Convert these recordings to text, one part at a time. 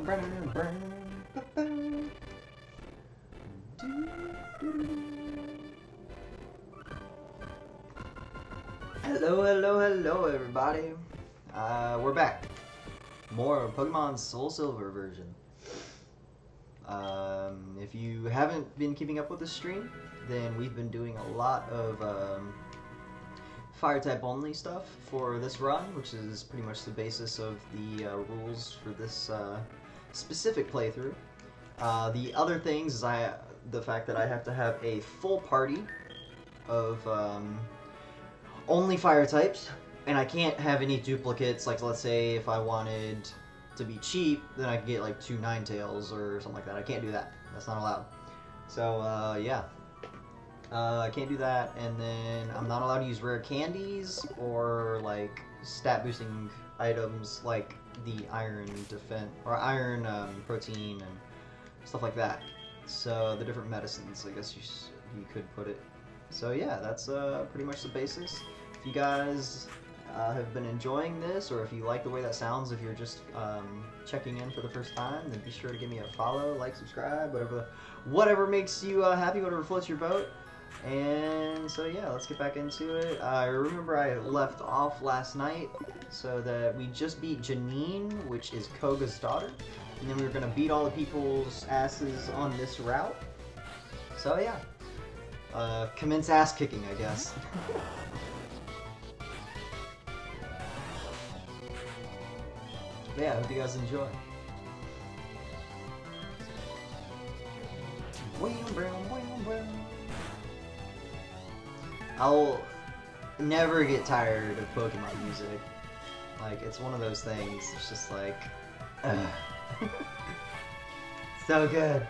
Hello, hello, hello, everybody. We're back. More Pokemon SoulSilver version. If you haven't been keeping up with the stream, then we've been doing a lot of Fire-type only stuff for this run, which is pretty much the basis of the rules for this specific playthrough. The other things is the fact that I have to have a full party of only fire types, and I can't have any duplicates. Like, let's say if I wanted to be cheap, then I could get like 2 Ninetales or something like that. I can't do that. That's not allowed. So yeah. I can't do that, and then I'm not allowed to use rare candies or like stat boosting items like the iron defense or iron protein and stuff like that. So the different medicines, I guess you could put it. So yeah, that's pretty much the basis. If you guys have been enjoying this, or if you like the way that sounds, if you're just checking in for the first time, then be sure to give me a follow, like, subscribe, whatever makes you happy, whatever floats your boat. And so yeah, let's get back into it. I remember I left off last night so that we just beat Janine, which is Koga's daughter, and then we were gonna beat all the people's asses on this route. So yeah, commence ass kicking, I guess. But yeah, I hope you guys enjoy. I'll never get tired of Pokemon music. Like, it's one of those things, it's just like, so good.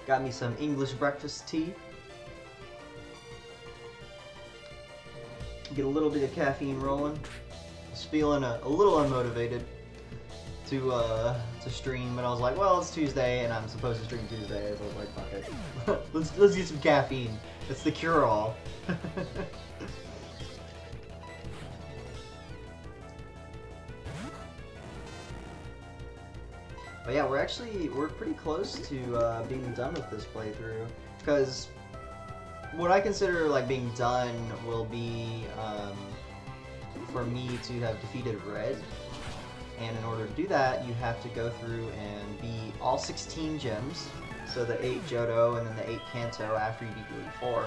Got me some English breakfast tea. Get a little bit of caffeine rolling. Was feeling a little unmotivated to stream, but I was like, well, it's Tuesday and I'm supposed to stream Tuesday, so I was like, fuck it. let's get some caffeine. It's the cure-all. But yeah, we're pretty close to being done with this playthrough, because what I consider like being done will be for me to have defeated Red, and in order to do that, you have to go through and beat all 16 gems, so the 8 Johto and then the 8 Kanto after you beat the Elite Four.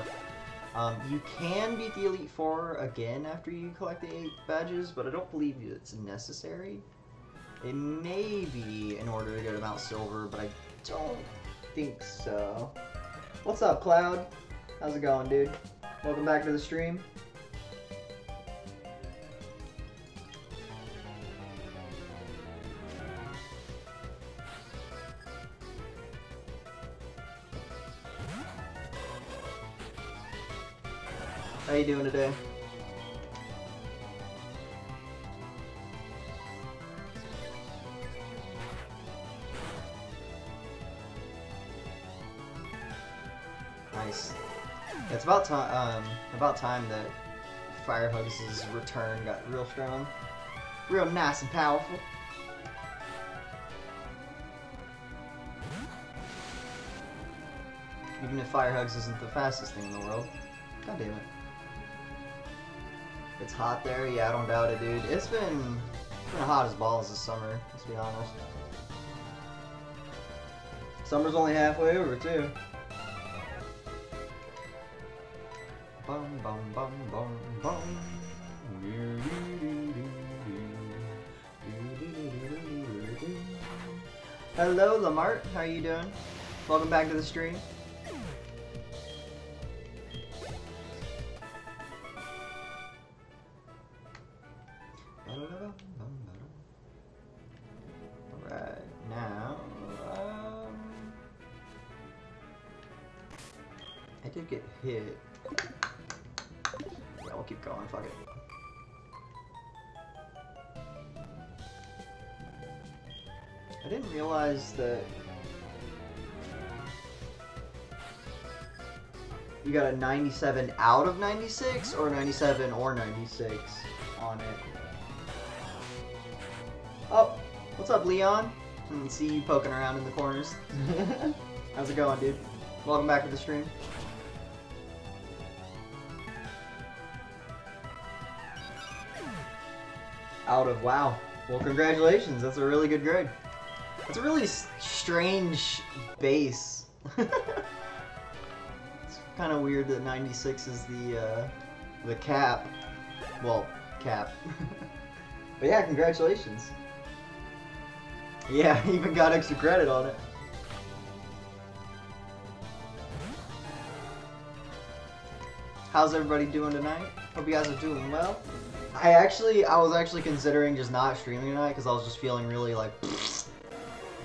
You can beat the Elite Four again after you collect the 8 badges, but I don't believe it's necessary. It may be in order to go to Mount Silver, but I don't think so. What's up, Cloud? How's it going, dude? Welcome back to the stream. How you doing today? Nice. Yeah, it's about time that Fire Hugs' return got real strong, real nice and powerful. Even if Fire Hugs isn't the fastest thing in the world. God damn it. It's hot there? Yeah, I don't doubt it, dude. It's been hot as balls this summer, let's be honest. Summer's only halfway over, too. Bum bum bum bum bum. Hello, Lamart. How are you doing? Welcome back to the stream. Alright, now I did get hit. Yeah, we'll keep going, fuck it. I didn't realize that you got a 97 out of 96, or 97 or 96 on it. Oh, what's up, Leon? I can see you poking around in the corners. How's it going, dude? Welcome back to the stream. Out of, wow. Well, congratulations. That's a really good grade. That's a really strange base. It's kind of weird that 96 is the cap. Well, cap. But yeah, congratulations. Yeah, even got extra credit on it. How's everybody doing tonight? Hope you guys are doing well. I was actually considering just not streaming tonight because I was just feeling really like.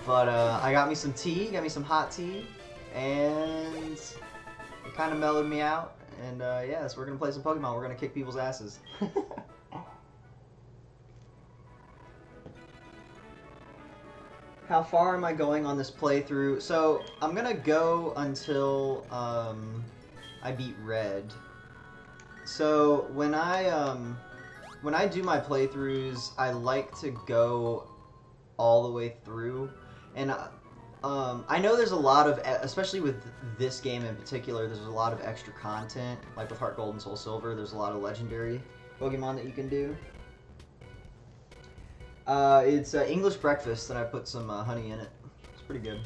But I got me some tea, got me some hot tea, and it kind of mellowed me out. And yeah, so we're gonna play some Pokemon. We're gonna kick people's asses. How far am I going on this playthrough? So I'm gonna go until I beat Red. So when I do my playthroughs, I like to go all the way through, and I know there's a lot of, especially with this game in particular, there's a lot of extra content. Like with Heart Gold and Soul Silver, there's a lot of legendary Pokemon that you can do. It's English breakfast, and I put some honey in it. It's pretty good.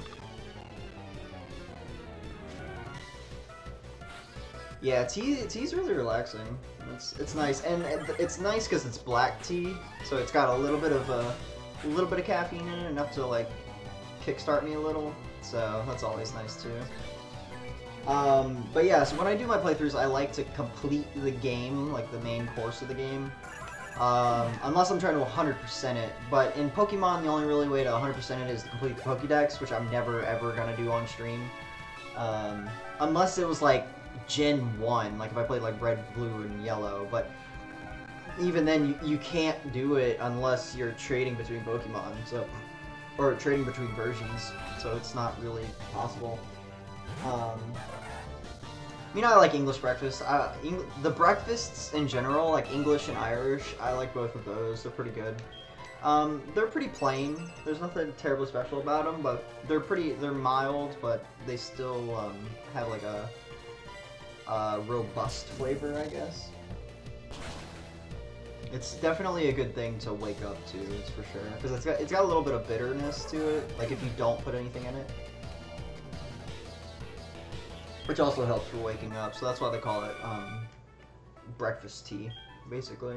Yeah, tea's really relaxing. It's nice, and it's nice because it's black tea, so it's got a little bit of caffeine in it, enough to like kickstart me a little. So that's always nice too. But yeah, so when I do my playthroughs, I like to complete the game, like the main course of the game. Unless I'm trying to 100% it. But in Pokemon, the only really way to 100% it is to complete the Pokédex, which I'm never ever gonna do on stream. Unless it was like Gen 1, like if I played like Red, Blue, and Yellow. But even then, you can't do it unless you're trading between Pokemon, so, or trading between versions. So it's not really possible. I mean, I like English breakfast. The breakfasts in general, like English and Irish, I like both of those. They're pretty good. They're pretty plain. There's nothing terribly special about them, but they're mild, but they still have like a robust flavor, I guess. It's definitely a good thing to wake up to, it's for sure, because it's got a little bit of bitterness to it. Like if you don't put anything in it. Which also helps for waking up, so that's why they call it breakfast tea, basically.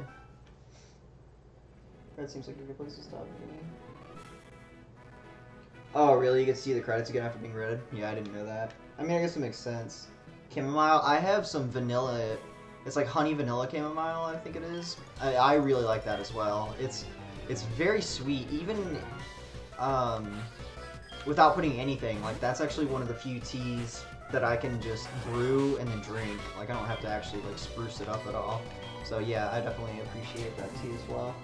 That seems like a good place to stop. Oh, really? You get to see the credits again after being read? Yeah, I didn't know that. I mean, I guess it makes sense. Chamomile, I have some vanilla. It's like honey vanilla chamomile, I think it is. I really like that as well. It's very sweet, even without putting anything. Like that's actually one of the few teas that I can just brew and then drink. Like I don't have to actually like spruce it up at all. So yeah, I definitely appreciate that tea as well.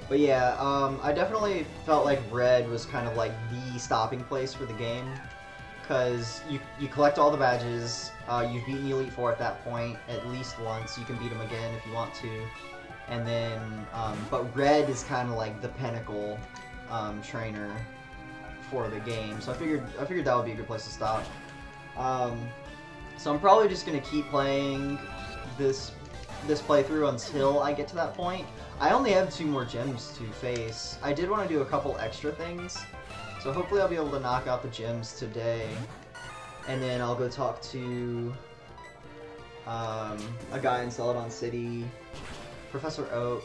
But yeah, I definitely felt like Red was kind of like the stopping place for the game. Because you collect all the badges, you've beaten the Elite Four at that point at least once. You can beat them again if you want to. And then, but Red is kind of like the pinnacle trainer for the game, so I figured that would be a good place to stop. So I'm probably just gonna keep playing this playthrough until I get to that point. I only have 2 more gyms to face. I did want to do a couple extra things, so hopefully I'll be able to knock out the gyms today, and then I'll go talk to a guy in Celadon City, Professor Oak.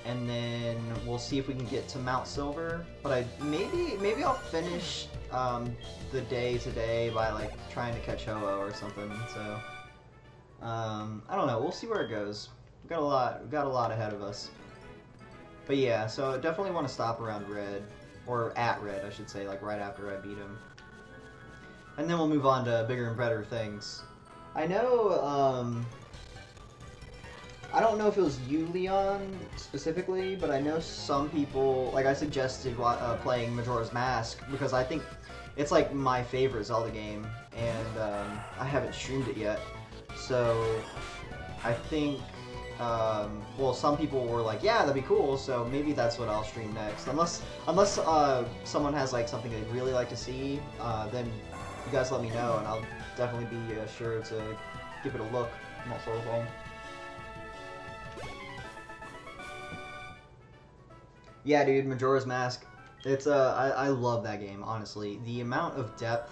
And then we'll see if we can get to Mount Silver. But maybe I'll finish the day today by like trying to catch Ho-Oh or something. So I don't know. We'll see where it goes. We've got a lot ahead of us. But yeah, so I definitely want to stop around Red. or at red, I should say, like right after I beat him. And then we'll move on to bigger and better things. I know, I don't know if it was you, Leon, specifically, but I know some people, like I suggested playing Majora's Mask, because I think it's like my favorite Zelda game, and I haven't streamed it yet. So I think, well, some people were like, yeah, that'd be cool, so maybe that's what I'll stream next. Unless someone has like something they'd really like to see, then you guys let me know, and I'll definitely be sure to give it a look and that sort of thing. Yeah, dude, Majora's Mask. It's I love that game, honestly. The amount of depth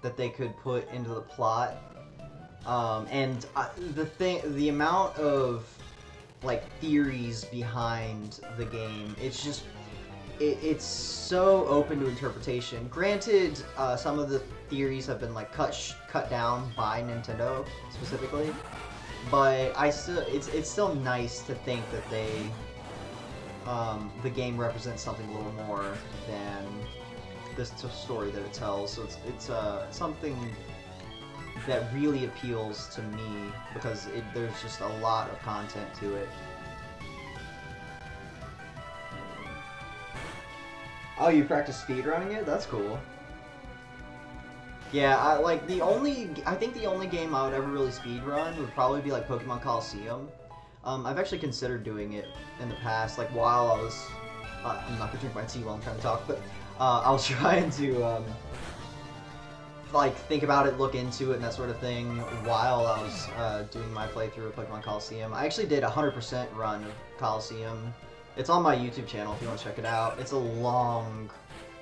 that they could put into the plot, and the amount of like theories behind the game. It's just it's so open to interpretation. Granted, some of the theories have been like cut down by Nintendo specifically, but it's still nice to think that the game represents something a little more than this story that it tells. So it's something that really appeals to me because there's just a lot of content to it. Oh, you practice speedrunning it? That's cool. Yeah, I think the only game I would ever really speedrun would probably be like Pokemon Coliseum. I've actually considered doing it in the past, like while I was, I'm not gonna drink my tea while I'm trying to talk, but I was trying to, like, think about it, look into it, and that sort of thing while I was doing my playthrough of Pokemon Coliseum. I actually did a 100% run of Coliseum. It's on my YouTube channel if you want to check it out. It's a long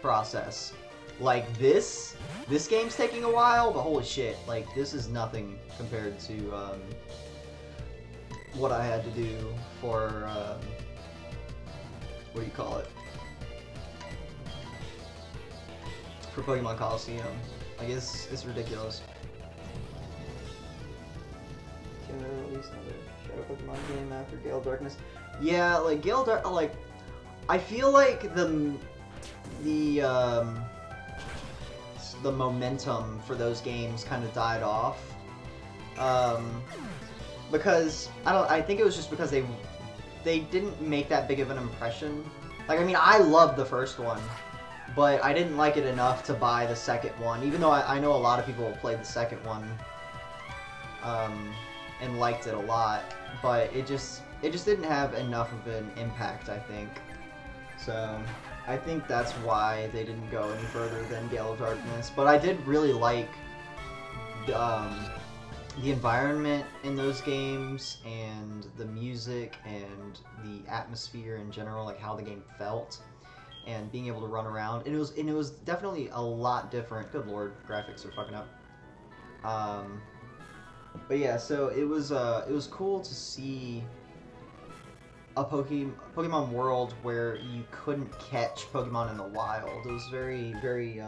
process. Like, this game's taking a while, but holy shit, like, this is nothing compared to, what I had to do for, what do you call it? For Pokemon Coliseum. Like, it's ridiculous. Can they release another Shadow Pokemon game after Gale of Darkness? Yeah, like, Gale of Darkness, like, I feel like the momentum for those games kind of died off. Because I think it was just because they didn't make that big of an impression. Like, I mean, I loved the first one, but I didn't like it enough to buy the second one, even though I know a lot of people played the second one and liked it a lot, but it just didn't have enough of an impact, I think. So I think that's why they didn't go any further than Gale of Darkness. But I did really like the environment in those games, and the music, and the atmosphere in general, like how the game felt, and being able to run around. And it was definitely a lot different. Good lord, graphics are fucking up. But yeah, so it was cool to see a Pokemon world where you couldn't catch Pokemon in the wild. It was very, very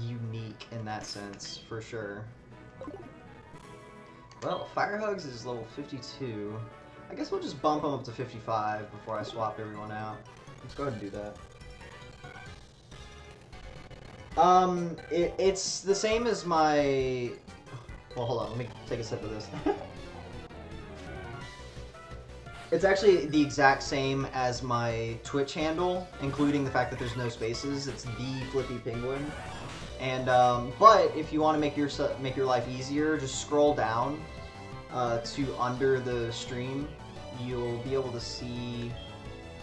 unique in that sense, for sure. Well, Fire Hugs is level 52. I guess we'll just bump him up to 55 before I swap everyone out. Let's go ahead and do that. It's the same as my... Well, hold on, let me take a sip of this. It's actually the exact same as my Twitch handle, including the fact that there's no spaces. It's the Flippy Penguin. And but if you want to make your life easier, just scroll down to under the stream. You'll be able to see.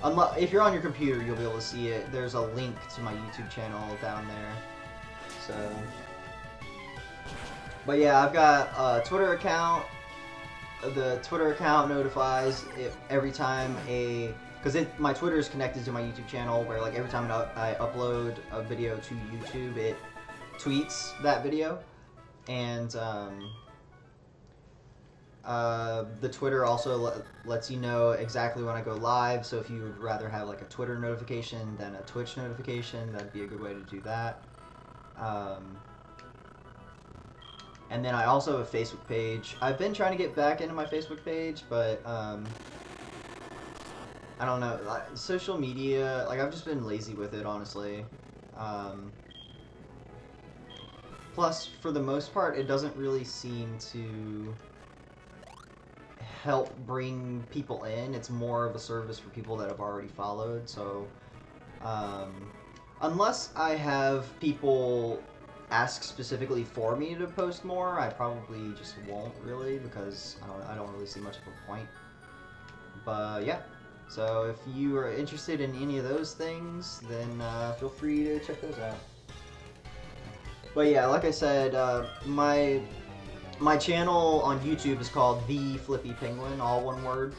If you're on your computer, you'll be able to see it. There's a link to my YouTube channel down there. So, but yeah, I've got a Twitter account. The Twitter account notifies every time because my Twitter is connected to my YouTube channel, where like every time I upload a video to YouTube, it tweets that video, and the Twitter also lets you know exactly when I go live. So if you would rather have like a Twitter notification than a Twitch notification, that'd be a good way to do that. And then I also have a Facebook page. I've been trying to get back into my Facebook page, but I don't know, like, social media, like, I've just been lazy with it, honestly. Plus, for the most part, it doesn't really seem to help bring people in. It's more of a service for people that have already followed, so unless I have people ask specifically for me to post more, I probably just won't really, because I don't really see much of a point. But yeah, so if you are interested in any of those things, then feel free to check those out. But yeah, like I said, my channel on YouTube is called The Flippy Penguin, all one word.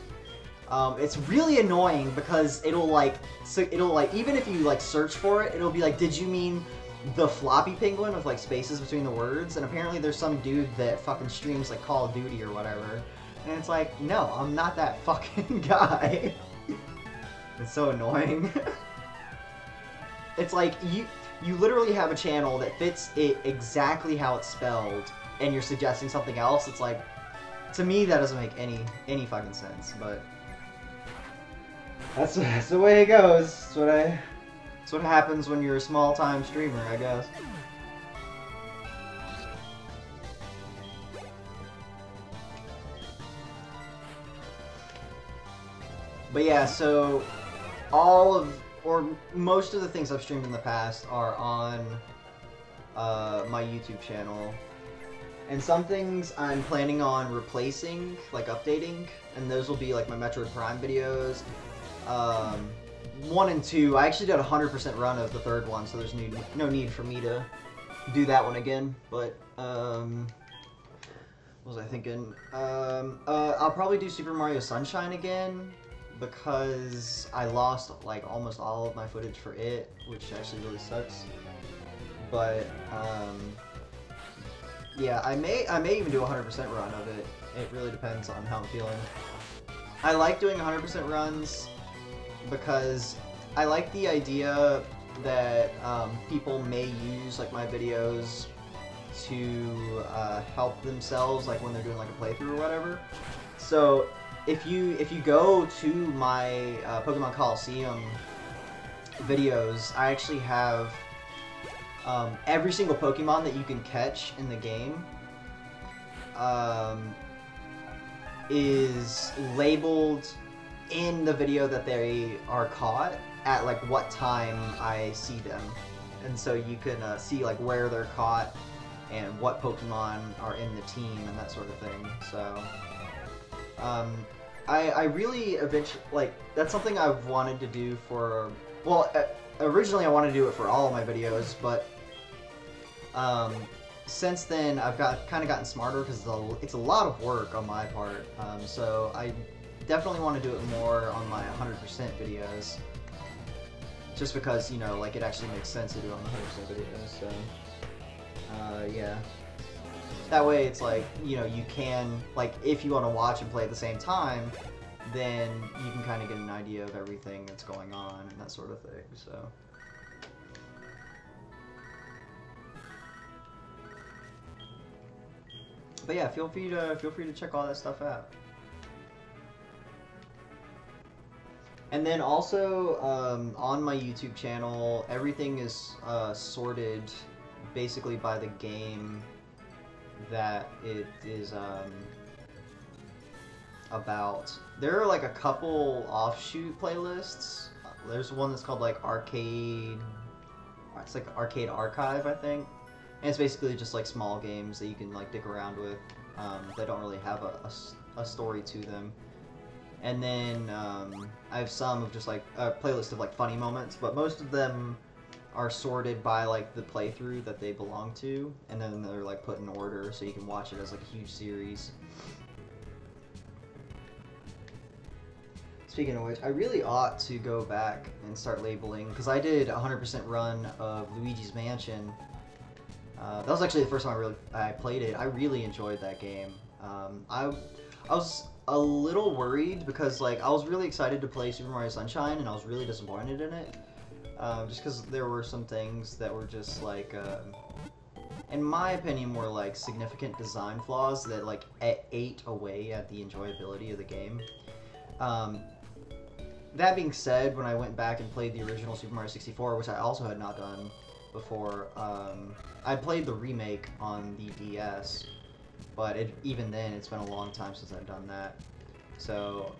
It's really annoying because it'll like even if you like search for it, it'll be like, did you mean the floppy penguin with like spaces between the words? And apparently there's some dude that fucking streams like Call of Duty or whatever, and it's like, no, I'm not that fucking guy. It's so annoying. It's like you literally have a channel that fits it exactly how it's spelled, and you're suggesting something else. It's like, to me, that doesn't make any fucking sense. But that's the way it goes. That's what happens when you're a small-time streamer, I guess. But yeah, so most of the things I've streamed in the past are on my YouTube channel. And some things I'm planning on replacing, like updating, and those will be like my Metroid Prime videos. 1 and 2, I actually did a 100% run of the third one, so there's no need for me to do that one again. But what was I thinking? I'll probably do Super Mario Sunshine again, because I lost like almost all of my footage for it, which actually really sucks. But yeah, I may even do a 100% run of it. It really depends on how I'm feeling. I like doing 100% runs because I like the idea that people may use like my videos to help themselves, like when they're doing like a playthrough or whatever. So if you go to my Pokemon Coliseum videos, I actually have every single Pokemon that you can catch in the game is labeled in the video that they are caught at, like what time I see them, and so you can see like where they're caught and what Pokemon are in the team and that sort of thing. So I really eventually, like, that's something I've wanted to do for, well, originally I wanted to do it for all of my videos, but since then I've kind of gotten smarter because it's a lot of work on my part. So I definitely want to do it more on my 100% videos, just because, you know, like, it actually makes sense to do it on the 100% videos. So yeah, that way it's like, you know, you can, like, if you want to watch and play at the same time, then you can kind of get an idea of everything that's going on and that sort of thing. So but yeah, feel free to check all that stuff out. And then also, on my YouTube channel, everything is sorted basically by the game that it is about. There are like a couple offshoot playlists. There's one that's called like Arcade... It's like Arcade Archive, I think. And it's basically just like small games that you can like dick around with that don't really have a story to them. And then I have some of just like a playlist of like funny moments, but most of them are sorted by like the playthrough that they belong to, and then they're like put in order so you can watch it as like a huge series. Speaking of which, I really ought to go back and start labeling, because I did a 100% run of Luigi's Mansion. That was actually the first time I played it. I really enjoyed that game. I was a little worried because, like, I was really excited to play Super Mario Sunshine, and I was really disappointed in it. Just because there were some things that were just, like, in my opinion, were, like, significant design flaws that, like, ate away at the enjoyability of the game. that being said, when I went back and played the original Super Mario 64, which I also had not done before, I played the remake on the DS, but even then, it's been a long time since I've done that. So,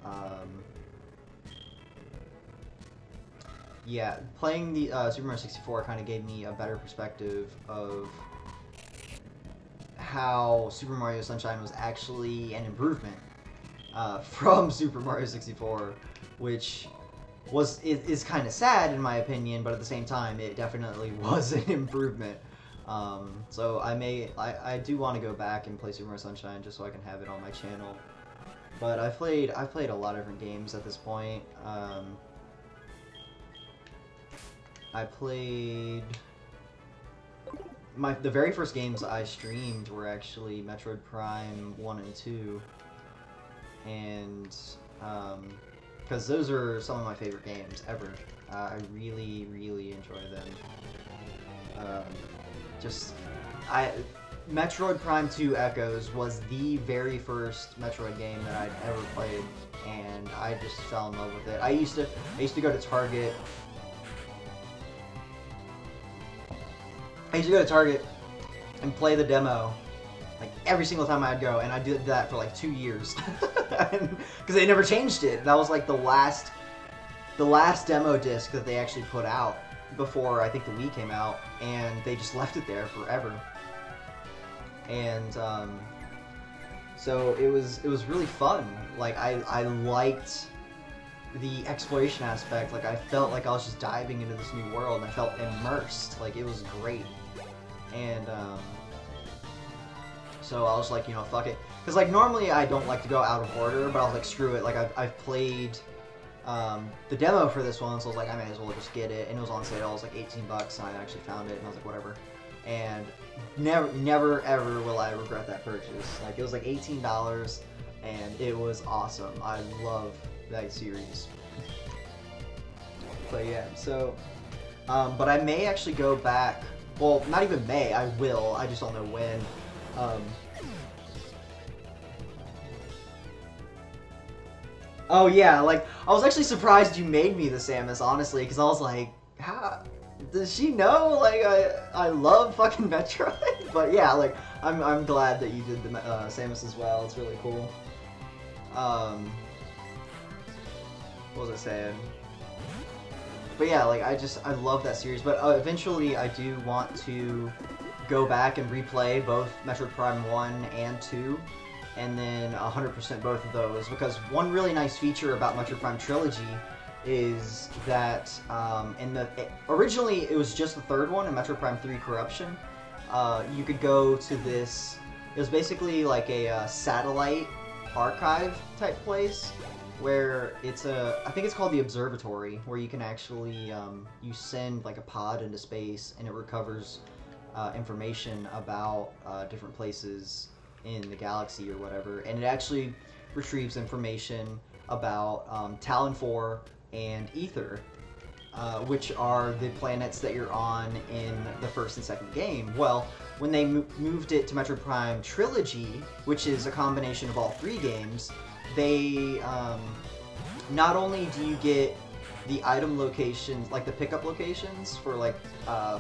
yeah, playing the Super Mario 64 kind of gave me a better perspective of how Super Mario Sunshine was actually an improvement from Super Mario 64, which is kind of sad in my opinion, but at the same time, it definitely was an improvement. So I do want to go back and play Super Mario Sunshine just so I can have it on my channel. But I've played a lot of different games at this point. I played the very first games I streamed were actually Metroid Prime 1 and 2, and because those are some of my favorite games ever. I really, really enjoy them. Metroid Prime 2 Echoes was the very first Metroid game that I'd ever played, and I just fell in love with it. I used to go to Target. I used to go to Target and play the demo, like, every single time I'd go, and I did that for, like, 2 years. Because they never changed it. That was, like, the last demo disc that they actually put out before, I think, the Wii came out, and they just left it there forever. And, so it was really fun. Like, I liked the exploration aspect. Like, I felt like I was just diving into this new world, and I felt immersed. Like, it was great. And, so I was like, you know, fuck it. Because, like, normally I don't like to go out of order, but I was like, screw it. Like, I've played the demo for this one, so I was like, I may as well just get it. And it was on sale. It was like 18 bucks, and I actually found it, and I was like, whatever. And never, ever will I regret that purchase. Like, it was like $18, and it was awesome. I love that series. But yeah, so, but I may actually go back. Well, not even may, I will. I just don't know when. Oh yeah, like, I was actually surprised you made me the Samus, honestly, because I was like, how does she know? Like, I love fucking Metroid. But yeah, like, I'm glad that you did the Samus as well. It's really cool. What was I saying? But yeah, like, I love that series. But eventually I do want to go back and replay both Metroid Prime 1 and 2, and then 100% both of those, because one really nice feature about Metroid Prime Trilogy is that originally it was just the third one in Metroid Prime 3 Corruption. You could go to this, it was basically like a satellite archive type place, where it's I think it's called the Observatory, where you can actually, you send like a pod into space, and it recovers information about different places in the galaxy or whatever, and it actually retrieves information about Talon 4 and Ether, which are the planets that you're on in the first and second game. Well, when they moved it to Metroid Prime Trilogy, which is a combination of all three games, they, not only do you get the item locations, like the pickup locations for like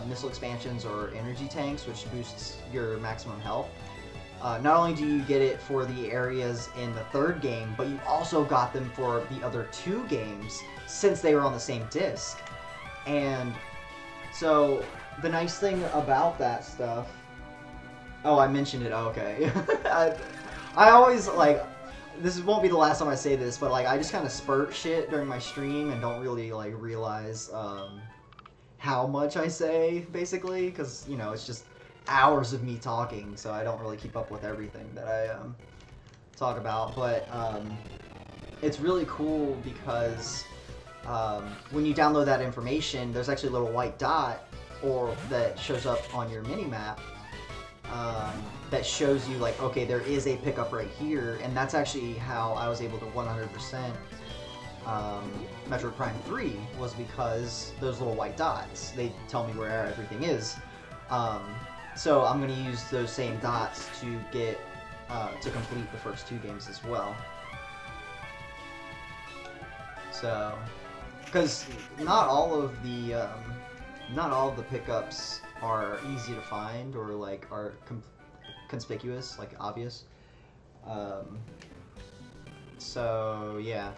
missile expansions or energy tanks, which boosts your maximum health, not only do you get it for the areas in the third game, but you also got them for the other two games, since they were on the same disc. And so the nice thing about that stuff... Oh, I mentioned it. Oh, okay. I always, like... This won't be the last time I say this, but, like, I just kind of spurt shit during my stream and don't really, like, realize how much I say, basically, because, you know, it's just hours of me talking, so I don't really keep up with everything that I talk about. But it's really cool because when you download that information, there's actually a little white dot that shows up on your mini-map that shows you, like, okay, there is a pickup right here, and that's actually how I was able to 100% Metroid Prime 3, was because those little white dots, they tell me where everything is. So I'm going to use those same dots to get to complete the first two games as well. So because not all of the pickups are easy to find or like are conspicuous, like obvious. So yeah,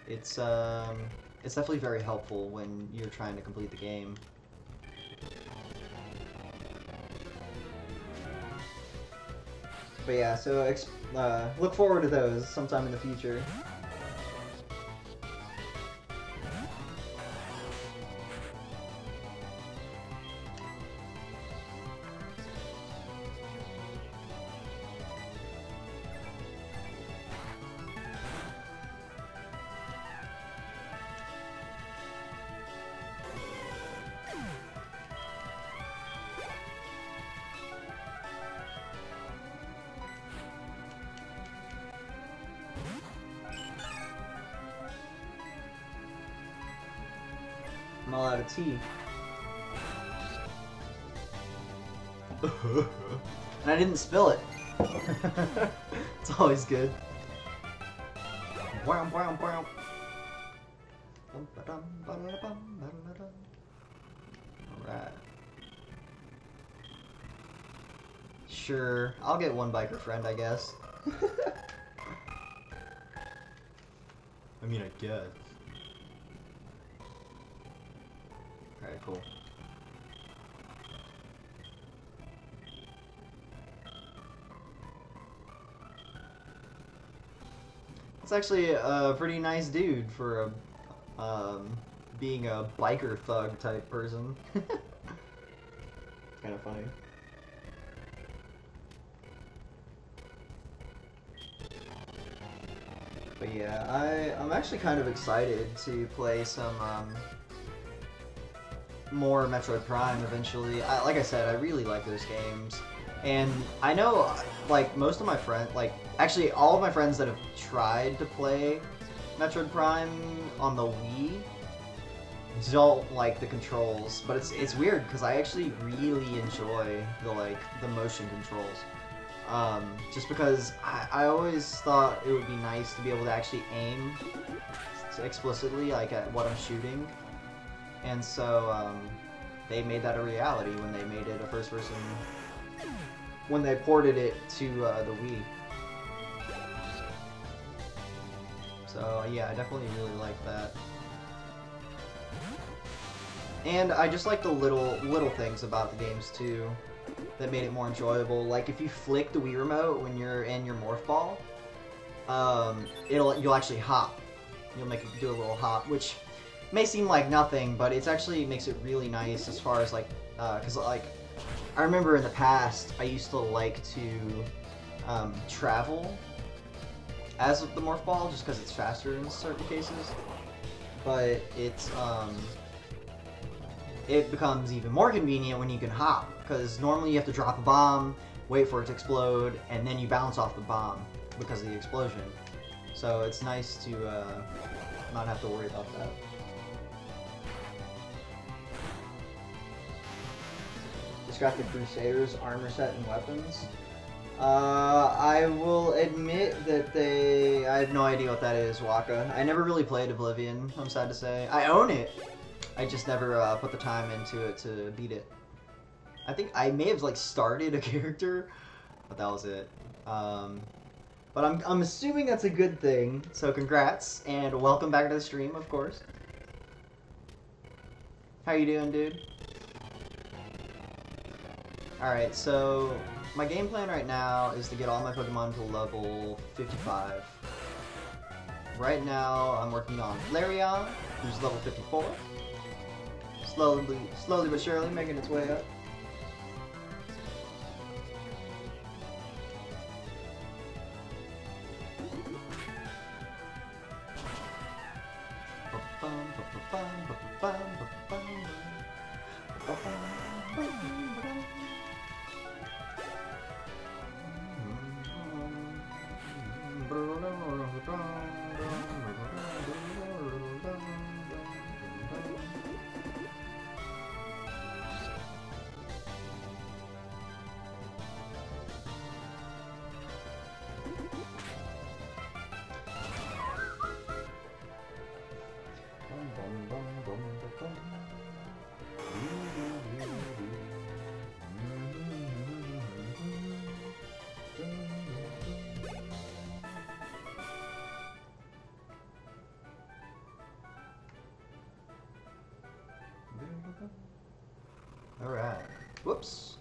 it's definitely very helpful when you're trying to complete the game. But yeah, so look forward to those sometime in the future. I'm all out of tea. And I didn't spill it. It's always good. Alright. Sure, I'll get one biker friend, I guess. I mean, I guess. Alright, cool. It's actually a pretty nice dude for a, being a biker thug type person. It's kind of funny. But yeah, I'm actually kind of excited to play some more Metroid Prime eventually. Like I said, I really like those games. And I know, like, most of my friends, like, actually all of my friends that have tried to play Metroid Prime on the Wii don't like the controls, but it's weird because I actually really enjoy the motion controls. Just because I always thought it would be nice to be able to actually aim explicitly, like, at what I'm shooting. And so, they made that a reality when they made it a first-person, when they ported it to the Wii. So yeah, I definitely really like that. And I just like the little things about the games too that made it more enjoyable. Like if you flick the Wii remote when you're in your morph ball, you'll actually hop. You'll make it do a little hop, which may seem like nothing, but it actually makes it really nice as far as like, cause like, I remember in the past I used to like to travel as the morph ball just because it's faster in certain cases, but it becomes even more convenient when you can hop, because normally you have to drop a bomb, wait for it to explode, and then you bounce off the bomb because of the explosion. So it's nice to not have to worry about that. Just got the Crusaders armor set and weapons. I will admit that I have no idea what that is, Waka. I never really played Oblivion, I'm sad to say. I own it. I just never put the time into it to beat it. I think I may have like started a character, but that was it. But I'm assuming that's a good thing. So congrats and welcome back to the stream, of course. How you doing, dude? Alright, so my game plan right now is to get all my Pokemon to level 55. Right now, I'm working on Larion, who's level 54. Slowly but surely making its way up. Alright. Whoops.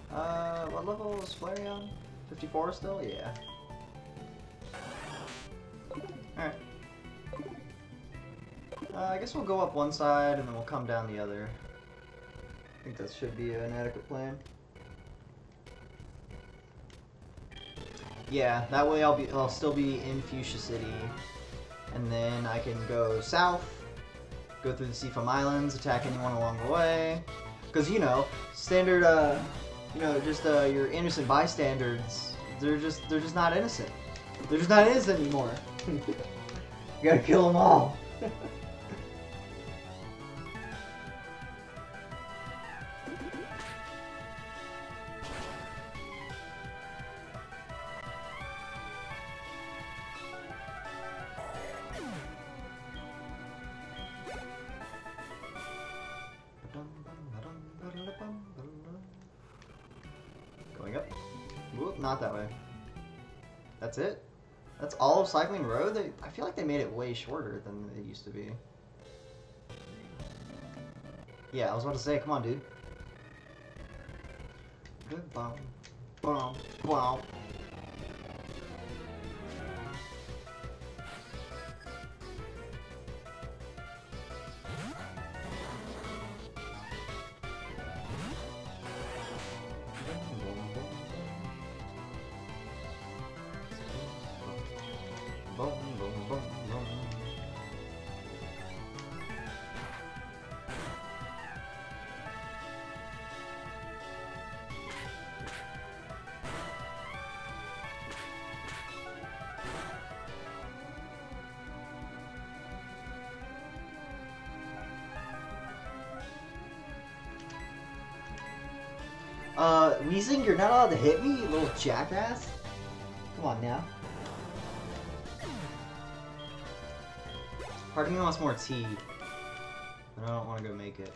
What level is Flareon? 54 still? Yeah. Alright. I guess we'll go up one side and then we'll come down the other. I think that should be an adequate plan. Yeah, that way I'll still be in Fuchsia City, and then I can go south, go through the Seafoam Islands, attack anyone along the way. Because you know, standard, just your innocent bystanders, they're just not innocent. They're just not innocent anymore. You gotta kill them all. Going up. Whoop, not that way. That's it? That's all of Cycling Road? I feel like they made it way shorter than it used to be. Yeah, I was about to say, come on, dude. Bum, bum, bum. Weezing, you're not allowed to hit me, you little jackass. Come on now. Part of me wants more tea, but I don't want to go make it.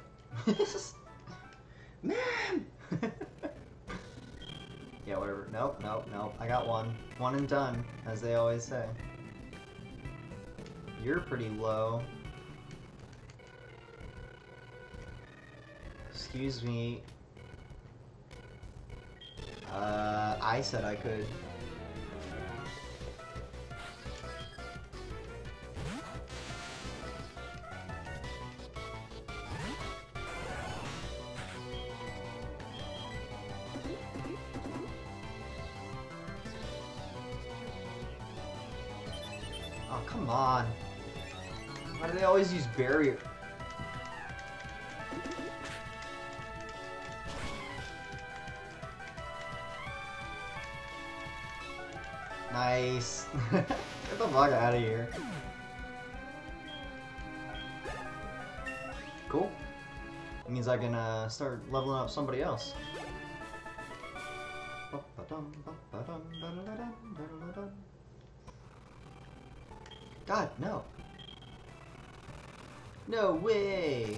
Man! Yeah, whatever. Nope, nope, nope. I got one. One and done, as they always say. You're pretty low. Excuse me. I said I could. Oh, come on. Why do they always use barrier? Nice. Get the fuck out of here. Cool. That means I can start leveling up somebody else. God, no. No way.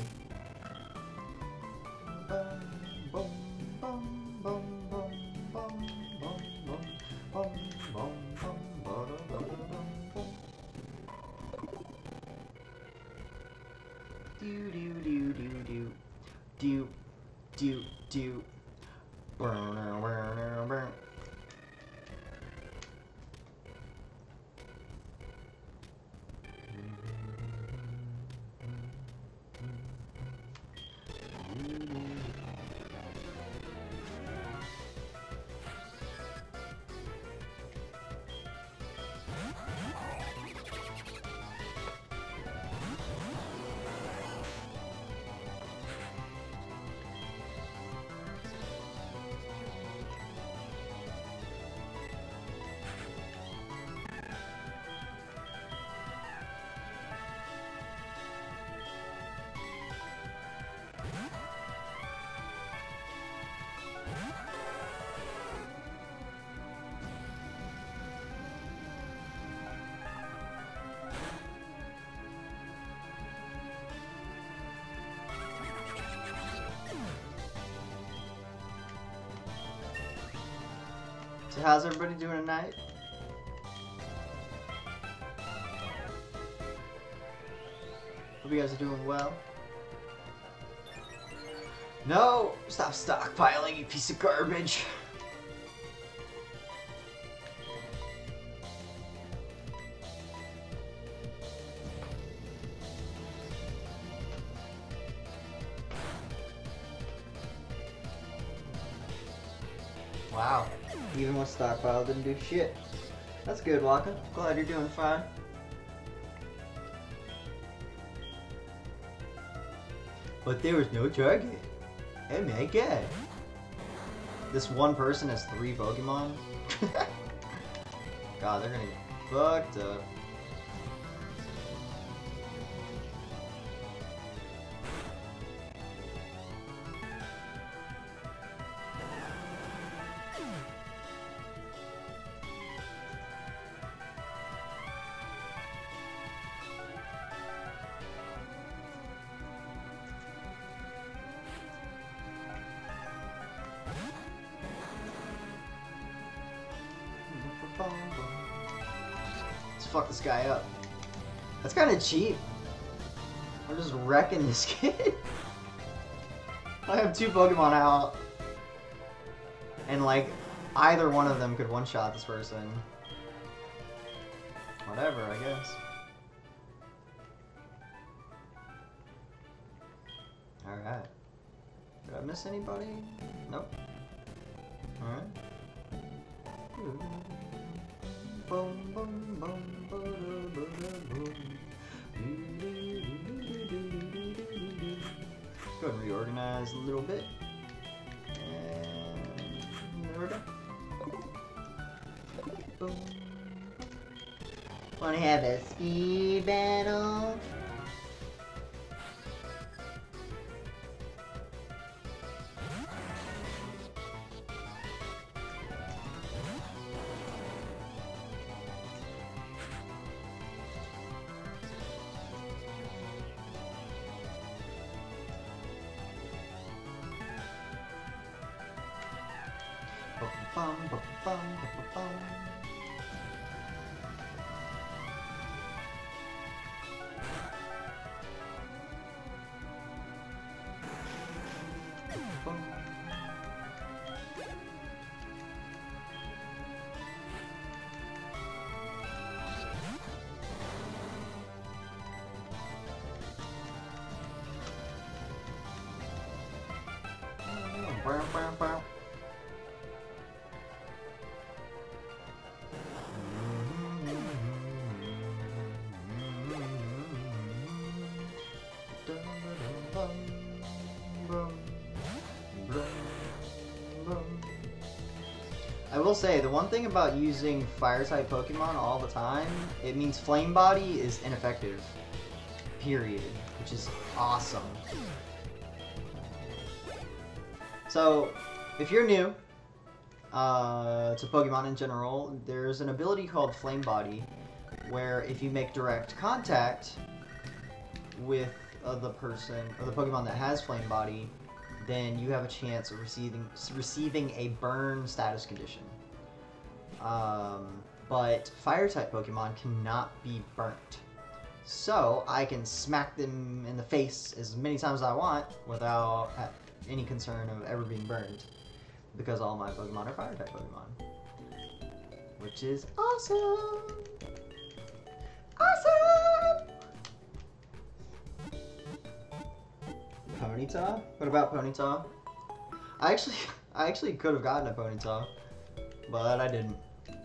Do. Burn. So how's everybody doing tonight? Hope you guys are doing well. No! Stop stockpiling, you piece of garbage! Wow. Even with stockpile didn't do shit. That's good, Waka. Glad you're doing fine. But there was no target. Oh my god. This one person has 3 Pokemon? God, they're gonna get fucked up. Let's fuck this guy up. That's kind of cheap. I'm just wrecking this kid. I have 2 Pokemon out. And like, either one of them could one-shot this person. Whatever, I guess. Alright. Did I miss anybody? Nope. Alright. Boom, boom, boom, boom, boom. Go ahead and reorganize a little bit. And there we go. Boom. Wanna have a speed battle? I will say, the one thing about using Fire-type Pokemon all the time, it means Flame Body is ineffective. Period. Which is awesome. So, if you're new to Pokemon in general, there's an ability called Flame Body, where if you make direct contact with the person, or the Pokemon that has Flame Body, then you have a chance of receiving a burn status condition. But Fire-type Pokemon cannot be burnt. So, I can smack them in the face as many times as I want without any concern of ever being burned. Because all my Pokemon are Fire-type Pokemon. Which is awesome! Awesome! Ponyta? What about Ponyta? I actually could have gotten a Ponyta, but I didn't.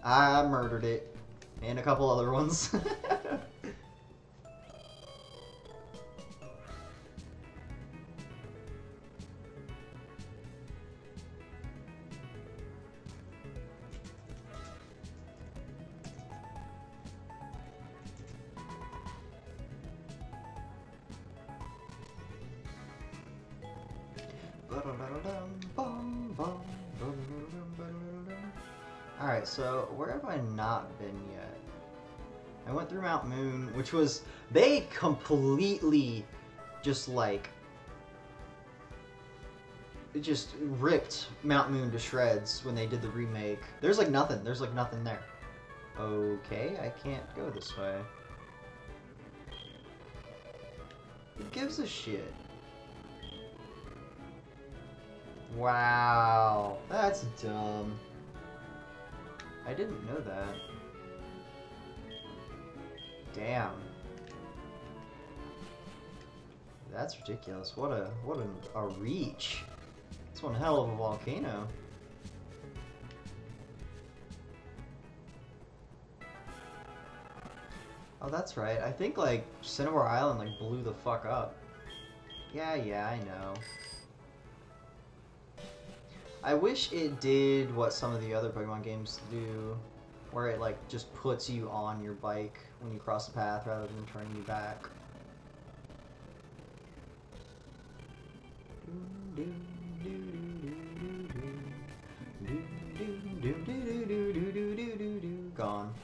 I murdered it. And a couple other ones. Alright, so where have I not been yet? I went through Mount Moon, which was... They completely just like... It just ripped Mount Moon to shreds when they did the remake. There's like nothing. There's like nothing there. Okay, I can't go this way. Who gives a shit? Wow, that's dumb. I didn't know that. Damn. That's ridiculous. What a reach. That's one hell of a volcano. Oh, that's right. I think like Cinnabar Island like blew the fuck up. Yeah, I know. I wish it did what some of the other Pokemon games do, where it like just puts you on your bike when you cross the path rather than turning you back. Gone.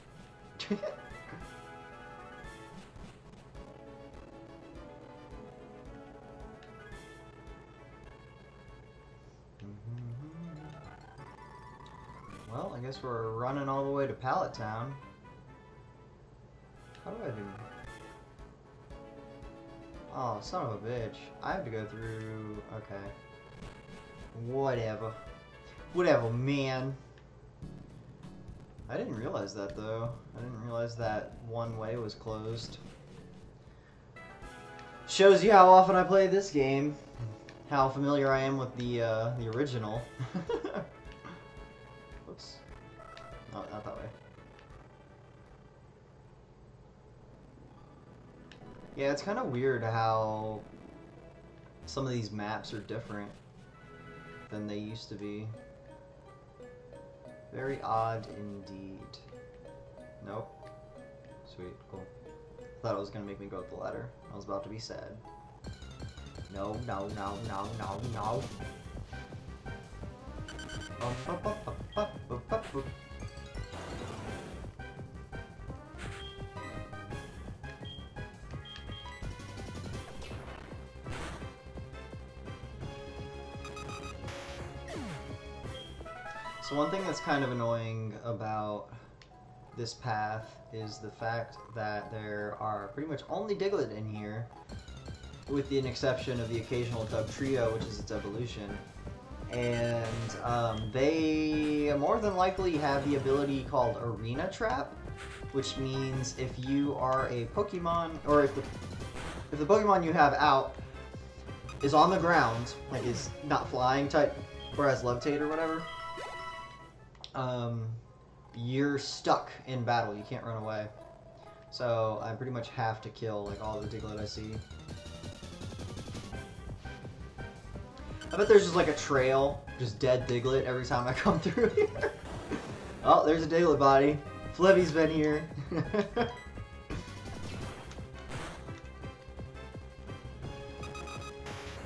Well, I guess we're running all the way to Pallet Town. How do I do? Oh, son of a bitch. I have to go through... Okay. Whatever. Whatever, man. I didn't realize that, though. I didn't realize that one way was closed. Shows you how often I play this game. How familiar I am with the original. Whoops. No, not that way. Yeah, it's kind of weird how some of these maps are different than they used to be. Very odd indeed. Nope. Sweet, cool. Thought it was gonna make me go up the ladder. I was about to be sad. No. So one thing that's kind of annoying about this path is the fact that there are pretty much only Diglett in here, with the exception of the occasional Dugtrio, which is its evolution. And they more than likely have the ability called Arena Trap, which means if you are a Pokemon, or if the Pokemon you have out is on the ground, like is not flying type, or has Levitate or whatever, you're stuck in battle. You can't run away. So I pretty much have to kill like all the Diglett I see. I bet there's just like a trail, just dead Diglett every time I come through here. Oh, there's a Diglett body. Flevy's been here.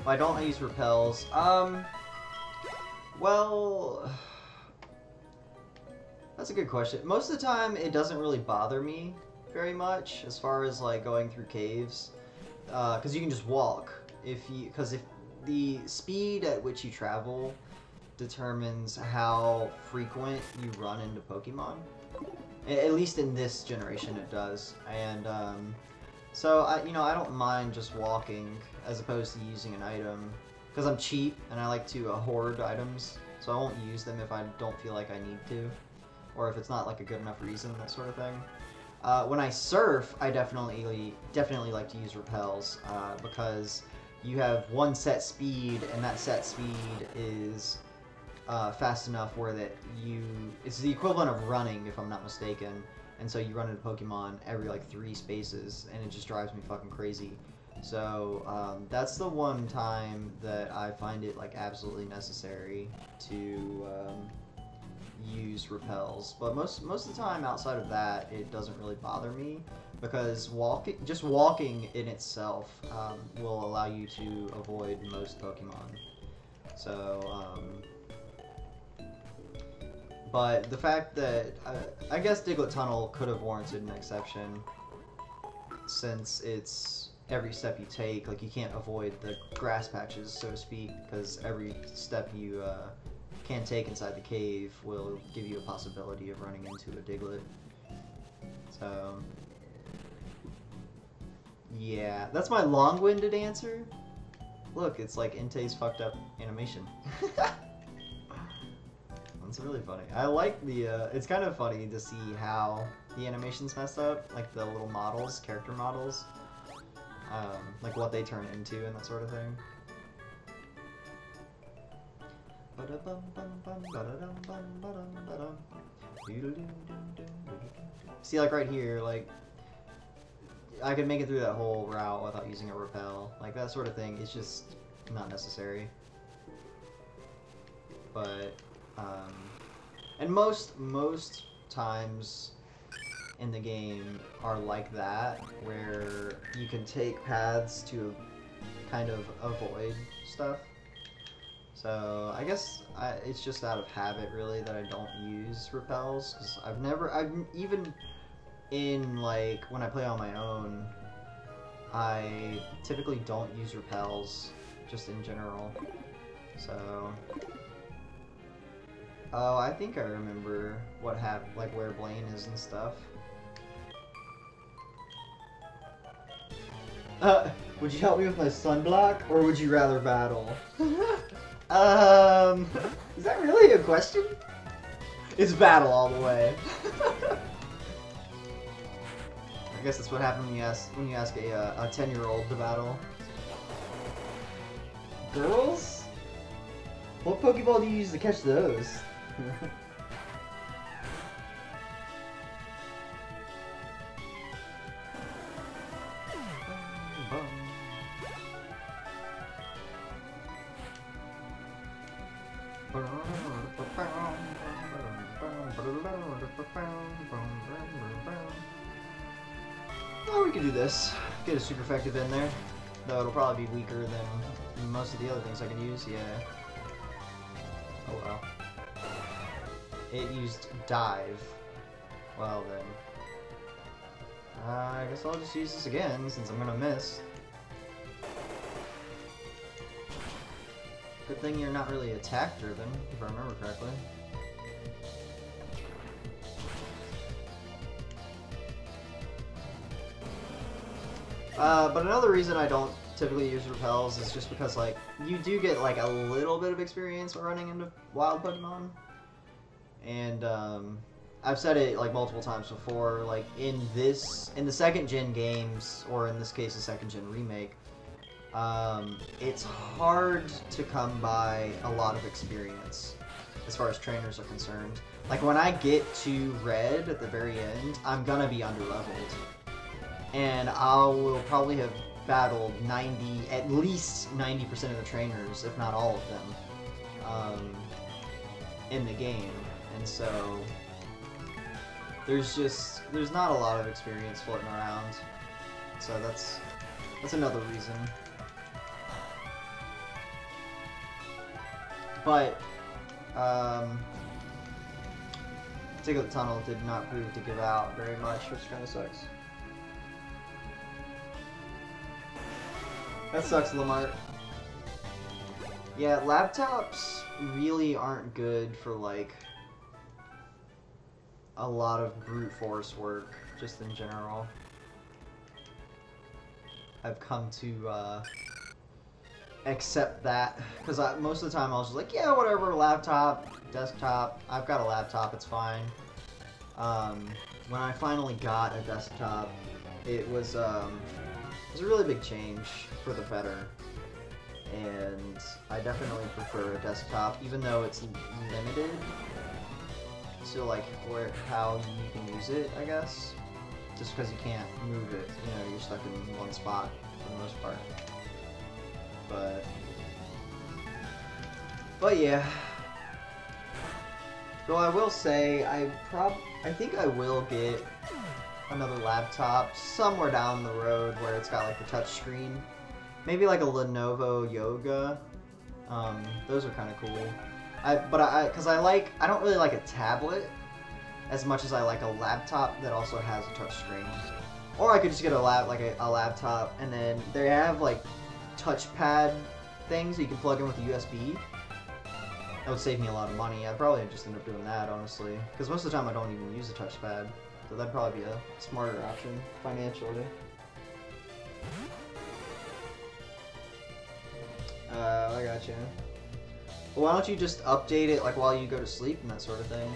Why don't I use repels? Well, that's a good question. Most of the time, it doesn't really bother me very much as far as like going through caves, because you can just walk. If the speed at which you travel determines how frequent you run into Pokemon. At least in this generation, it does. And so I don't mind just walking as opposed to using an item, because I'm cheap and I like to hoard items. So I won't use them if I don't feel like I need to, or if it's not like a good enough reason, that sort of thing. When I surf, I definitely like to use repels, because you have one set speed, and that set speed is fast enough where that it's the equivalent of running, if I'm not mistaken. And so you run into Pokemon every like 3 spaces, and it just drives me fucking crazy. So that's the one time that I find it like absolutely necessary to use repels. But most of the time outside of that, it doesn't really bother me, because just walking in itself will allow you to avoid most Pokemon. So, but the fact that I guess Diglett Tunnel could have warranted an exception, since it's every step you take, like you can't avoid the grass patches, so to speak, because every step you can take inside the cave will give you a possibility of running into a Diglett. So, yeah, that's my long-winded answer. Look, it's like Entei's fucked up animation. It's really funny. I like the, it's kind of funny to see how the animation's messed up, like the little models, character models, like what they turn into and that sort of thing. See, like right here, like, I could make it through that whole route without using a repel. Like, that sort of thing is just not necessary. But, and most times in the game are like that, where you can take paths to kind of avoid stuff. So I guess it's just out of habit, really, that I don't use repels, because I've even in, like, when I play on my own, I typically don't use repels, just in general. So, oh, I think I remember what happened, like where Blaine is and stuff. Would you help me with my sunblock, or would you rather battle? Is that really a question? It's battle all the way. I guess that's what happened when you ask a 10-year-old to battle. Girls? What Pokeball do you use to catch those? Oh, we can do this. Get a super effective in there. Though it'll probably be weaker than most of the other things I can use, yeah. Oh well. It used dive. Well then. I guess I'll just use this again, since I'm gonna miss. Good thing you're not really attack driven, if I remember correctly. But another reason I don't typically use repels is just because, like, you do get, like, a little bit of experience running into wild Pokemon. And, I've said it, like, multiple times before, like, in the 2nd gen games, or in this case, the 2nd gen remake, it's hard to come by a lot of experience, as far as trainers are concerned. Like, when I get to Red at the very end, I'm gonna be underleveled. And I will probably have battled at least 90% of the trainers, if not all of them, in the game. And so, there's not a lot of experience floating around. So that's another reason. But, Tickle Tunnel did not prove to give out very much, which kind of sucks. That sucks, Lamar. Yeah, laptops really aren't good for, like, a lot of brute force work, just in general. I've come to, accept that, because most of the time I was just like, yeah, whatever, laptop, desktop, I've got a laptop, it's fine. When I finally got a desktop, it was a really big change for the better, and I definitely prefer a desktop, even though it's limited to, like, how you can use it, I guess, just because you can't move it, you know, you're stuck in one spot for the most part. But yeah. Though I will say, I think I will get another laptop somewhere down the road where it's got, like, the touch screen. Maybe like a Lenovo Yoga. Those are kind of cool. Because I don't really like a tablet as much as I like a laptop that also has a touch screen. Or I could just get a laptop, and then they have, like, touchpad things that you can plug in with a USB. That would save me a lot of money. I'd probably just end up doing that, honestly. Because most of the time I don't even use a touchpad. So that'd probably be a smarter option, financially. I got you. Well, why don't you just update it like while you go to sleep and that sort of thing?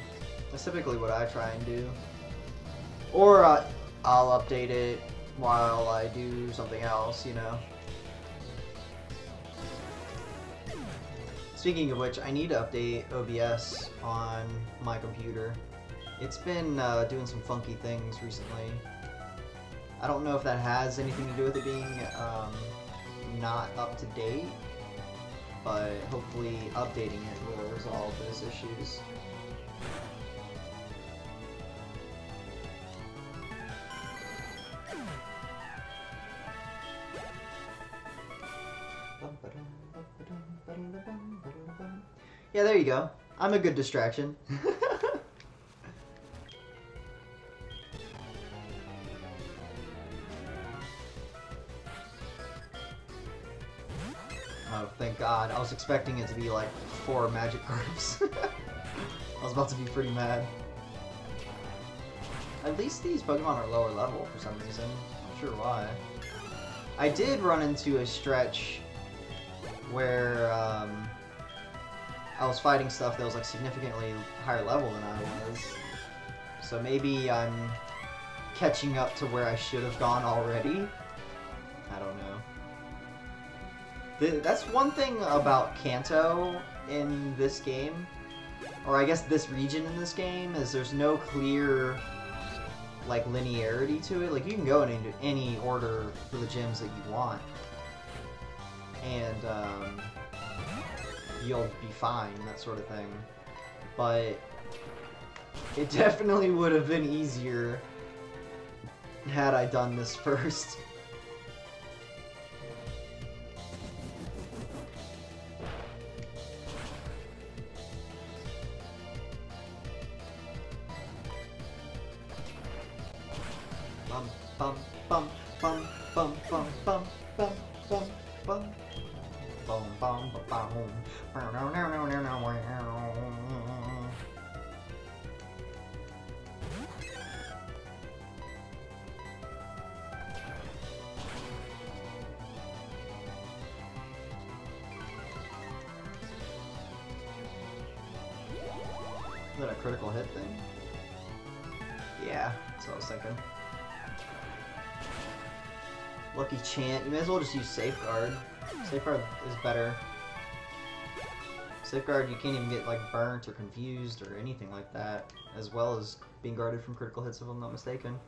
That's typically what I try and do. Or I'll update it while I do something else, you know. Speaking of which, I need to update OBS on my computer. It's been doing some funky things recently. I don't know if that has anything to do with it being not up to date, but hopefully updating it will resolve those issues. Yeah, there you go. I'm a good distraction. Oh, thank God. I was expecting it to be like 4 magic cards. I was about to be pretty mad. At least these Pokemon are lower level for some reason. Not sure why. I did run into a stretch where I was fighting stuff that was like significantly higher level than I was. So maybe I'm catching up to where I should have gone already. I don't know. That's one thing about Kanto in this game, or I guess this region in this game, is there's no clear like linearity to it. Like you can go in any order for the gyms that you want, and you'll be fine, that sort of thing. But it definitely would have been easier had I done this first. Bum bum bum bum bum bum bum bum bum bum bum bum Is that a critical hit thing? Yeah, that's what I was thinking. Lucky Chant. You may as well just use Safeguard. Safeguard is better. Safeguard, you can't even get like burnt or confused or anything like that, as well as being guarded from critical hits if I'm not mistaken.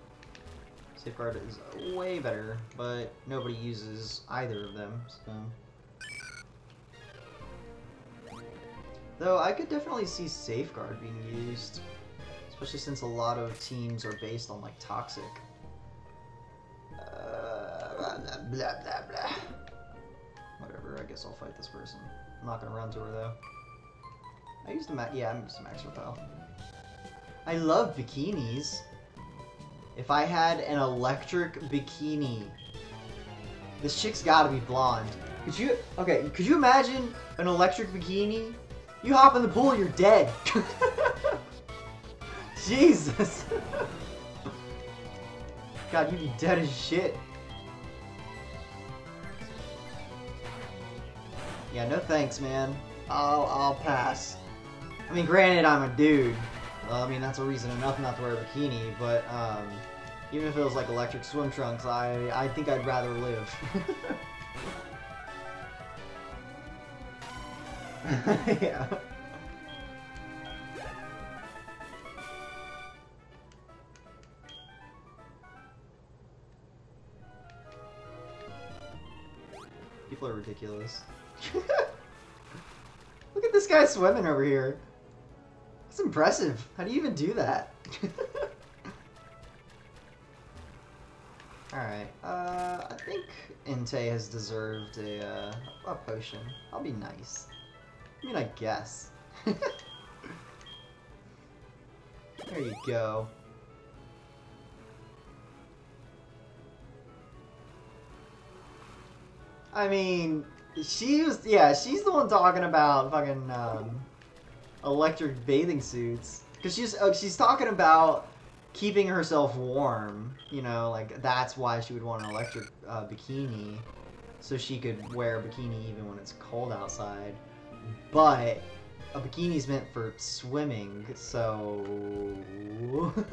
Safeguard is way better, but nobody uses either of them, so. Though I could definitely see Safeguard being used, especially since a lot of teams are based on like Toxic. Blah blah blah. Whatever, I guess I'll fight this person. I'm not gonna run to her though. I used a yeah, I'm used a Max Repel. I love bikinis. If I had an electric bikini, this chick's gotta be blonde. Could you imagine an electric bikini? You hop in the pool, you're dead. Jesus. God, you'd be dead as shit. Yeah, no thanks, man. I'll pass. I mean, granted, I'm a dude. I mean, that's a reason enough not to wear a bikini, but, even if it was like electric swim trunks, I think I'd rather live. Yeah. People are ridiculous. Look at this guy swimming over here. That's impressive. How do you even do that? Alright, I think Entei has deserved a potion. I'll be nice. I mean, I guess. There you go. I mean, she's the one talking about fucking electric bathing suits. Because she's talking about keeping herself warm. You know, like that's why she would want an electric bikini. so she could wear a bikini even when it's cold outside. But a bikini's meant for swimming, so it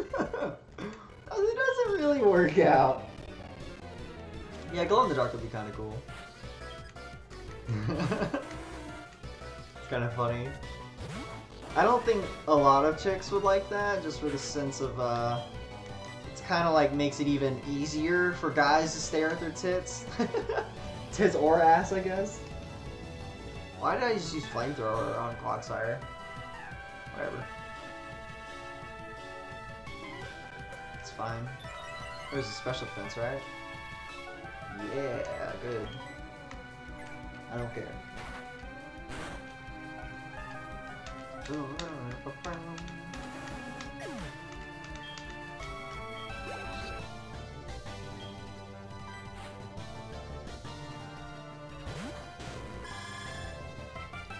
doesn't really work out. Yeah, glow in the dark would be kind of cool. It's kind of funny. I don't think a lot of chicks would like that, just for the sense of, it's kind of like makes it even easier for guys to stare at their tits. Tits or ass, I guess. Why did I just use flamethrower on Clocksire? Whatever. It's fine. There's a special defense, right? Yeah, good. I don't care.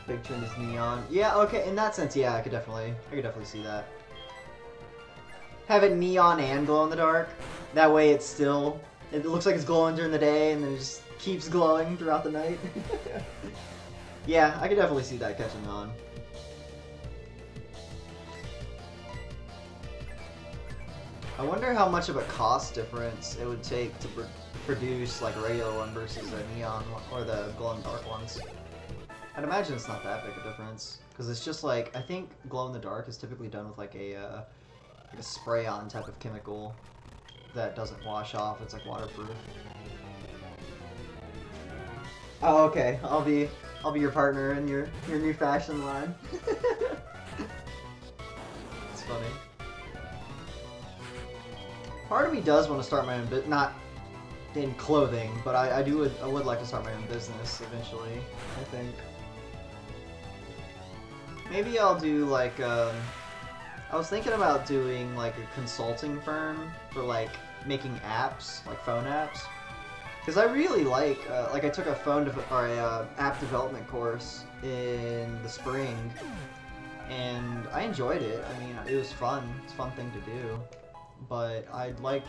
Big trend is neon. Yeah, okay, in that sense, yeah, I could definitely see that. Have it neon and glow in the dark. That way it looks like it's glowing during the day and then it just keeps glowing throughout the night. Yeah, I could definitely see that catching on. I wonder how much of a cost difference it would take to produce like a regular one versus a neon one, or the glow-in-the-dark ones. I'd imagine it's not that big a difference, because it's just like, I think glow-in-the-dark is typically done with like a spray-on type of chemical that doesn't wash off. It's like waterproof. Oh, okay. I'll be your partner in your new fashion line. It's funny. Part of me does want to start my own business, not in clothing, but I would like to start my own business eventually, I think. Maybe I'll do like, I was thinking about doing like a consulting firm for like making apps, like phone apps. Because I really like I took a app development course in the spring, and I enjoyed it. I mean, it was fun. It's a fun thing to do. But I'd like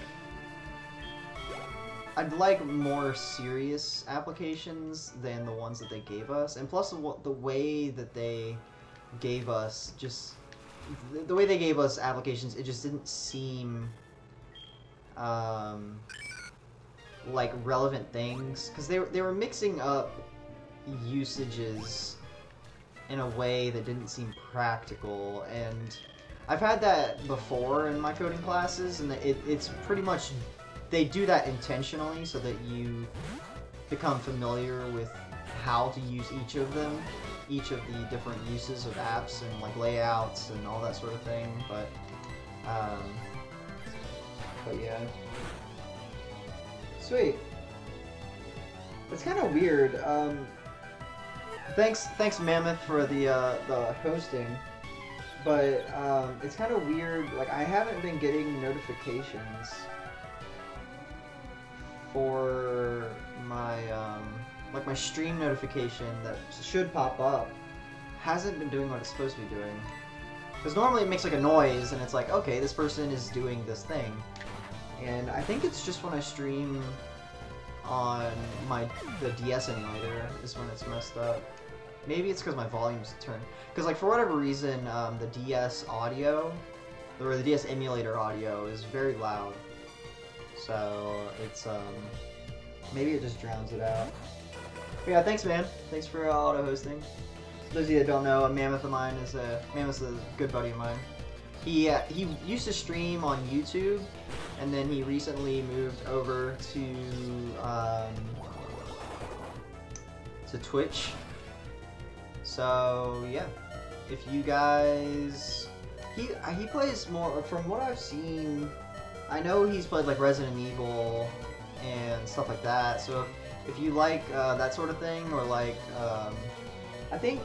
more serious applications than the ones that they gave us, and plus the way that they gave us applications, it just didn't seem like relevant things, because they were mixing up usages in a way that didn't seem practical. And I've had that before in my coding classes, and it's pretty much, they do that intentionally so that you become familiar with how to use each of them, each of the different uses of apps and like layouts and all that sort of thing. But yeah. Sweet. It's kind of weird. Thanks Mammoth for the hosting. But it's kind of weird. Like, I haven't been getting notifications for my like my stream notification that should pop up. Hasn't been doing what it's supposed to be doing. Because normally it makes like a noise and it's like, okay, this person is doing this thing. And I think it's just when I stream on the DS emulator is when it's messed up. Maybe it's because my volume's turned. Because like for whatever reason, the DS audio, or the DS emulator audio, is very loud. So it's maybe it just drowns it out. But yeah, thanks man. Thanks for auto hosting. Those of you that don't know, Mammoth's a good buddy of mine. He used to stream on YouTube, and then he recently moved over to Twitch. So yeah, if you guys, he plays more, from what I've seen. I know he's played like Resident Evil and stuff like that. So if you like that sort of thing, or like I think.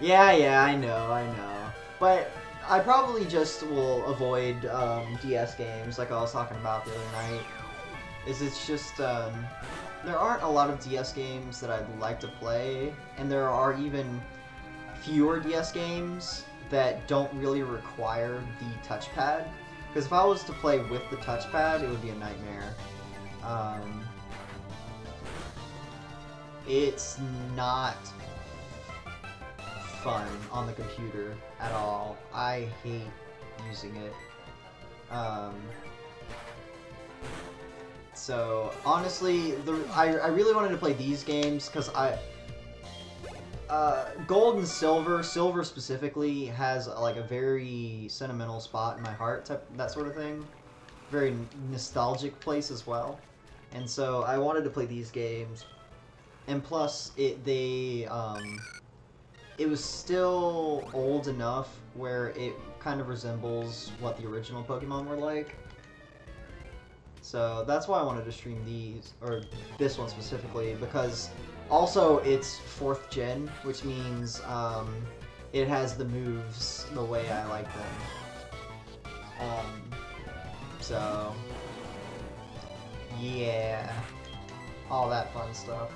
Yeah, I know. But I probably just will avoid DS games, like I was talking about the other night. It's just there aren't a lot of DS games that I'd like to play, and there are even fewer DS games that don't really require the touchpad. Because if I was to play with the touchpad, it would be a nightmare. It's not fun on the computer at all. I hate using it. So honestly, I really wanted to play these games because Gold and Silver specifically has like a very sentimental spot in my heart, that sort of thing. Very nostalgic place as well. And so I wanted to play these games. And plus, it was still old enough where it kind of resembles what the original Pokemon were like. So that's why I wanted to stream these, or this one specifically, because also it's 4th gen, which means it has the moves the way I like them. So yeah, all that fun stuff.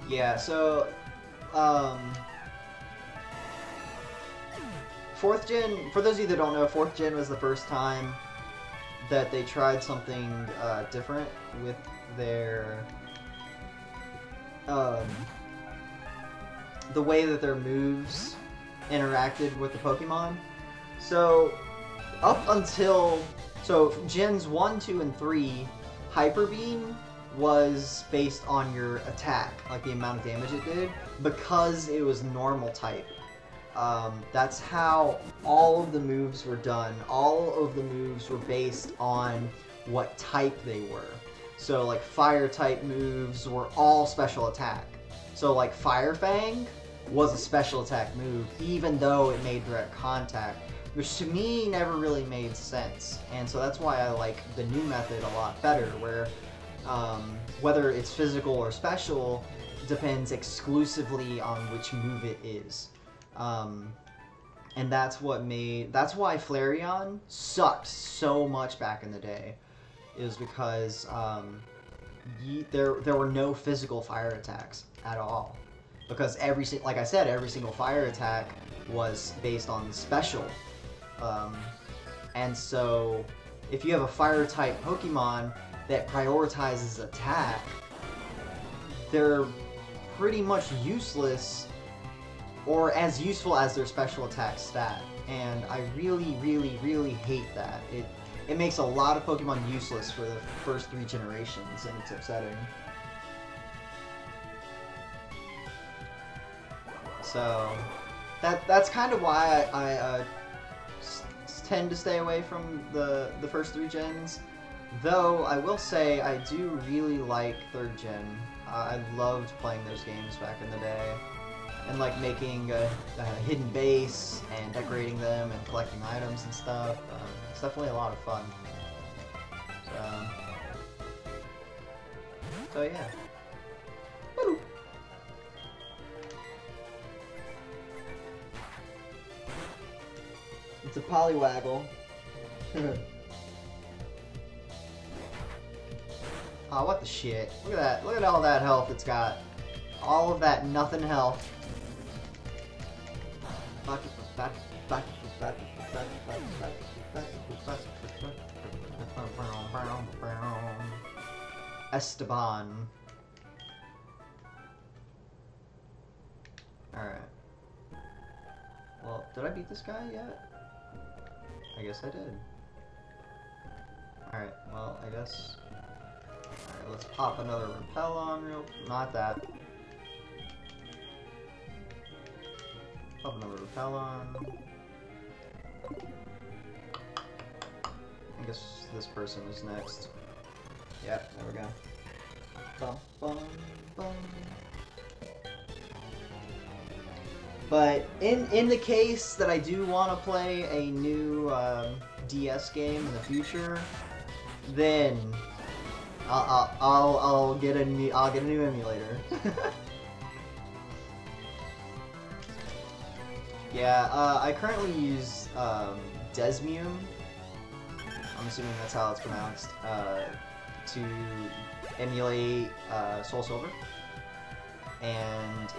Yeah, so 4th gen, for those of you that don't know, 4th gen was the first time that they tried something different with their the way that their moves interacted with the Pokemon. So up until gens 1, 2, and 3, Hyper Beam was based on your attack, like the amount of damage it did, because it was normal type. That's how all of the moves were done. All of the moves were based on what type they were. So like fire type moves were all special attack. So like Fire Fang was a special attack move, even though it made direct contact, which to me never really made sense. And so that's why I like the new method a lot better, where whether it's physical or special depends exclusively on which move it is. And that's why Flareon sucked so much back in the day. It was because there were no physical fire attacks at all. Because like I said, every single fire attack was based on special. And so if you have a fire type Pokemon that prioritizes attack, they're pretty much useless, or as useful as their special attack stat. And I really, really, really hate that. It makes a lot of Pokemon useless for the first 3 generations, and it's upsetting. So that's kind of why I tend to stay away from the first 3 gens. Though I will say I do really like 3rd gen. I loved playing those games back in the day, and like making a hidden base and decorating them and collecting items and stuff. It's definitely a lot of fun. So yeah. Woo! It's a Poliwaggle. Oh, what the shit. Look at that. Look at all that health it's got. All of that nothing health. Esteban. Alright. Well, did I beat this guy yet? I guess I did. Alright, well, I guess... Alright, let's pop another repel on real... Not that. Pop another repel on. I guess this person is next. Yep, there we go. Bum, bum, bum. But in the case that I do want to play a new DS game in the future, then I'll get a new emulator. Yeah, I currently use Desmium. I'm assuming that's how it's pronounced, to emulate SoulSilver, and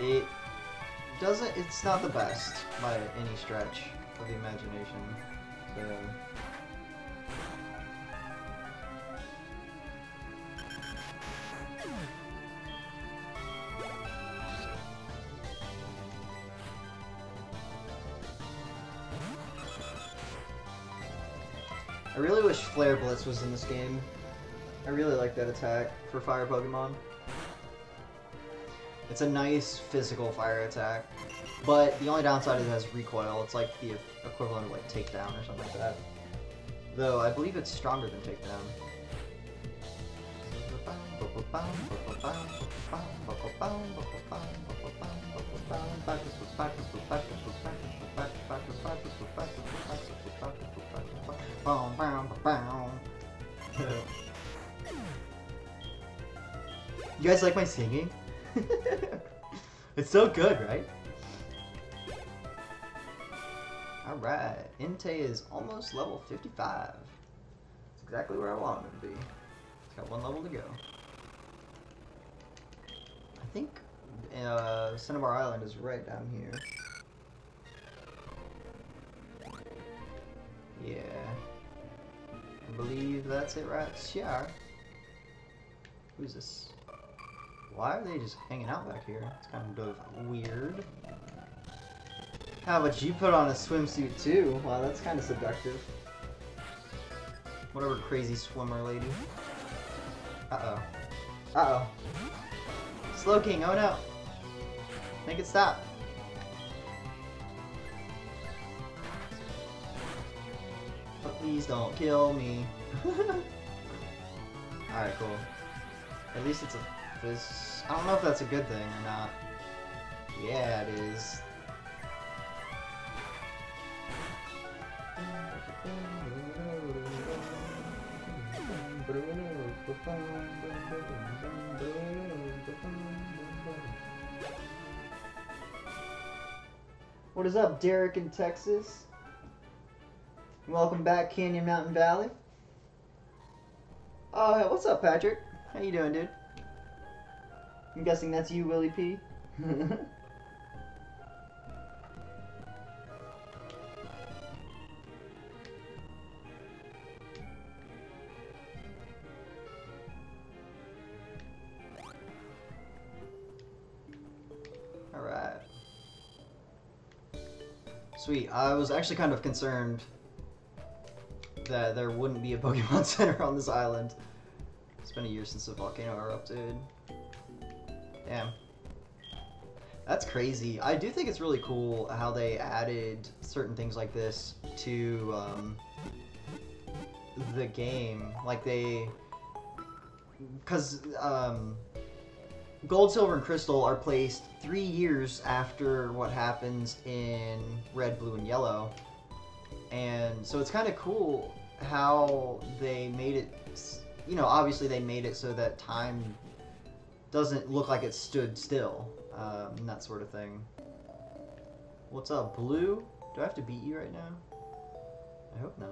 doesn't. It's not the best by any stretch of the imagination. So. I really wish Flare Blitz was in this game. I really like that attack for fire Pokemon. It's a nice physical fire attack, but the only downside is it has recoil. It's like the equivalent of like takedown or something like that. Though I believe it's stronger than takedown. You guys like my singing? It's so good, right? Alright, Entei is almost level 55. That's exactly where I want him to be. It's got one level to go. I think Cinnabar Island is right down here. Yeah. I believe that's it right here. Who's this? Why are they just hanging out back here? It's kind of weird. How about you put on a swimsuit too? Wow, that's kind of seductive. Whatever, crazy swimmer lady. Uh-oh. Uh-oh. Slowking, oh no! Make it stop. But please don't kill me. Alright, cool. At least it's a fizz. I don't know if that's a good thing or not. Yeah, it is. What is up, Derek in Texas? Welcome back, Canyon Mountain Valley. Oh, hey, what's up, Patrick? How you doing, dude? I'm guessing that's you, Willie P. Alright. Sweet. I was actually kind of concerned that there wouldn't be a Pokemon Center on this island. It's been a year since the volcano erupted. Damn. That's crazy. I do think it's really cool how they added certain things like this to the game. Like they... Because Gold, Silver, and Crystal are placed 3 years after what happens in Red, Blue, and Yellow. And so it's kind of cool how they made it, you know, obviously they made it so that time doesn't look like it stood still, and that sort of thing. What's up, Blue? Do I have to beat you right now? I hope not.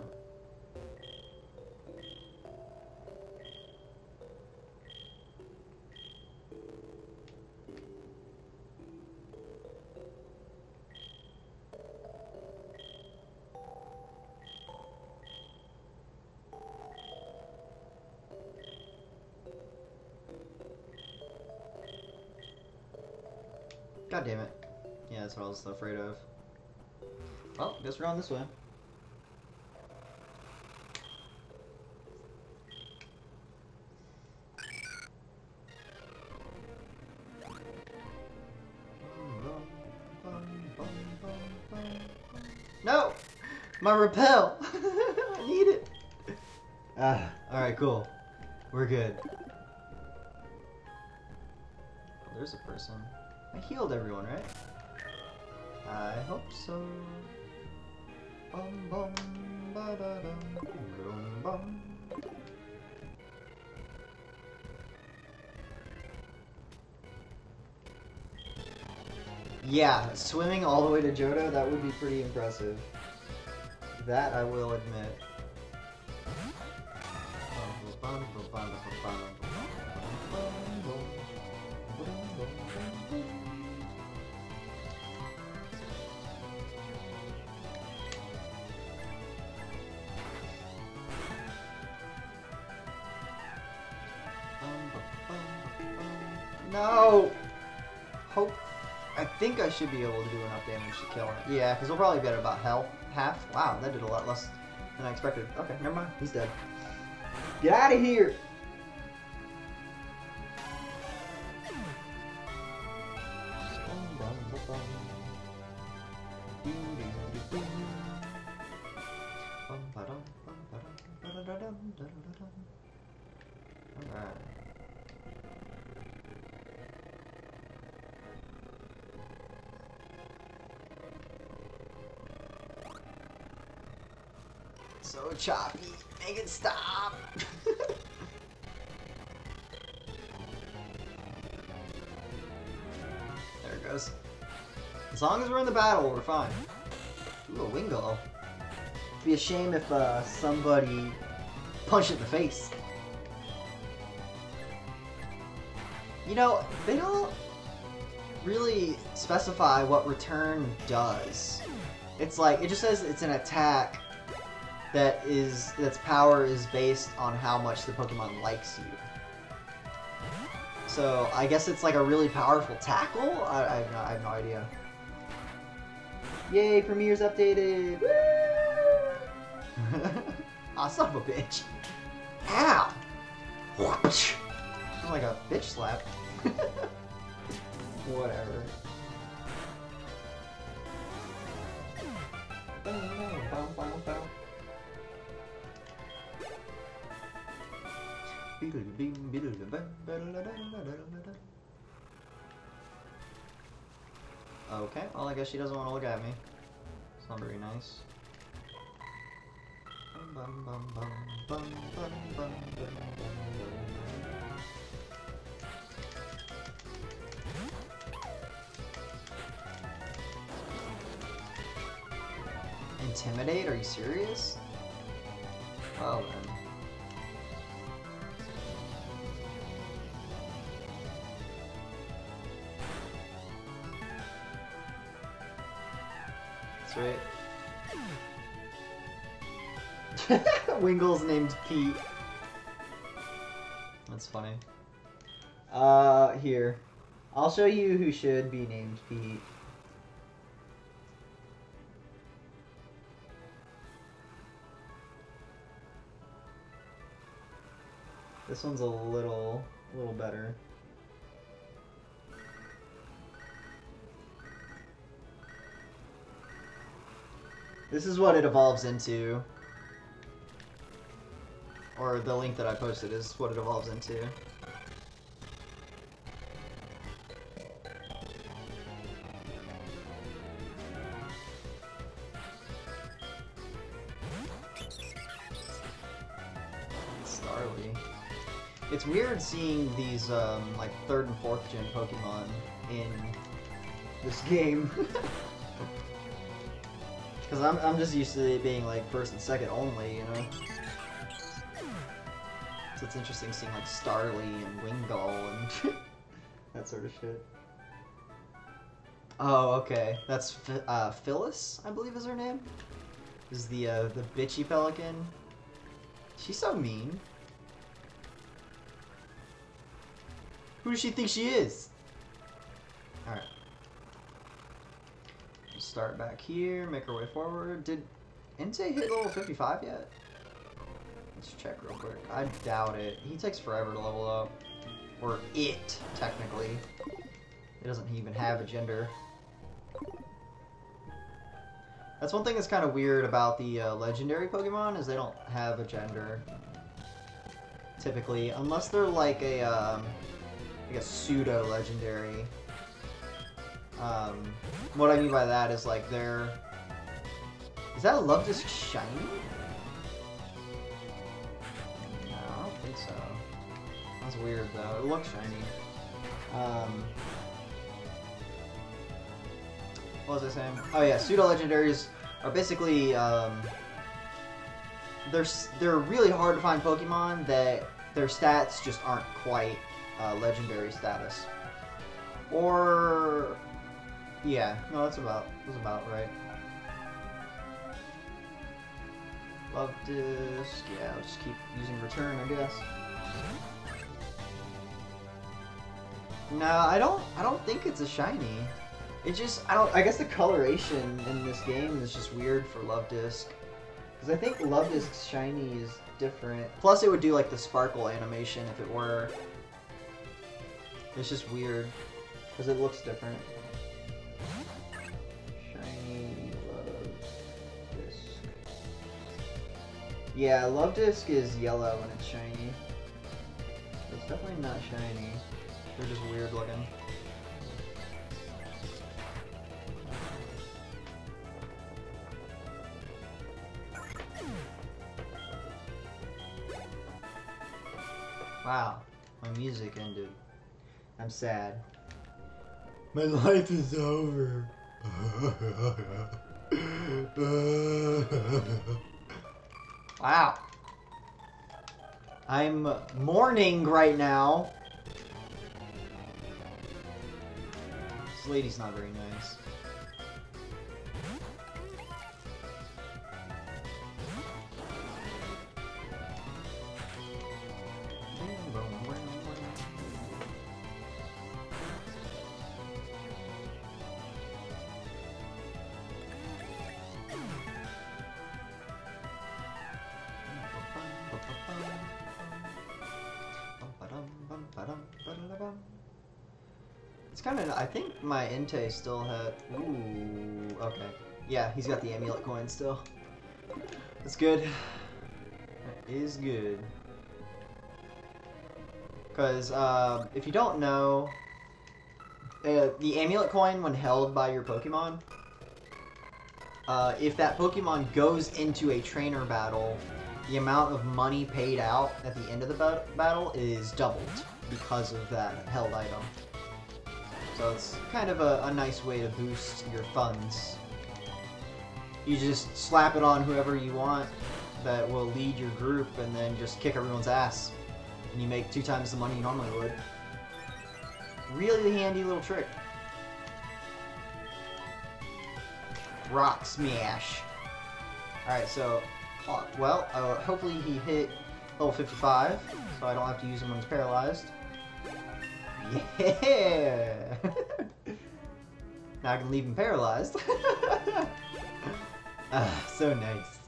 God damn it. Yeah, that's what I was afraid of. Well, guess we're on this way. No! My repel! I need it! Alright, cool. We're good. Oh, there's a person. I healed everyone, right? I hope so. Bum bum ba da dum bum bum. Yeah, swimming all the way to Johto, that would be pretty impressive. That I will admit. No! Hope. I think I should be able to do enough damage to kill it. Yeah, because we'll probably get about half. Wow, that did a lot less than I expected. Okay, never mind. He's dead. Get out of here! Alright. So choppy. Make it stop! There it goes. As long as we're in the battle, we're fine. Ooh, a Wingull. It'd be a shame if somebody punched it in the face. You know, they don't really specify what return does. It's like, it just says it's an attack its power is based on how much the Pokemon likes you. So, I guess it's like a really powerful tackle? I have no idea. Yay, Premier's updated! Aw, son of a bitch. Ow! Sounds like a bitch slap. Whatever. Okay, well I guess she doesn't want to look at me. It's not very nice. Intimidate? Are you serious? Well then. Sweet. Wingull's named Pete. That's funny. Here. I'll show you who should be named Pete. This one's a little better. This is what it evolves into. Or the link that I posted is what it evolves into. Starly. It's weird seeing these like 3rd and 4th gen Pokemon in this game. Because I'm just used to it being like 1st and 2nd only, you know? So it's interesting seeing like Starly and Wingull and that sort of shit. Oh, okay. That's Phyllis, I believe is her name. Is the bitchy pelican. She's so mean. Who does she think she is? Alright. Start back here, make our way forward. Did Entei hit level 55 yet? Let's check real quick. I doubt it. He takes forever to level up. Or it, technically. It doesn't even have a gender. That's one thing that's kind of weird about the legendary Pokemon, is they don't have a gender. Typically. Unless they're like a pseudo-legendary. What I mean by that is like they're... Is that a Love Disc shiny? No, I don't think so. That's weird though. It looks shiny. What was I saying? Oh yeah, pseudo-legendaries are basically they're really hard to find Pokemon that their stats just aren't quite legendary status. Or yeah, no, that's about right. Love Disc, yeah, I'll just keep using return, I guess. No, I don't think it's a shiny. It just, I guess the coloration in this game is just weird for Love Disc. Because I think Love Disc's shiny is different. Plus it would do like the sparkle animation if it were. It's just weird. Because it looks different. Shiny Love Disc. Yeah, Love Disc is yellow when it's shiny. It's definitely not shiny. They're just weird looking. Wow, my music ended. I'm sad. My life is over. Wow. I'm mourning right now. This lady's not very nice. It's kind of, I think my Entei still had, ooh, okay. Yeah, he's got the amulet coin still. That's good. That is good. Because, if you don't know, the amulet coin, when held by your Pokemon, if that Pokemon goes into a trainer battle, the amount of money paid out at the end of the battle is doubled because of that held item. So it's kind of a nice way to boost your funds. You just slap it on whoever you want that will lead your group and then just kick everyone's ass. And you make 2 times the money you normally would. Really handy little trick. Rock Smash. Alright, so, well, hopefully he hit level 55, so I don't have to use him when he's paralyzed. Yeah! Now I can leave him paralyzed. Ah, so nice.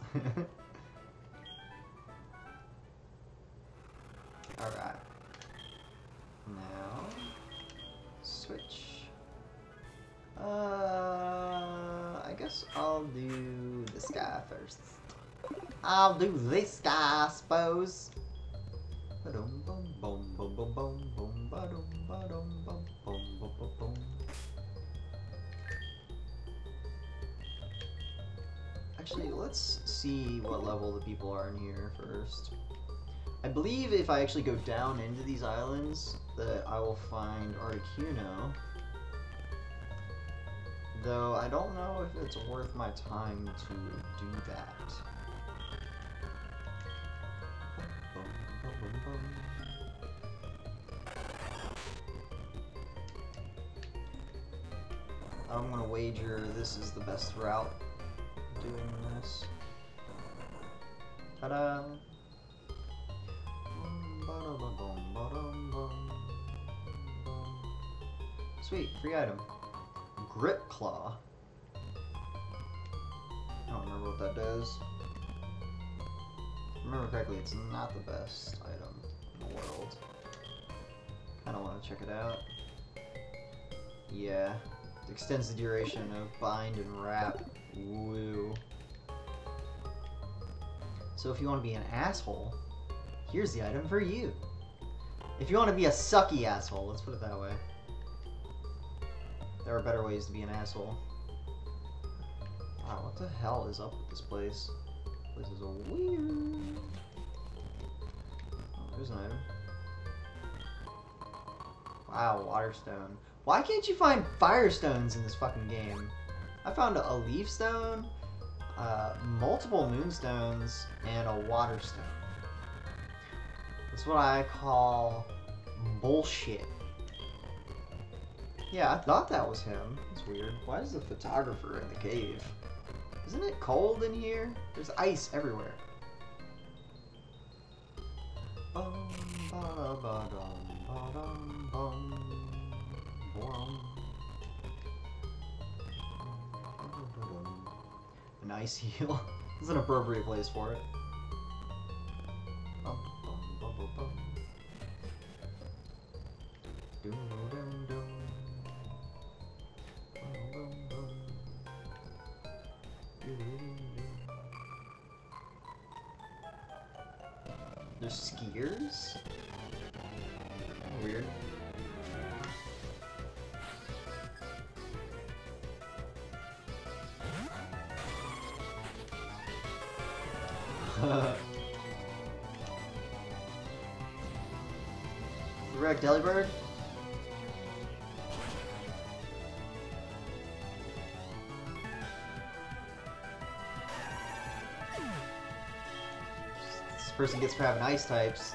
Alright. Now, switch. I guess I'll do this guy first. I'll do this guy, I suppose. Actually, let's see what level the people are in here first. I believe if I actually go down into these islands, that I will find Articuno. Though I don't know if it's worth my time to do that. I'm gonna wager this is the best route doing this. Ta-da! Sweet, free item. Grip Claw. I don't remember what that does. If I remember correctly, it's not the best item in the world. Kinda wanna check it out. Yeah. It extends the duration of bind and wrap. Woo. So if you want to be an asshole, here's the item for you. If you want to be a sucky asshole, let's put it that way. There are better ways to be an asshole. Wow, what the hell is up with this place? This is a weird... Oh, there's an item. Wow, Waterstone. Why can't you find Firestones in this fucking game? I found a Leaf Stone, multiple Moonstones, and a Waterstone. That's what I call bullshit. Yeah, I thought that was him. That's weird. Why is the photographer in the cave? Isn't it cold in here? There's ice everywhere. Bum, ba, da, ba, dum, ba, dum, bum. An ice heal. This is an appropriate place for it. There's skiers? Weird. Wreck Delibird? This person gets for having ice types.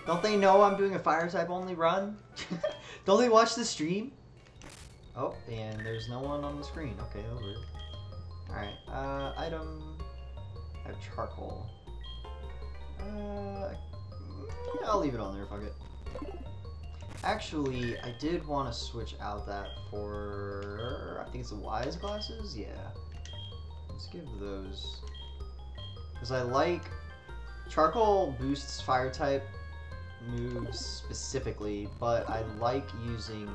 Don't they know I'm doing a fire type only run? Don't they watch the stream? Oh, and there's no one on the screen. Okay, that was weird. Alright, item. I have charcoal. I'll leave it on there, fuck it. Actually, I did want to switch out that for, I think it's the Wise glasses? Yeah. Let's give those. Because I like, charcoal boosts fire type moves specifically, but I like using,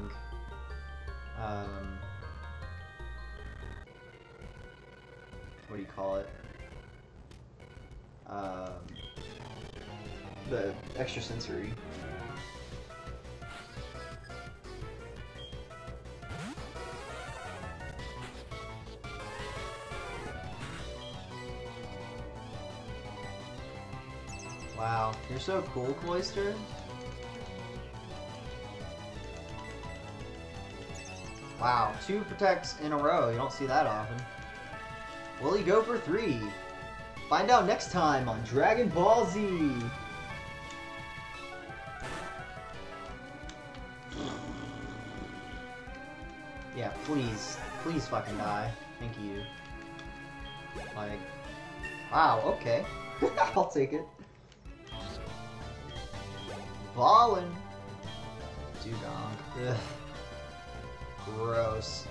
what do you call it? The extra sensory. Wow, you're so cool, Cloister. Wow, 2 protects in a row. You don't see that often. Will he go for 3? Find out next time on Dragon Ball Z. Yeah, please. Please fucking die. Thank you. Like, wow, okay. I'll take it. Ballin'. Dugong. Ugh. Gross.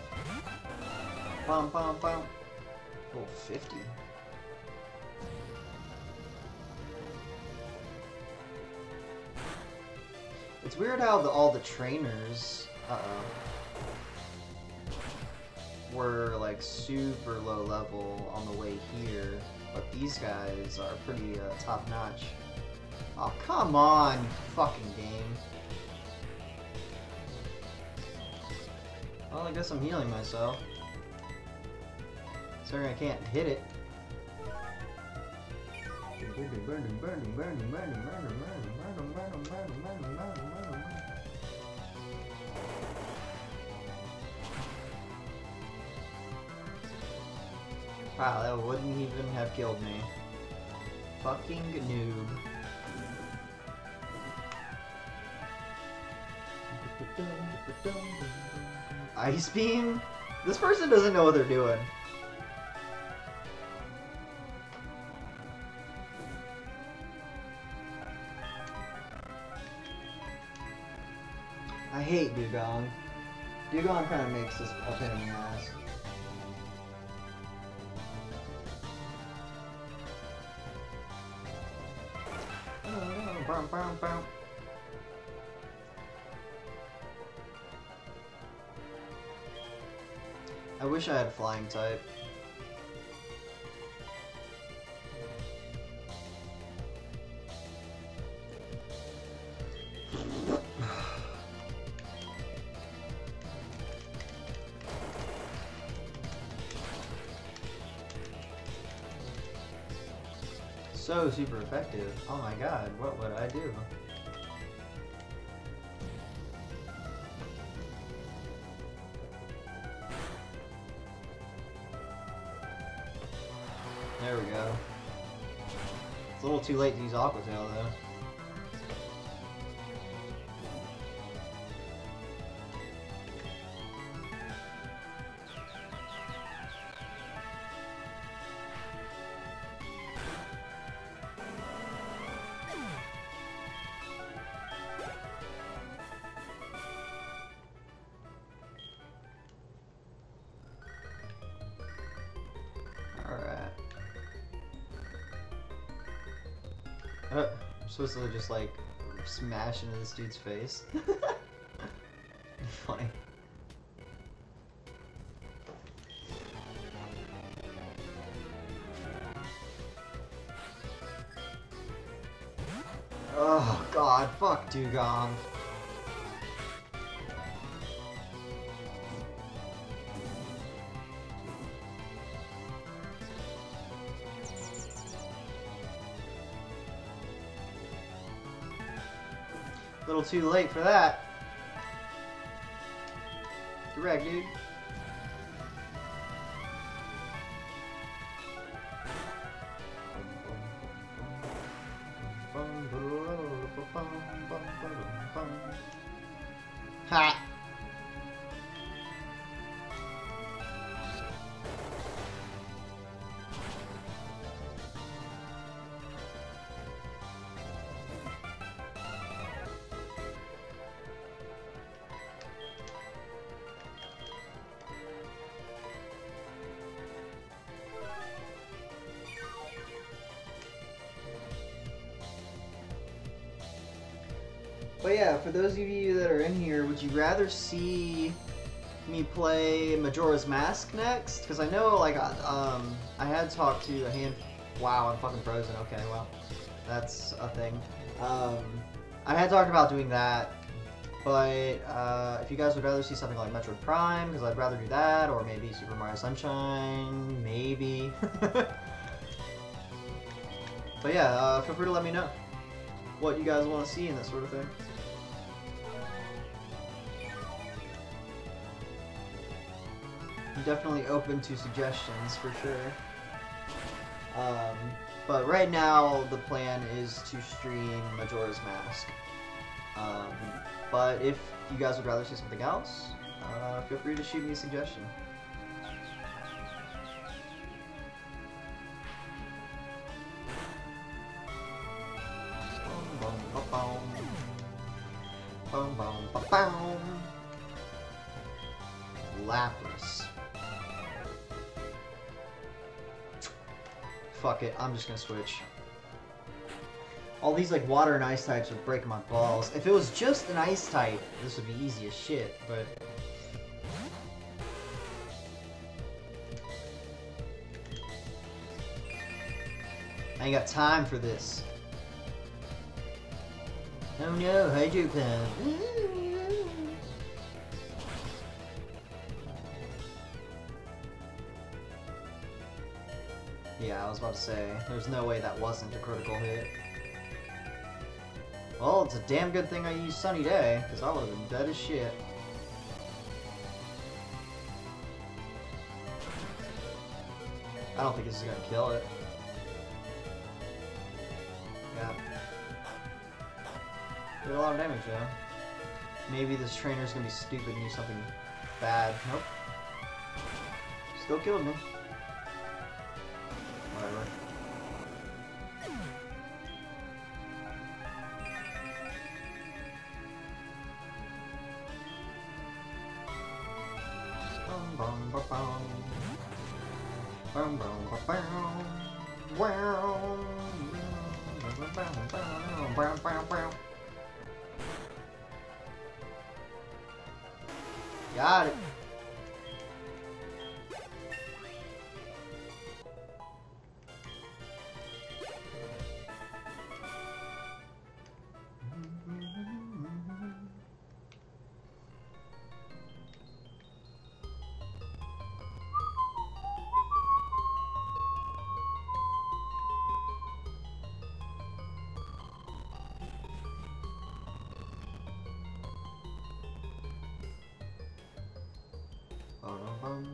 Bum bum bum. Oh, 50. It's weird how all the trainers, were like super low level on the way here, but these guys are pretty top notch. Oh, come on, you fucking game. Well, I guess I'm healing myself. Sorry, I can't hit it. Wow, that wouldn't even have killed me. Fucking noob. Ice beam? This person doesn't know what they're doing. I hate Dugong. Dugong kind of makes this a pain in the ass. I wish I had flying type. So super effective. Oh my god, what would I do? There we go. It's a little too late to use Aqua Tail though. I'm supposed to just like smash into this dude's face. Funny. Oh god, fuck Dugong. A little too late for that. Get wrecked, dude. Ha! But yeah, for those of you that are in here, would you rather see me play Majora's Mask next? Because I know, like, I had talked to a hand... Wow, I'm fucking frozen. Okay, well, that's a thing. I had talked about doing that, but if you guys would rather see something like Metroid Prime, because I'd rather do that, or maybe Super Mario Sunshine, maybe. But yeah, feel free to let me know what you guys want to see in this sort of thing. I'm definitely open to suggestions for sure. But right now the plan is to stream Majora's Mask. But if you guys would rather see something else, feel free to shoot me a suggestion. Lapras. Fuck it, I'm just gonna switch. All these like water and ice types would break my balls. If it was just an ice type, this would be easy as shit, but... I ain't got time for this. Oh no, Hydro Pump. Yeah, I was about to say, there's no way that wasn't a critical hit. Well, it's a damn good thing I used Sunny Day, because I would have been dead as shit. I don't think this is gonna kill it. Yeah. Did a lot of damage though. Maybe this trainer's gonna be stupid and do something bad. Nope. Still killed me. Whatever. Got it.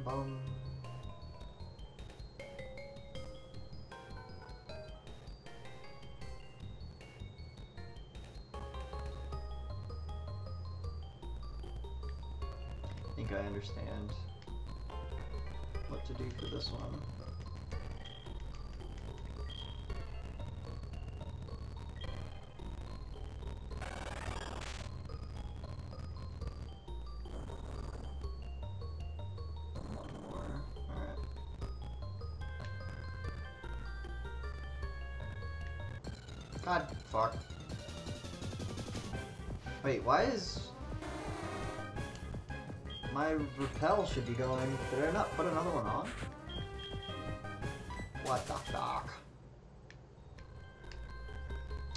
Bum. I think I understand what to do for this one. God, fuck. Wait, why is... My repel should be going... Did I not put another one on? What the fuck?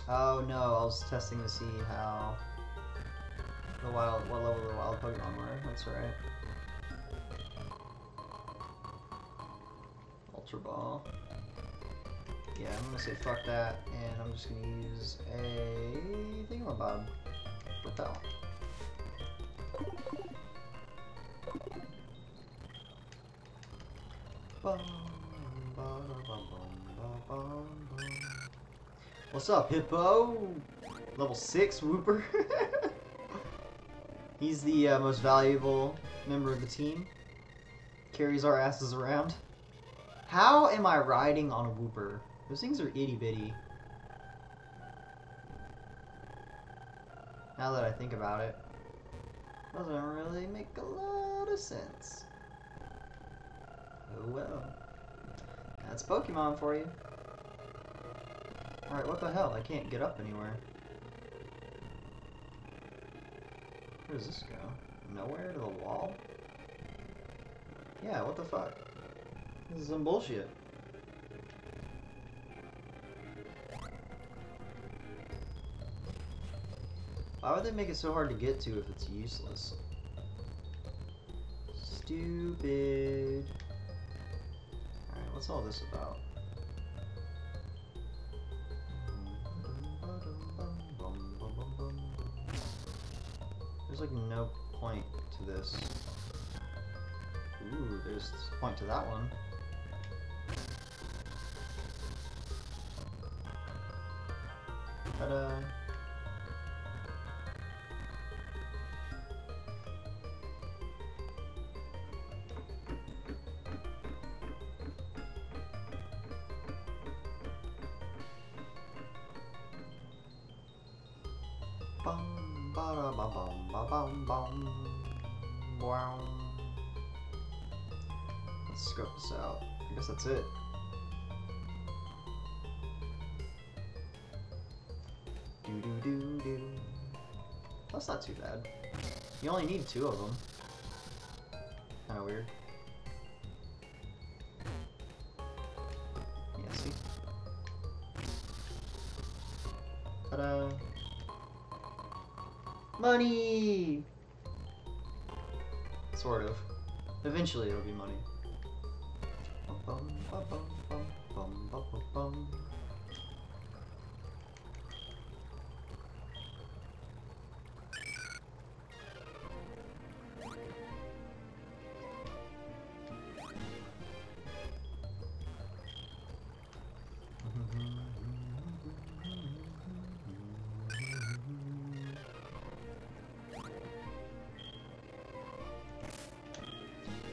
Oh no, I was testing to see how... what level the wild Pokemon were. That's right. Ultra Ball. Yeah, I'm gonna say fuck that, and I'm just gonna use a thingamabob. Repel. What's up, Hippo? Level 6 Wooper. He's the most valuable member of the team. Carries our asses around. How am I riding on a Wooper? Those things are itty bitty. Now that I think about it, doesn't really make a lot of sense. Oh well. That's Pokemon for you. Alright, what the hell? I can't get up anywhere. Where does this go? Nowhere? To the wall? Yeah, what the fuck? This is some bullshit. Why would they make it so hard to get to if it's useless? Stupid. Alright, what's all this about? There's like no point to this. Ooh, there's a point to that one. Ta-da! Bum ba da ba bum ba bum bum. Wow. Let's scope this out. I guess that's it. Do do do do. That's not too bad. You only need 2 of them. Kinda weird. Yeah, see? Ta-da! Money! Sort of. Eventually it'll be money. Bum, bum, bum, bum, bum, bum, bum, bum.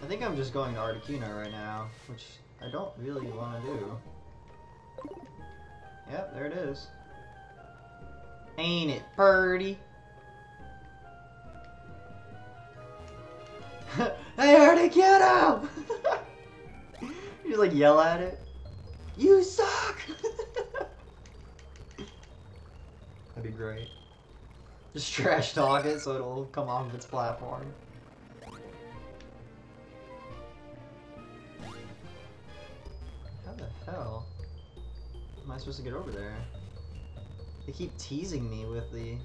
I think I'm just going to Articuno right now, which I don't really want to do. Yep, there it is. Ain't it purty? Hey, Articuno! You just like yell at it. You suck! That'd be great. Just trash talk it so it'll come off of its platform. Hell, am I supposed to get over there? They keep teasing me with the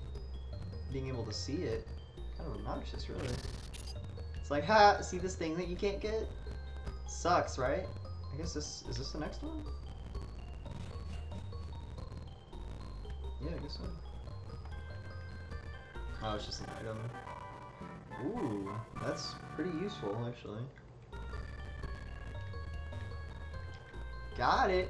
being able to see it. Kind of obnoxious, really. It's like, ha! See this thing that you can't get? Sucks, right? I guess this is this the next one? Yeah, I guess so. Oh, it's just an item. Ooh, that's pretty useful, actually. Got it.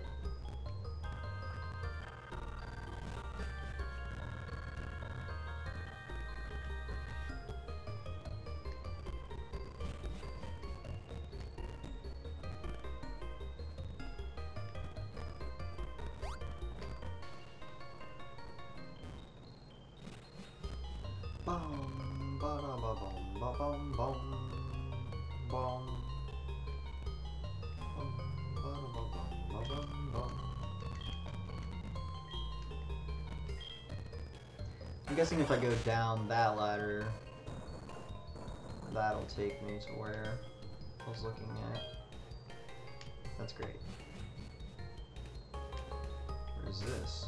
Bum ba da ba bum ba bum bum bum. I'm guessing if I go down that ladder, that'll take me to where I was looking at. That's great. What is this?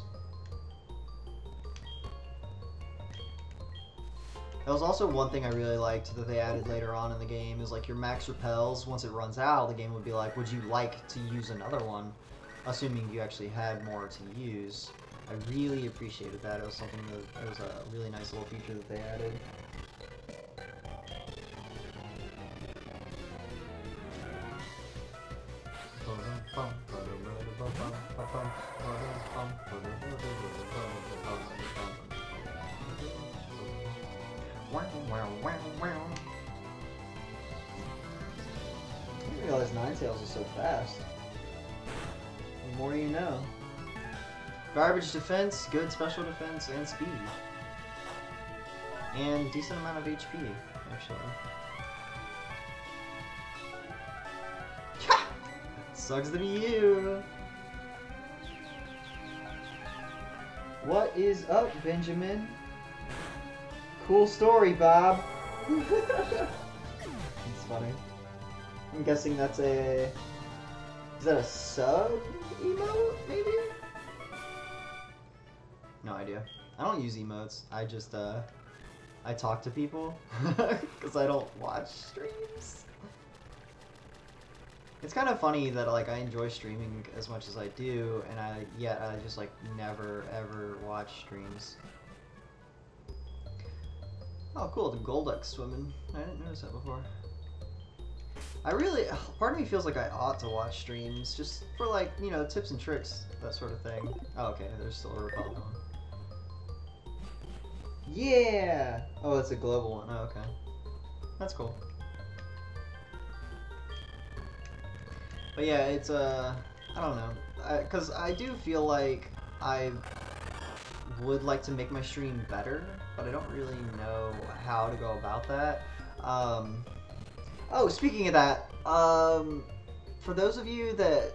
That was also one thing I really liked that they added later on in the game, is like your max repels, once it runs out, the game would be like, would you like to use another one? Assuming you actually had more to use. I really appreciated that. It was something that, it was a really nice little feature that they added. I didn't realize Ninetales is so fast. The more you know. Garbage defense, good special defense, and speed. And decent amount of HP, actually. Sucks to be you! What is up, Benjamin? Cool story, Bob. It's funny. I'm guessing that's a... Is that a sub emote, maybe? No idea. I don't use emotes. I just, I talk to people. Because I don't watch streams. It's kind of funny that, like, I enjoy streaming as much as I do, and yet I just, like, never, ever watch streams. Oh, cool, the Golduck swimming. I didn't notice that before. I really, part of me feels like I ought to watch streams, just for, like, you know, tips and tricks, that sort of thing. Oh, okay, there's still a repel going. Yeah! Oh, it's a global one. Oh, okay. That's cool. But yeah, it's, I don't know. Because I do feel like I would like to make my stream better, but I don't really know how to go about that. Oh, speaking of that, for those of you that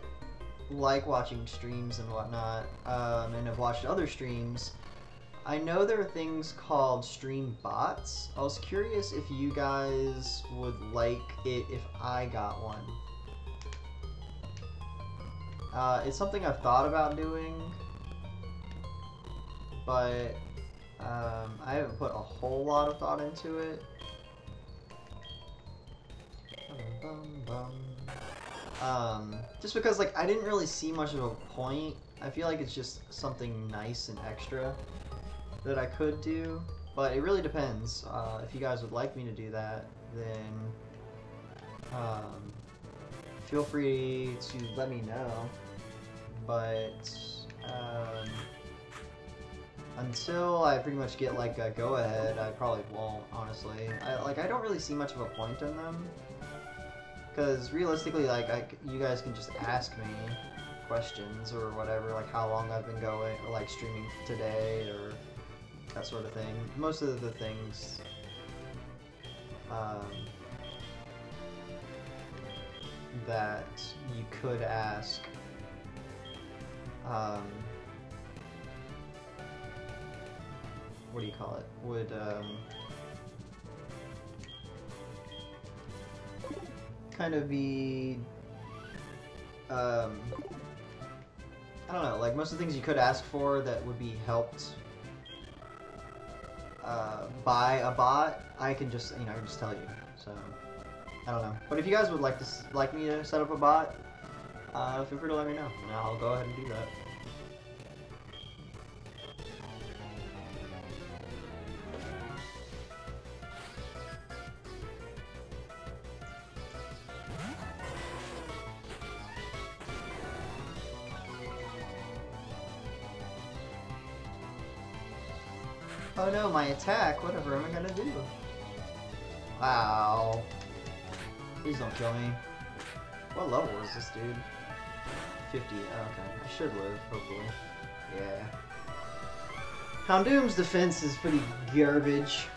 like watching streams and whatnot, and have watched other streams, I know there are things called stream bots. I was curious if you guys would like it if I got one. It's something I've thought about doing, but I haven't put a whole lot of thought into it. Just because, like, I didn't really see much of a point. I feel like it's just something nice and extra that I could do, but it really depends. If you guys would like me to do that, then feel free to let me know. But until I pretty much get like a go-ahead, I probably won't, honestly. I don't really see much of a point in them, because realistically, like, you guys can just ask me questions or whatever, like how long I've been going, or like streaming today, or that sort of thing. Most of the things that you could ask, what do you call it, would kind of be, I don't know, like most of the things you could ask for that would be helped by a bot, I can just, you know, I can just tell you. So I don't know. But if you guys would like me to set up a bot, feel free to let me know, and I'll go ahead and do that. Oh no, my attack! Whatever am I gonna do? Wow. Please don't kill me. What level is this dude? 50. Oh, okay. I should live, hopefully. Yeah. Houndoom's defense is pretty garbage.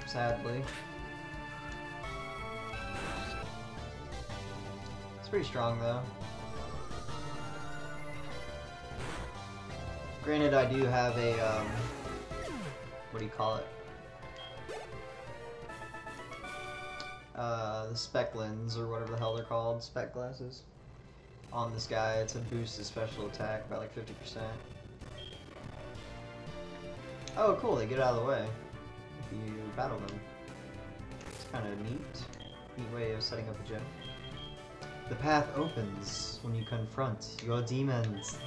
Sadly. It's pretty strong though. Granted, I do have a, what do you call it? The spec lens, or whatever the hell they're called, spec glasses, on this guy to boost his special attack by like 50%. Oh cool, they get out of the way if you battle them. It's kind of neat. Neat way of setting up a gym. The path opens when you confront your demons.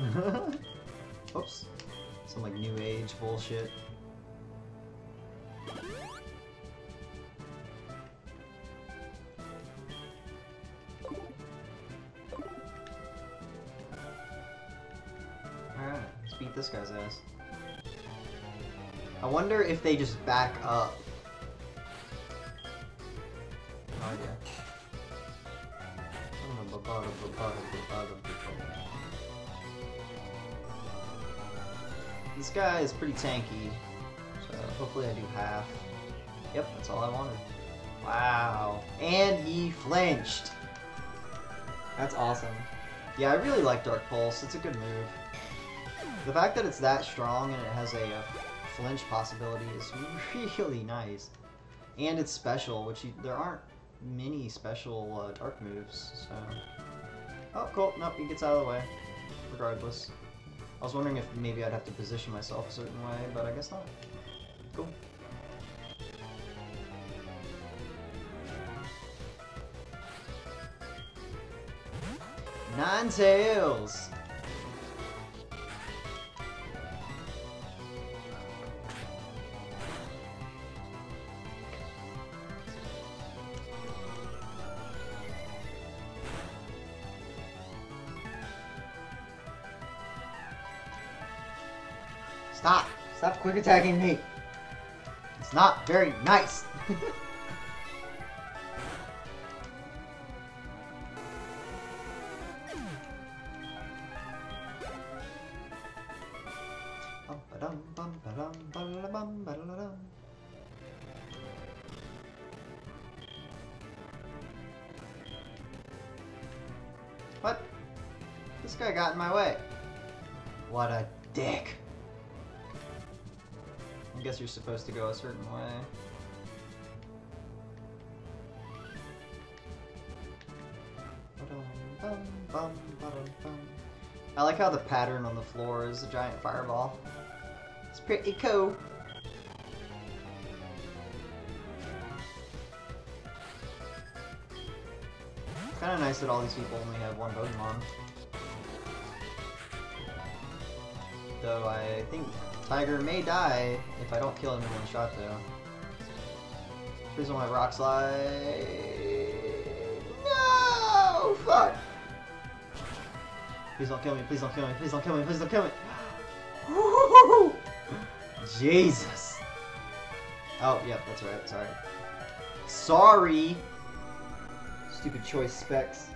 Oops. Some like new age bullshit. Alright, let's beat this guy's ass. I wonder if they just back up. Oh yeah. This guy is pretty tanky, so hopefully I do half. Yep, that's all I wanted. Wow. And he flinched. That's awesome. Yeah, I really like Dark Pulse. It's a good move. The fact that it's that strong and it has a flinch possibility is really nice. And it's special, which there aren't many special dark moves, so... Oh, cool. Nope, he gets out of the way. Regardless. I was wondering if maybe I'd have to position myself a certain way, but I guess not. Cool. Ninetales! Stop! Stop quick attacking me! It's not very nice! What? This guy got in my way. What a dick. I guess you're supposed to go a certain way. I like how the pattern on the floor is a giant fireball. It's pretty cool. It's kind of nice that all these people only have one Pokemon. Though I think Tiger may die if I don't kill him in one shot, though. Please don't let Rock Slide. No! Fuck! Please don't kill me, please don't kill me, please don't kill me, please don't kill me! Woo-hoo-hoo-hoo! Jesus! Oh, yep, that's right, sorry. Sorry! Stupid choice specs.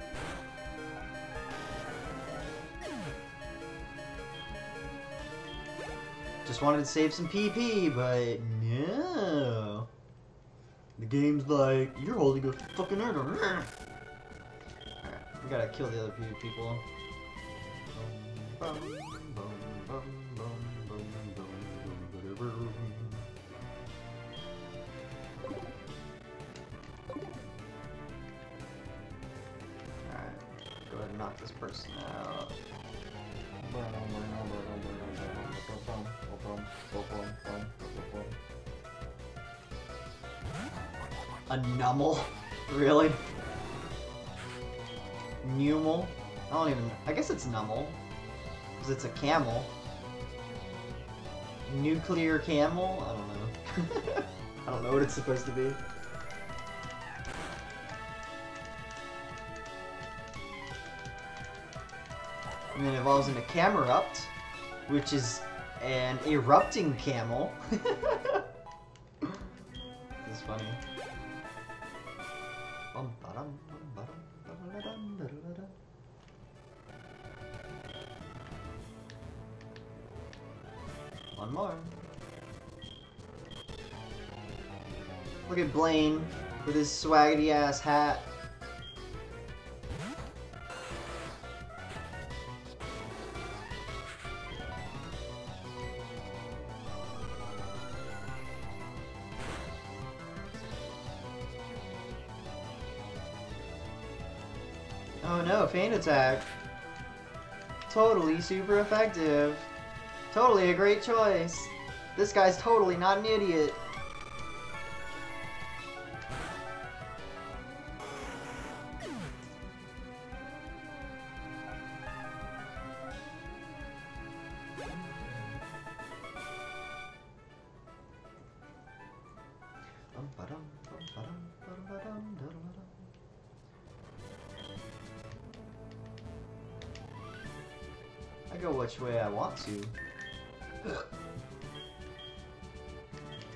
Just wanted to save some PP, but no. The game's like, you're holding a fucking murder. Alright, we gotta kill the other people. Alright, go ahead and knock this person out. A Nummel? Really? Numel? I don't even... I guess it's Nummel. Because it's a camel. Nuclear camel? I don't know. I don't know what it's supposed to be. And then it evolves into Camerupt, which is an erupting camel. This is funny. One more. Look at Blaine with his swaggity ass hat. Oh no, feint attack. Totally super effective. Totally a great choice. This guy's totally not an idiot. I go which way I want to.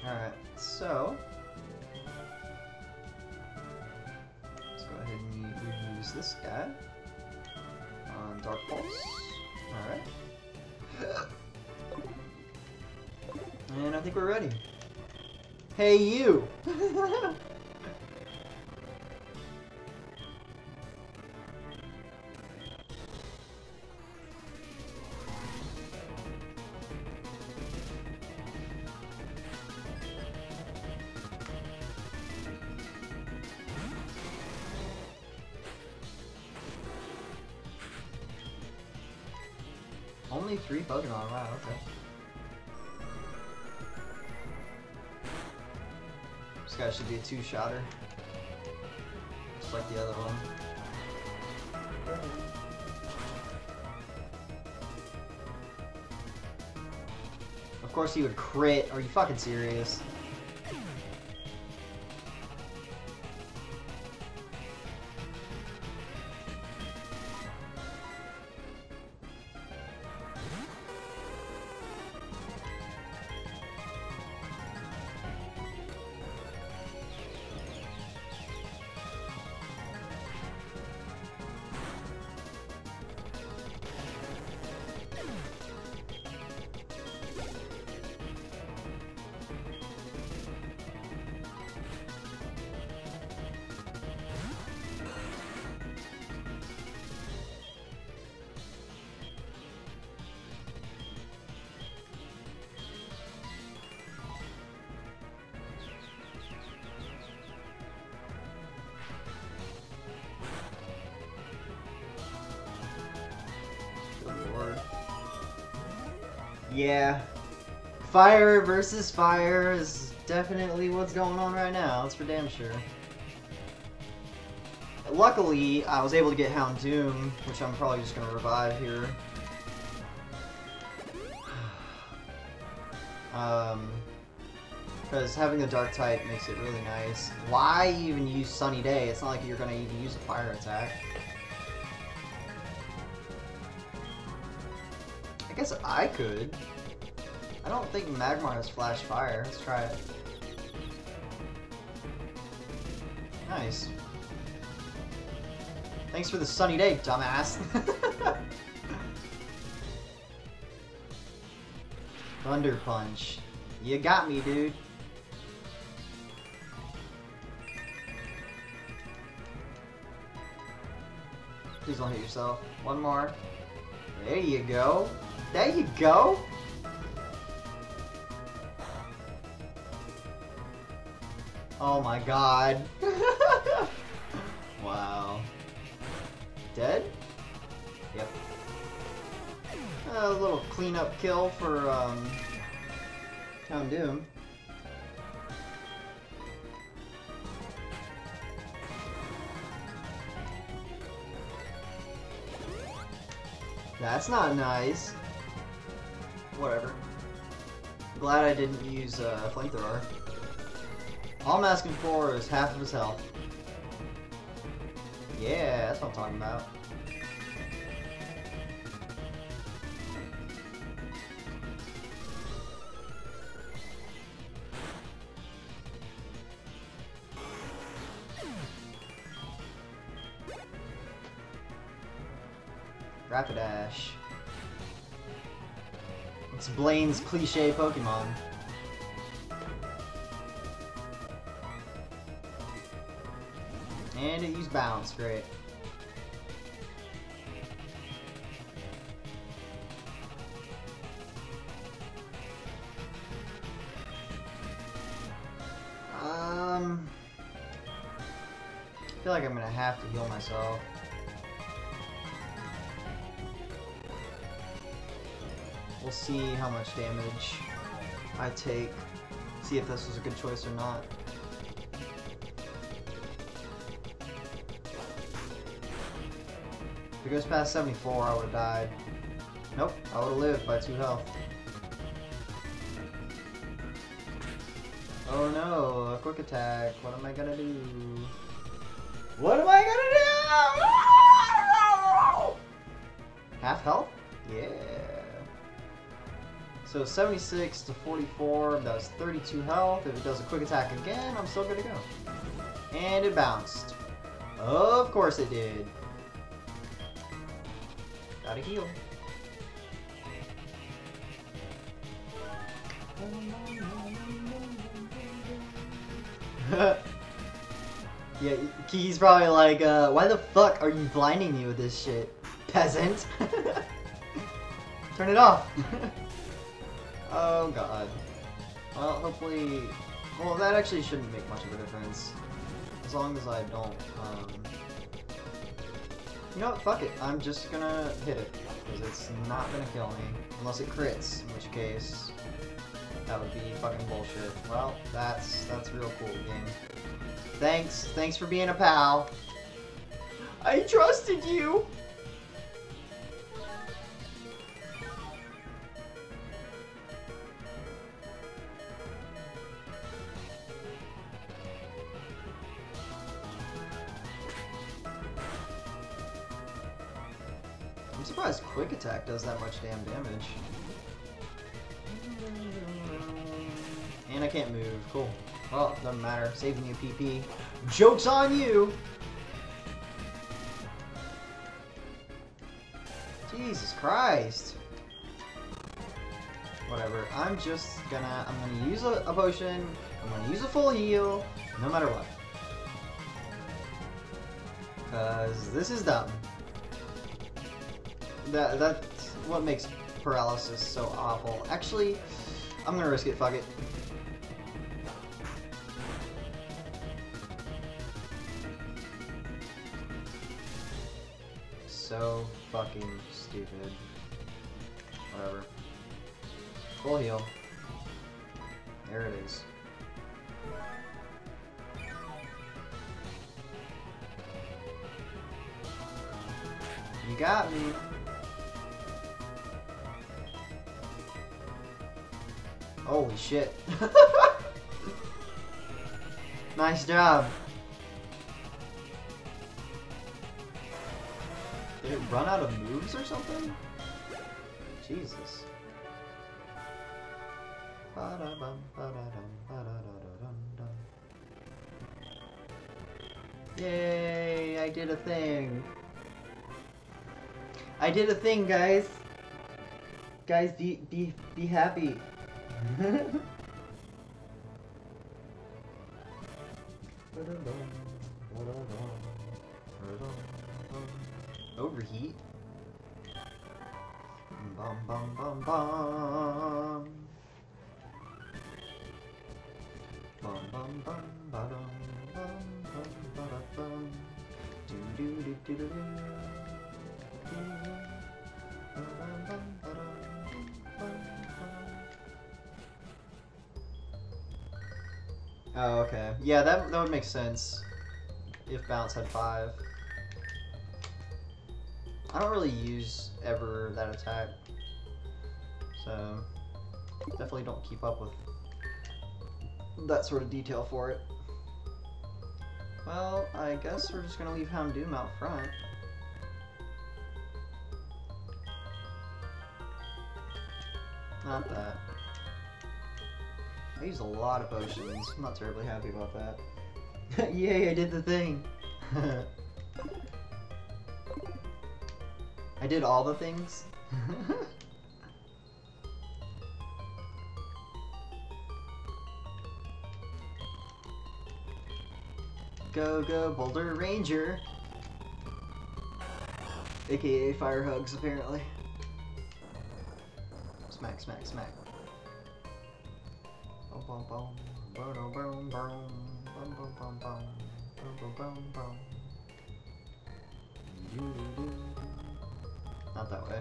Alright, so let's go ahead and use this guy on Dark Pulse. Alright. And I think we're ready. Hey you! Only 3 Pokemon, wow, okay. This guy should be a 2-shotter. Just like the other one. Of course he would crit. Are you fucking serious? Yeah, fire versus fire is definitely what's going on right now, that's for damn sure. Luckily, I was able to get Houndoom, which I'm probably just going to revive here. Because having the Dark type makes it really nice. Why even use Sunny Day? It's not like you're going to even use a fire attack. I guess I could. I don't think Magmar has Flash Fire. Let's try it. Nice. Thanks for the sunny day, dumbass. Thunder Punch. You got me, dude. Please don't hit yourself. One more. There you go. There you go. Oh my god. Wow. Dead? Yep. A little cleanup kill for Houndoom. That's not nice. Whatever. Glad I didn't use Flamethrower. All I'm asking for is half of his health. Yeah, that's what I'm talking about. Rapidash. It's Blaine's cliche Pokemon. And it used bounce, great. I feel like I'm gonna have to heal myself. We'll see how much damage I take. See if this was a good choice or not. If it goes past 74, I would have died. Nope, I would have lived by 2 health. Oh no, a quick attack. What am I gonna do? What am I gonna do? Half health? Yeah. So 76 to 44, that's 32 health. If it does a quick attack again, I'm still good to go. And it bounced. Of course it did. Gotta heal. Yeah, he's probably like, why the fuck are you blinding me with this shit, peasant? Turn it off. Oh god. Well, hopefully, well, that actually shouldn't make much of a difference, as long as I don't, you know what, fuck it, I'm just gonna hit it, because it's not gonna kill me, unless it crits, in which case, that would be fucking bullshit. Well, that's real cool, game. Thanks for being a pal. I trusted you! I'm surprised quick attack does that much damn damage. And I can't move. Cool. Well, doesn't matter. Saving you PP. Joke's on you! Jesus Christ. Whatever. I'm gonna use a potion. I'm gonna use a full heal. No matter what. Cause this is dumb. That's what makes paralysis so awful. Actually, I'm gonna risk it, fuck it. So fucking stupid. Whatever. Full heal. There it is. You got me. Holy shit. Nice job. Did it run out of moves or something? Jesus. Yay, I did a thing. I did a thing, guys. Guys, be happy. Overheat. Bum bum bum bum. Bum bum bum ba dum bum bum ba da bum. Do do do do do do. Oh, okay. Yeah, that would make sense if bounce had 5. I don't really use ever that attack, so definitely don't keep up with that sort of detail for it. Well, I guess we're just gonna leave Houndoom out front. Not that. I used a lot of potions. I'm not terribly happy about that. Yay, I did the thing! I did all the things. Go, go, Boulder Ranger! AKA Fire Hugs, apparently. Smack, smack, smack. Bum bum bum bum bum bum bum bum bum bum bum bum. Not that way.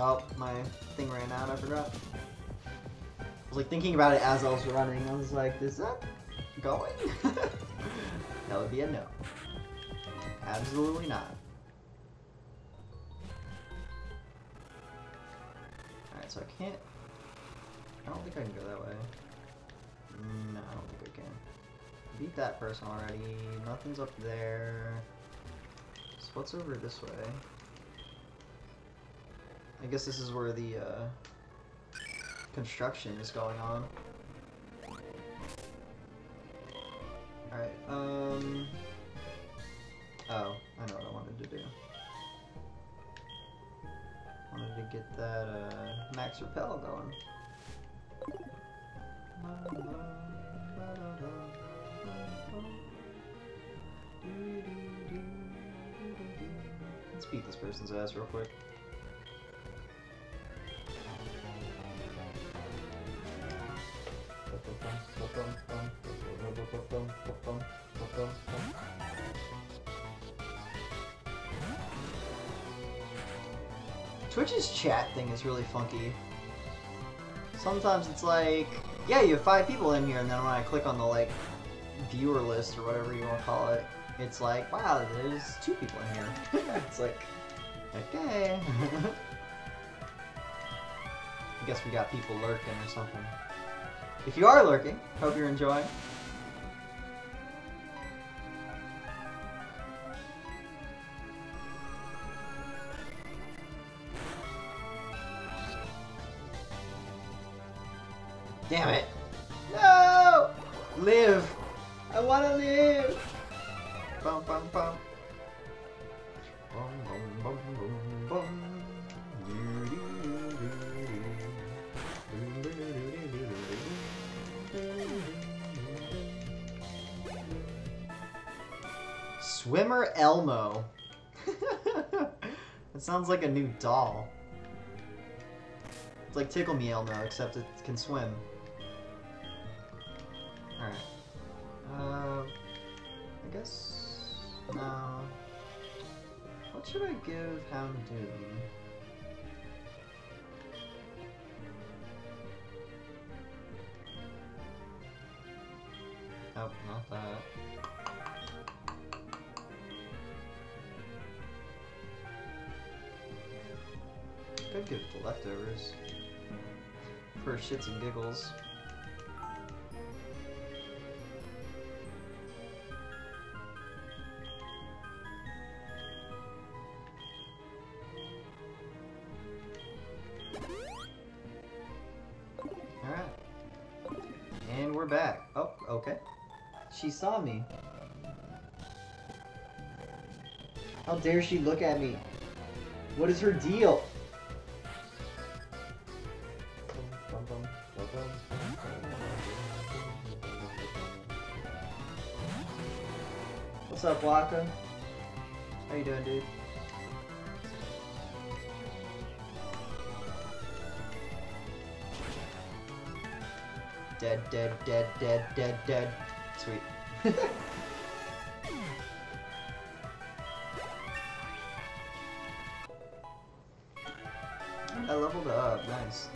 Oh, my thing ran out, I forgot. I was like thinking about it as I was running. I was like, is that going? That would be a no. Absolutely not. Alright, so I can't... I don't think I can go that way. No, I don't think I can. Beat that person already. Nothing's up there. So what's over this way? I guess this is where the construction is going on. Alright, oh, I know what I wanted to do. I wanted to get that max repel going. Let's beat this person's ass real quick. Twitch's chat thing is really funky. Sometimes it's like, yeah, you have 5 people in here, and then when I click on the like viewer list or whatever you want to call it, it's like, wow, there's 2 people in here. It's like, okay. I guess we got people lurking or something. If you are lurking, hope you're enjoying. Damn it! No! Live! I wanna live! Bum bum bum. Bum bum bum bum bum. Swimmer Elmo. That sounds like a new doll. It's like Tickle Me Elmo, except it can swim. Alright. I guess... no. What should I give Houndoom? Oh, not that. Could give it the leftovers. For shits and giggles. Alright. And we're back. Oh, okay. She saw me. How dare she look at me? What is her deal? What's up, Waka? How you doing, dude? Dead, dead, dead, dead, dead, dead. Sweet. I leveled up, nice.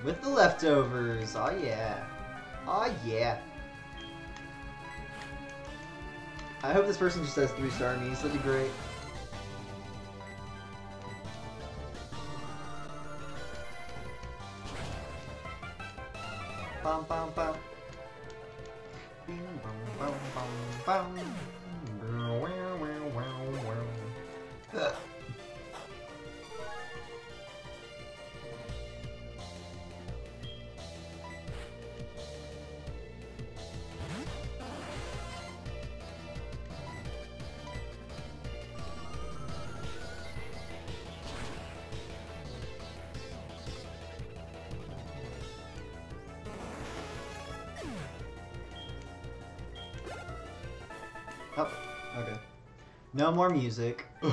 With the leftovers, oh yeah. Oh yeah. I hope this person just has 3-star knees, that'd be great. Bum bum bum. Bing bum bum bum bum. Oh, okay. No more music. Why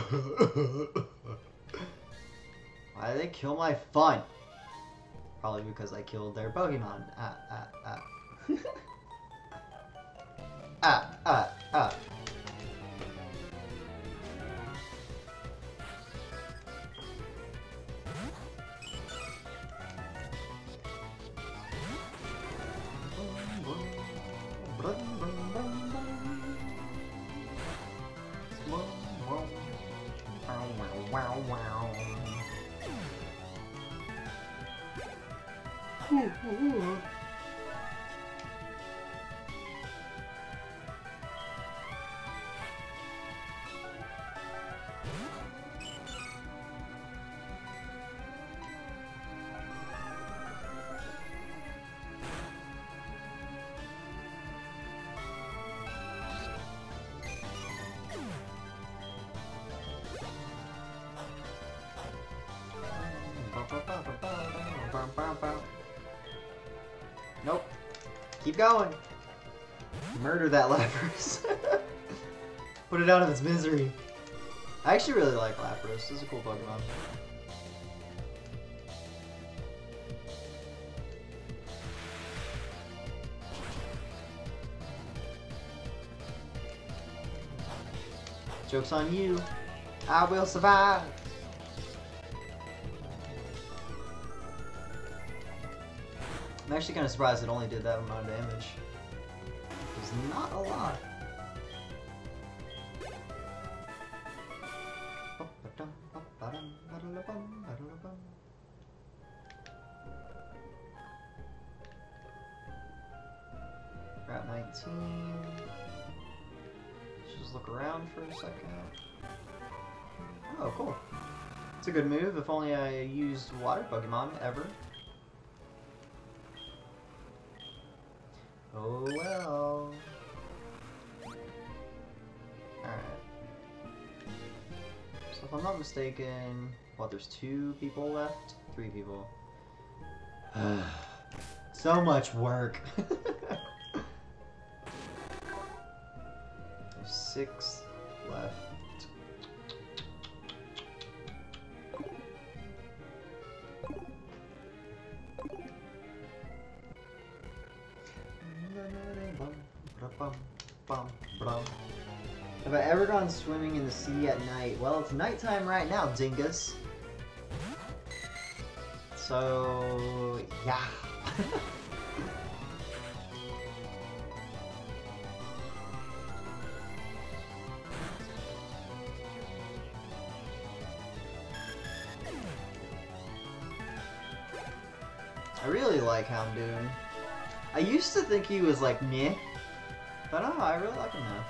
did they kill my fun? Probably because I killed their Pokemon. Ah. Nope. Keep going. Murder that Lapras. Put it out of its misery. I actually really like Lapras. This is a cool Pokemon. Joke's on you. I will survive. I'm actually kind of surprised it only did that amount of damage. It's not a lot. Route 19. Just look around for a second. Oh, cool. It's a good move. If only I used water Pokemon ever. Oh well. Alright. So if I'm not mistaken, what, there's 2 people left? 3 people. So much work. There's 6 left. Have I ever gone swimming in the sea at night? Well, it's nighttime right now, dingus. So, yeah. I really like Houndoom. I used to think he was like meh, but no, I really like him now.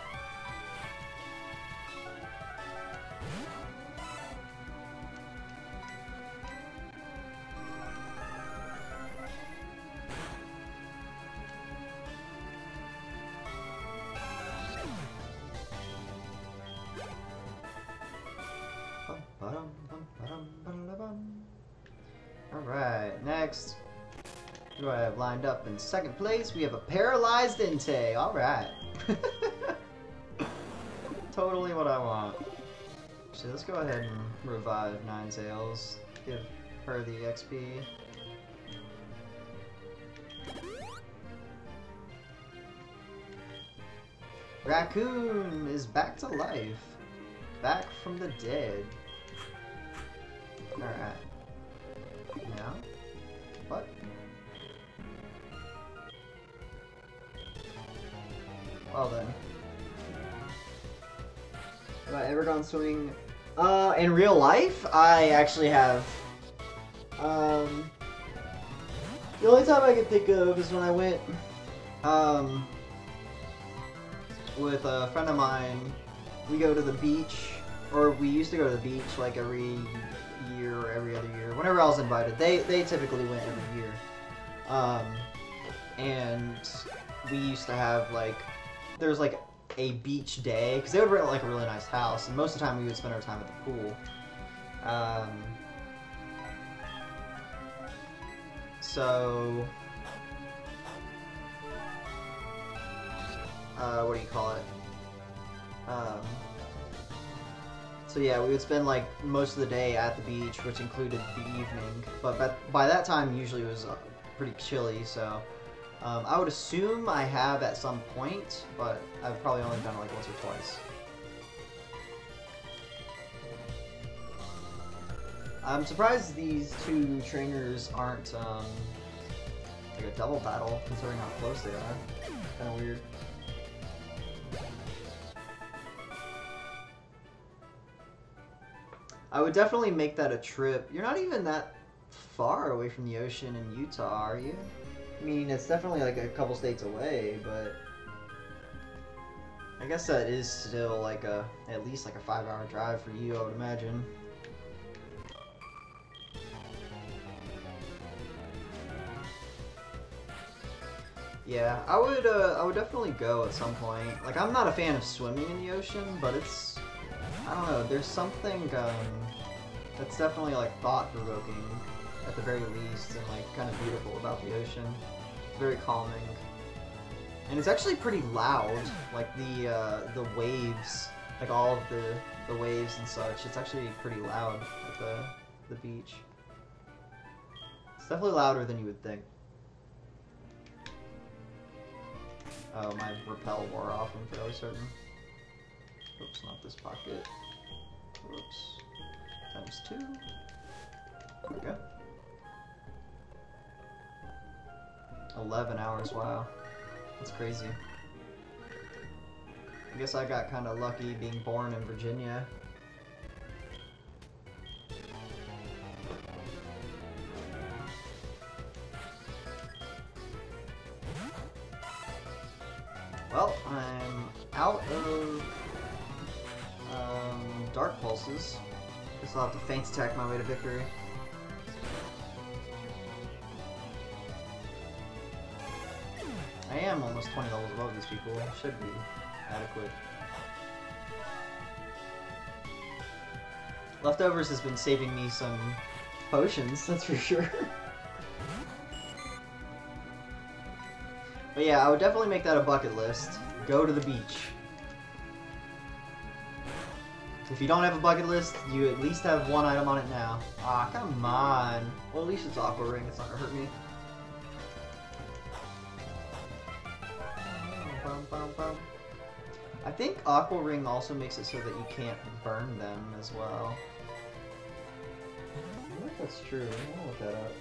Alright, next. Who do I have lined up in second place? We have a paralyzed Entei. Alright. Totally what I want. So let's go ahead and revive Ninetales. Give her the XP. Raccoon is back to life. Back from the dead. Alright. Now? What? Well then. Have I ever gone swimming? In real life? I actually have. The only time I can think of is when I went, with a friend of mine. We go to the beach, or we used to go to the beach like every year or every other year. Whenever I was invited, they typically went every year. And we used to have like, there was like a beach day, because they would rent like a really nice house, and most of the time we would spend our time at the pool. So, what do you call it? So yeah, we would spend like most of the day at the beach, which included the evening. But by that time, usually it was pretty chilly, so I would assume I have at some point, but I've probably only done it like once or twice. I'm surprised these 2 trainers aren't like a double battle, considering how close they are. Kind of weird. I would definitely make that a trip. You're not even that far away from the ocean in Utah, are you? I mean, it's definitely like a couple states away, but I guess that is still like at least like a 5-hour drive for you, I would imagine. Yeah, I would definitely go at some point. Like, I'm not a fan of swimming in the ocean, but it's, I don't know, there's something that's definitely like thought-provoking at the very least, and like kind of beautiful about the ocean. It's very calming, and it's actually pretty loud. Like the waves, like all of the waves and such. It's actually pretty loud at the beach. It's definitely louder than you would think. Oh, my rappel wore off, I'm fairly certain. Oops, not this pocket. Oops. Times 2. There we go. 11 hours, wow. That's crazy. I guess I got kind of lucky being born in Virginia. Well, I'm out of dark pulses. Guess I'll have to feint attack my way to victory. I am almost 20 levels above these people. Should be adequate. Leftovers has been saving me some potions, that's for sure. But yeah, I would definitely make that a bucket list. Go to the beach. If you don't have a bucket list, you at least have one item on it now. Ah, come on. Well, at least it's Aqua Ring. It's not gonna hurt me. I think Aqua Ring also makes it so that you can't burn them as well. I wonder if that's true. I'll look that up.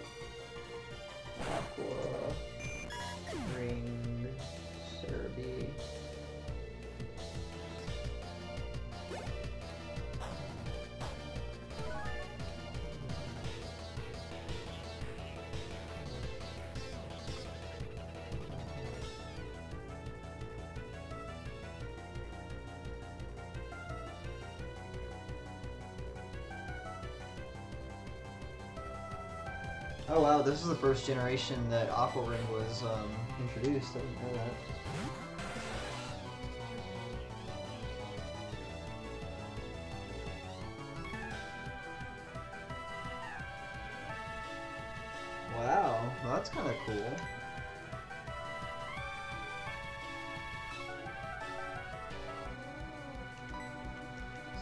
Aqua Ring Cerebi. Oh wow, this is the first generation that Aqua Ring was introduced. I didn't know that. Wow, well, that's kind of cool.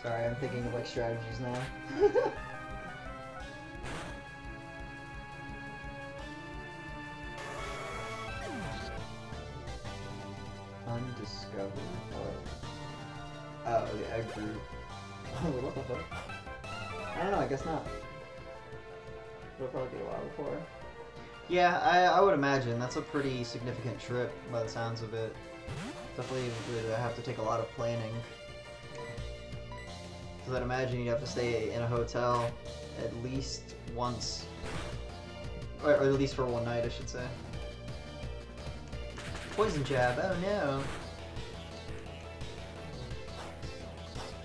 Sorry, I'm thinking of like strategies now. Undiscovered. Oh, the egg group. What the fuck? I don't know, I guess not. It'll probably be a while before. Yeah, I would imagine. That's a pretty significant trip by the sounds of it. Definitely would have to take a lot of planning. Because I'd imagine you'd have to stay in a hotel at least once. Or at least for one night, I should say. Poison jab, oh no.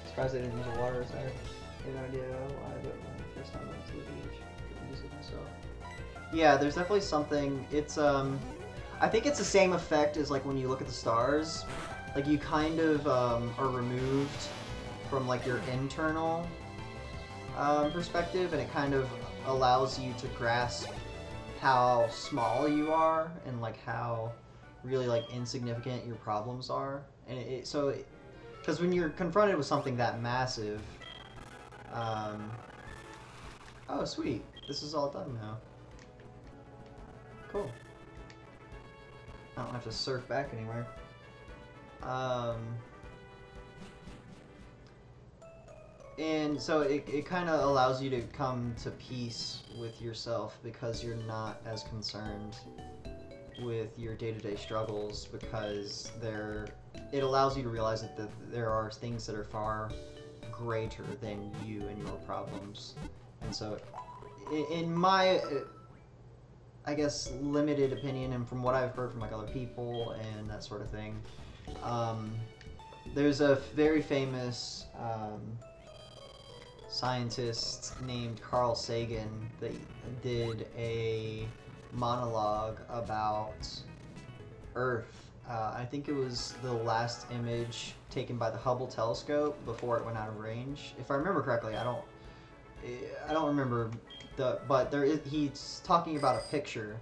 Surprised I didn't use a water attack. I have no idea why, but when the first time I went to the beach, I couldn't use it myself. Yeah, there's definitely something. It's, I think it's the same effect as like when you look at the stars. Like you kind of are removed from like your internal perspective, and it kind of allows you to grasp how small you are and like how really like insignificant your problems are, and because when you're confronted with something that massive, oh sweet, this is all done now. Cool. I don't have to surf back anywhere. And so it kind of allows you to come to peace with yourself because you're not as concerned with your day-to-day struggles, because it allows you to realize that there are things that are far greater than you and your problems, and so in my, I guess, limited opinion, and from what I've heard from like other people and that sort of thing, there's a very famous scientist named Carl Sagan that did a monologue about Earth. I think it was the last image taken by the Hubble telescope before it went out of range. If I remember correctly, I don't remember but he's talking about a picture,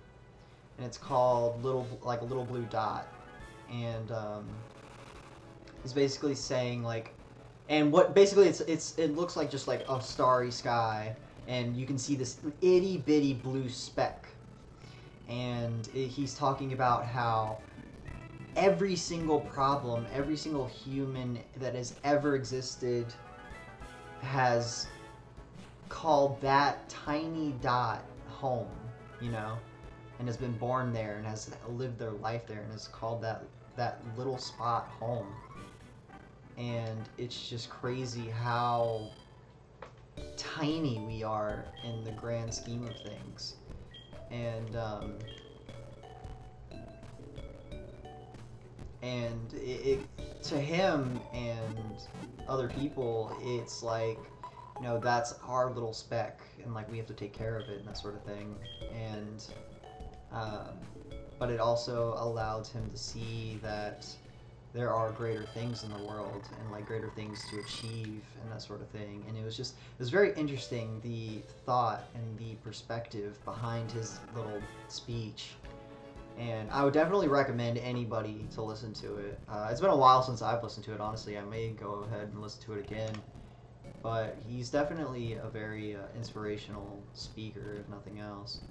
and it's called a little blue dot, and he's basically saying like, and what basically it looks like just like a starry sky, and you can see this itty bitty blue speck, and he's talking about how every single problem, every single human that has ever existed has called that tiny dot home, you know, and has been born there and has lived their life there and has called that little spot home. And it's just crazy how tiny we are in the grand scheme of things. And it to him and other people, it's like, you know, that's our little speck, and like we have to take care of it and that sort of thing. And but it also allowed him to see that there are greater things in the world and like greater things to achieve and that sort of thing. And it was very interesting, the thought and the perspective behind his little speech. And I would definitely recommend anybody to listen to it. It's been a while since I've listened to it, honestly. I may go ahead and listen to it again. But he's definitely a very inspirational speaker, if nothing else.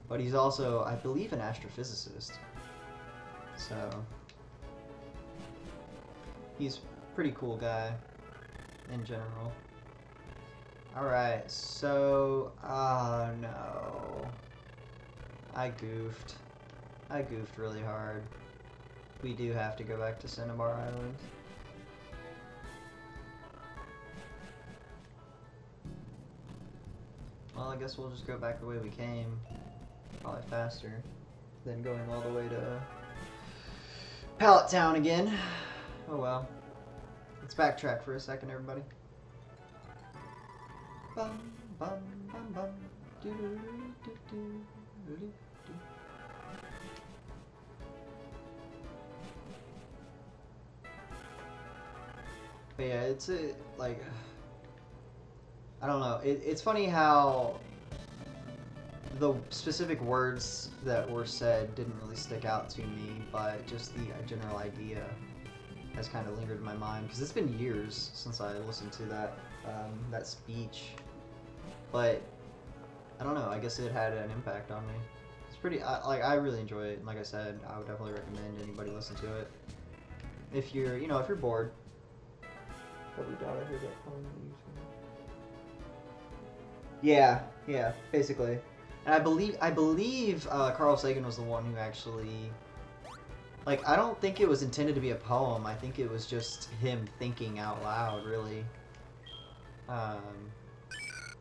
But he's also, I believe, an astrophysicist. So he's a pretty cool guy in general. Alright, so, oh no. I goofed really hard. We do have to go back to Cinnabar Island. Well, I guess we'll just go back the way we came. Probably faster than going all the way to Pallet Town again. Oh well. Let's backtrack for a second, everybody. Bum, bum, bum, bum. Do, do, do, do, do, do. But yeah, it's like, I don't know. It's funny how the specific words that were said didn't really stick out to me, but just the general idea has kind of lingered in my mind, because it's been years since I listened to that speech. But I don't know. I guess it had an impact on me. It's pretty. I really enjoy it, and like I said, I would definitely recommend anybody listen to it if you're, you know, if you're bored. Probably doubt I heard that phone. Yeah, basically. And I believe Carl Sagan was the one who actually, like, I don't think it was intended to be a poem. I think it was just him thinking out loud, really. I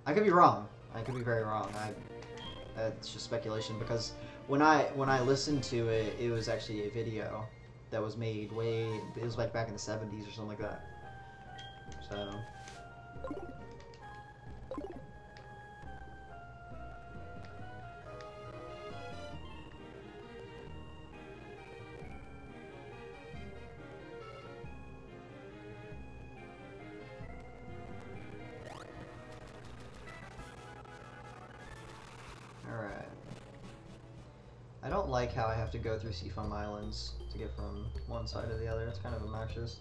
could be wrong. I could be very wrong. That's just speculation, because when I listened to it, it was actually a video that was made it was like back in the 70s or something like that. So I don't like how I have to go through Seafoam Islands to get from one side to the other. It's kind of obnoxious.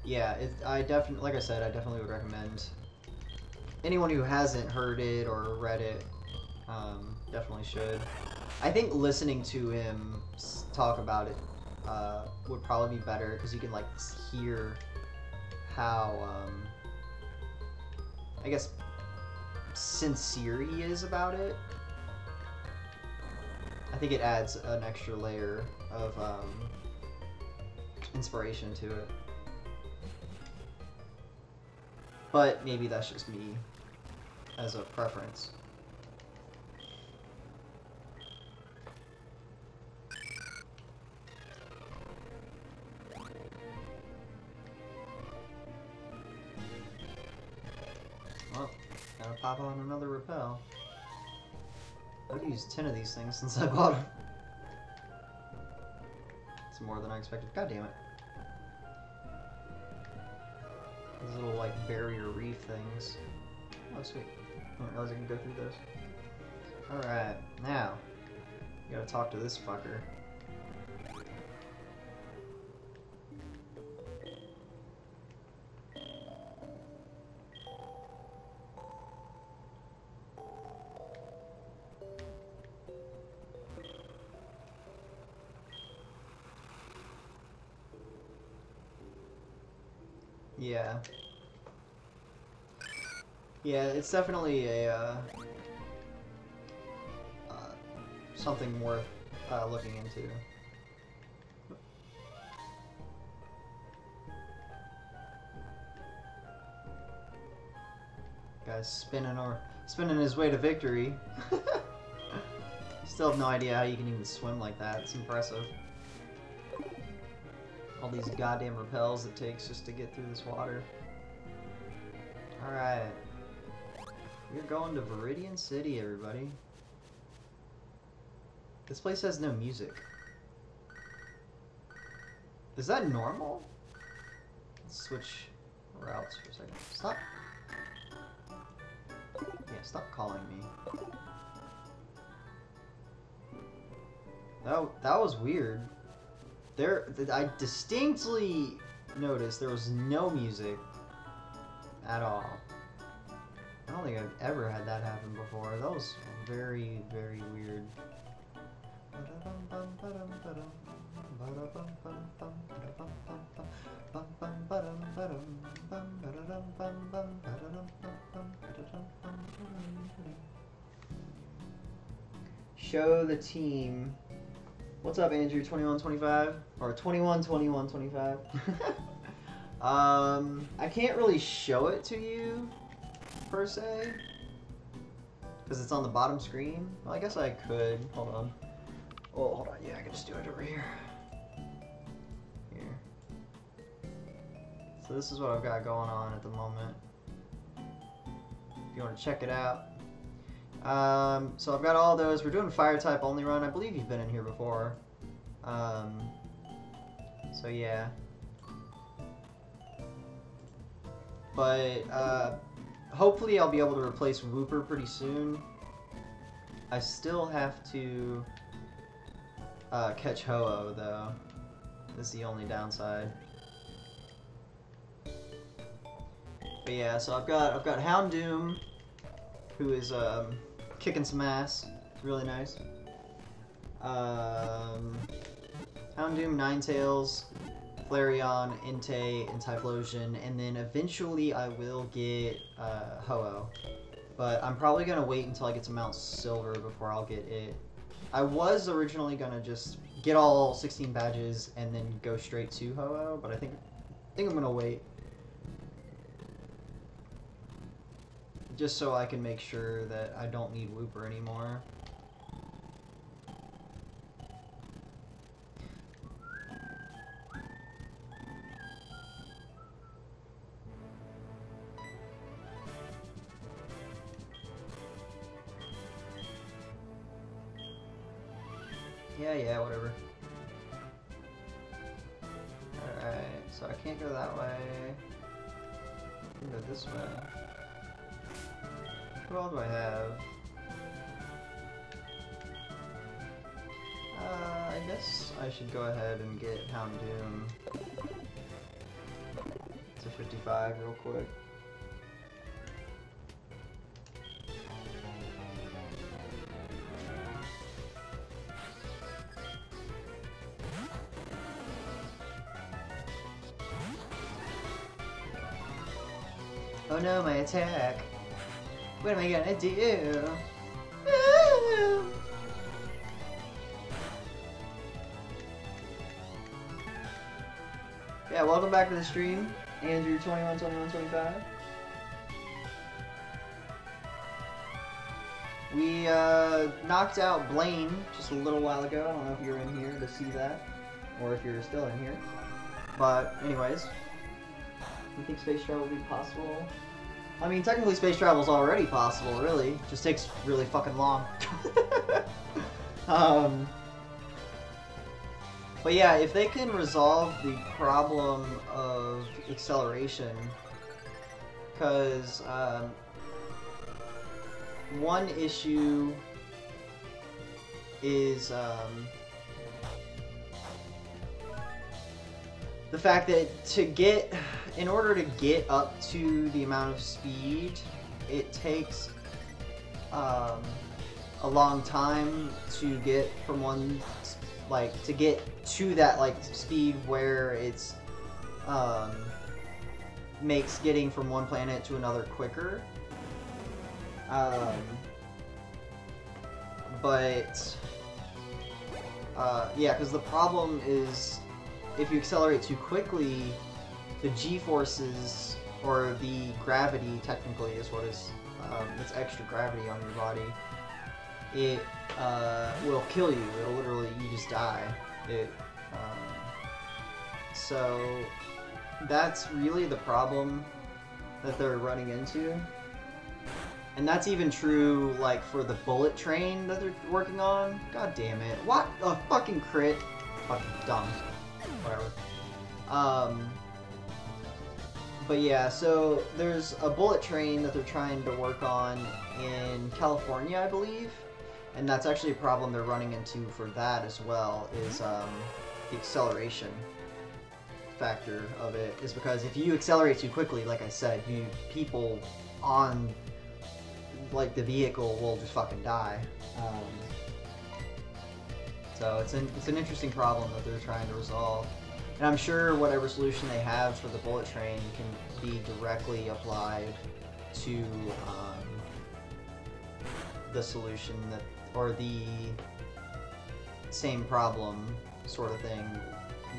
Yeah, like I said, I definitely would recommend anyone who hasn't heard it or read it, definitely should. I think listening to him talk about it would probably be better, because you can like hear how, I guess, sincere he is about it. I think it adds an extra layer of inspiration to it. But maybe that's just me as a preference. Well, gotta pop on another repel. I've used 10 of these things since I bought them. It's more than I expected. God damn it. These little, like, barrier reef things. Oh, sweet. I didn't realize I can go through those. Alright, now. You gotta talk to this fucker. Yeah. Yeah, it's definitely a, something worth, looking into. Guy's spinning his way to victory. Still have no idea how you can even swim like that. It's impressive. All these goddamn repels it takes just to get through this water. Alright. We're going to Viridian City, everybody. This place has no music. Is that normal? Let's switch routes for a second. Stop. Yeah, stop calling me. That was weird. I distinctly noticed there was no music at all. I don't think I've ever had that happen before. That was very, very weird. Show the team. What's up, Andrew? 2125 or 212125. I can't really show it to you per se because it's on the bottom screen. Well, I guess I could. Hold on. Oh, hold on. Yeah, I can just do it over here. Here. So this is what I've got going on at the moment. If you want to check it out. So I've got all those. We're doing fire type only run. I believe you've been in here before. So yeah. But, hopefully I'll be able to replace Wooper pretty soon. I still have to, catch Ho-Oh, though. This is the only downside. But yeah, so I've got Houndoom, who is, kicking some ass. Really nice. Houndoom, Ninetales, Flareon, Entei, and Typhlosion, and then eventually I will get Ho-Oh. But I'm probably going to wait until I get to Mount Silver before I'll get it. I was originally going to just get all 16 badges and then go straight to Ho-Oh, but I think I'm going to wait. Just so I can make sure that I don't need Wooper anymore. Yeah, whatever. Alright, so I can't go that way. I can go this way. Who all do I have? I guess I should go ahead and get Houndoom to 55 real quick. Oh no, my attack. What am I gonna do? Woo! Yeah, welcome back to the stream, Andrew 212125. We knocked out Blaine just a little while ago. I don't know if you're in here to see that, or if you're still in here. But anyways, you think space travel will be possible? I mean, technically space travel is already possible, really. It just takes really fucking long. But yeah, if they can resolve the problem of acceleration, because one issue is the fact that in order to get up to the amount of speed, it takes a long time to get from one, to get to that, speed where it's, makes getting from one planet to another quicker. Yeah, because the problem is, if you accelerate too quickly, the G-forces, or the gravity, technically, is what is, it's extra gravity on your body, it, will kill you. It'll literally, you just die. So, that's really the problem that they're running into. And that's even true, for the bullet train that they're working on. God damn it. What a fucking crit. Fucking dumb. Whatever. But yeah, so there's a bullet train that they're trying to work on in California, I believe. And that's actually a problem they're running into for that as well, is the acceleration factor of it. Is because if you accelerate too quickly, like I said, people on the vehicle will just fucking die. So it's an interesting problem that they're trying to resolve. And I'm sure whatever solution they have for the bullet train can be directly applied to the solution that, or the same problem sort of thing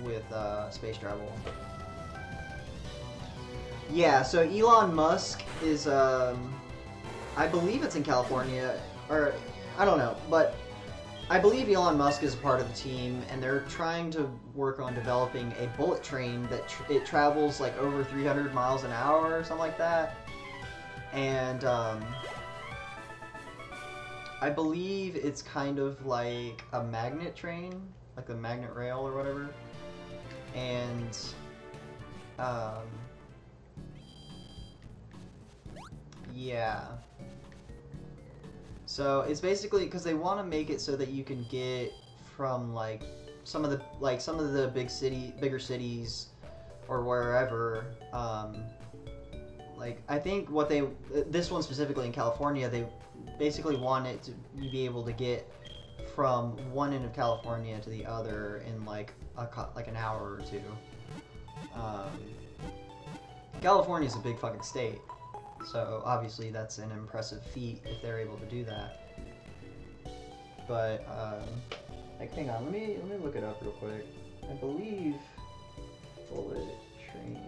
with space travel. Yeah, so Elon Musk is, I believe it's in California, or I don't know, but I believe Elon Musk is a part of the team, and they're trying to work on developing a bullet train that it travels over 300 miles an hour or something like that. And I believe it's kind of like a magnet train, like a magnet rail or whatever. And yeah. So it's basically because they want to make it so that you can get from some of the bigger cities or wherever. I think this one specifically in California, they basically want it to be able to get from one end of California to the other in an hour or two. California's a big fucking state. So obviously that's an impressive feat if they're able to do that. But hang on, let me look it up real quick. I believe bullet train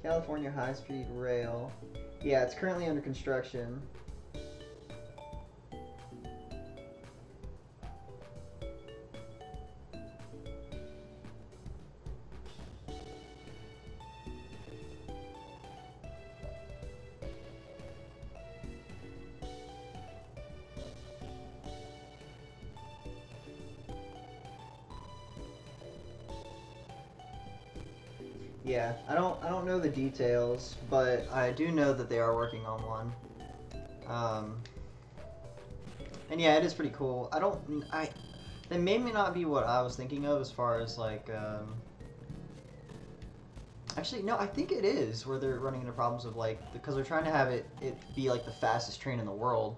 California high-speed rail. Yeah, it's currently under construction. Yeah, I don't know the details, but I do know that they are working on one. And yeah, it is pretty cool. They may not be what I was thinking of as far as actually, no, I think it is where they're running into problems of because they're trying to have it be the fastest train in the world.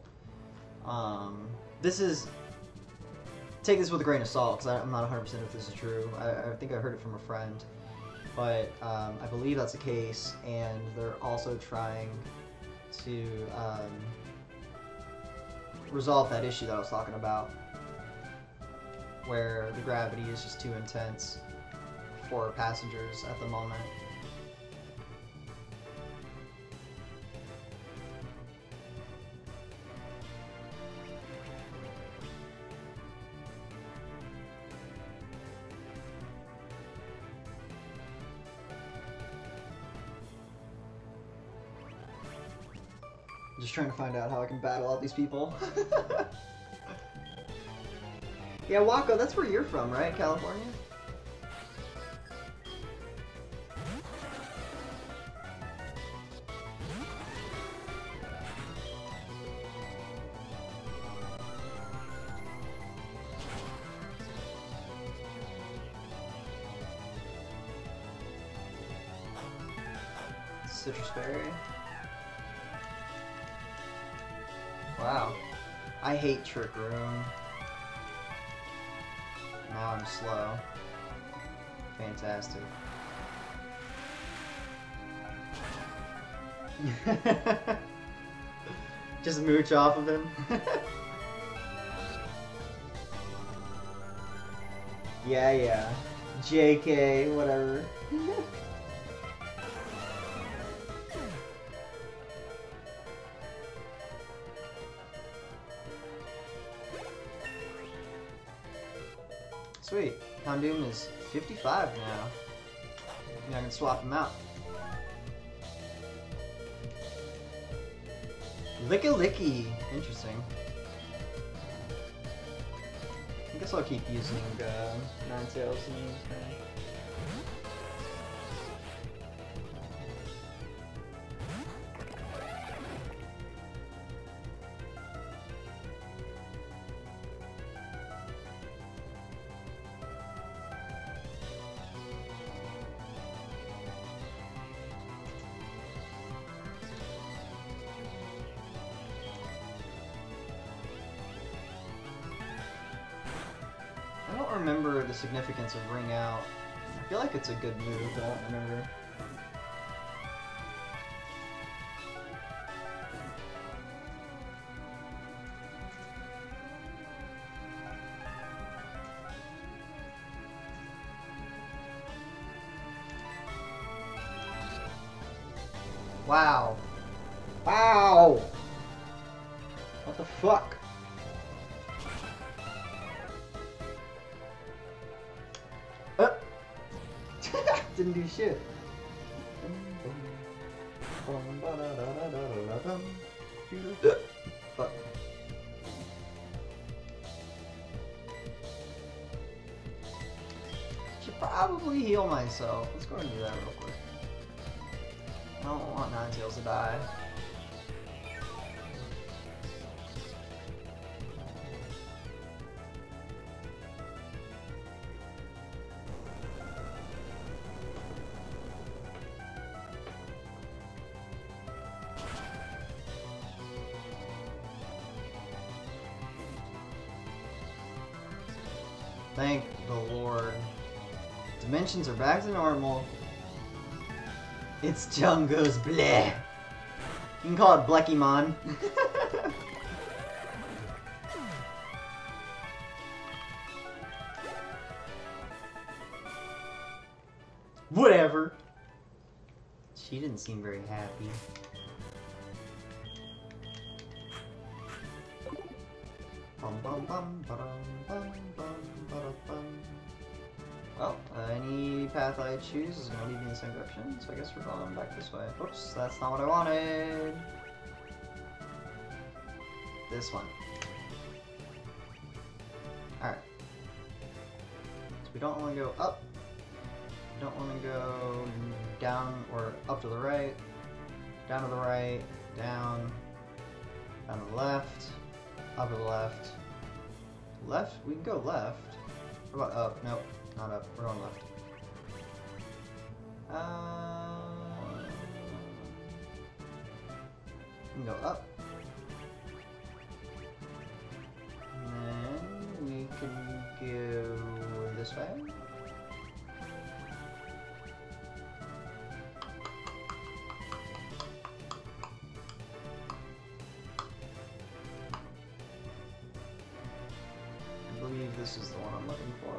Take this with a grain of salt, because I'm not 100% if this is true. I think I heard it from a friend. But I believe that's the case, and they're also trying to resolve that issue that I was talking about, where the gravity is just too intense for passengers at the moment. I'm just trying to find out how I can battle all these people. Yeah, Wako, that's where you're from, right? California? Citrus berry. Wow. I hate Trick Room. Now I'm slow. Fantastic. Just mooch off of him. Yeah. JK, whatever. Sweet. Houndoom is 55 now. Yeah, I can swap him out. Licky. Interesting. I guess I'll keep using Ninetales in this turn. I don't remember the significance of Ring Out. I feel like it's a good move, but I don't remember. Wow. Wow! What the fuck? Didn't do shit. Fuck. Should probably heal myself. Let's go ahead and do that real quick. I don't want Ninetales to die. Thank the Lord. Dimensions are back to normal. It's Jungo's bleh. You can call it Bleckymon. Whatever. She didn't seem very happy. Well, any path I choose is going to lead me in the same direction, so I guess we're going back this way. Oops, that's not what I wanted. This one. Alright. So we don't want to go up. We don't want to go down or up to the right. Down to the right. Down. Down to the left. Up to the left. Left? We can go left. What about up? Nope, not up. We're going left. We can go up. And then we can go this way. I believe this is the one I'm looking for.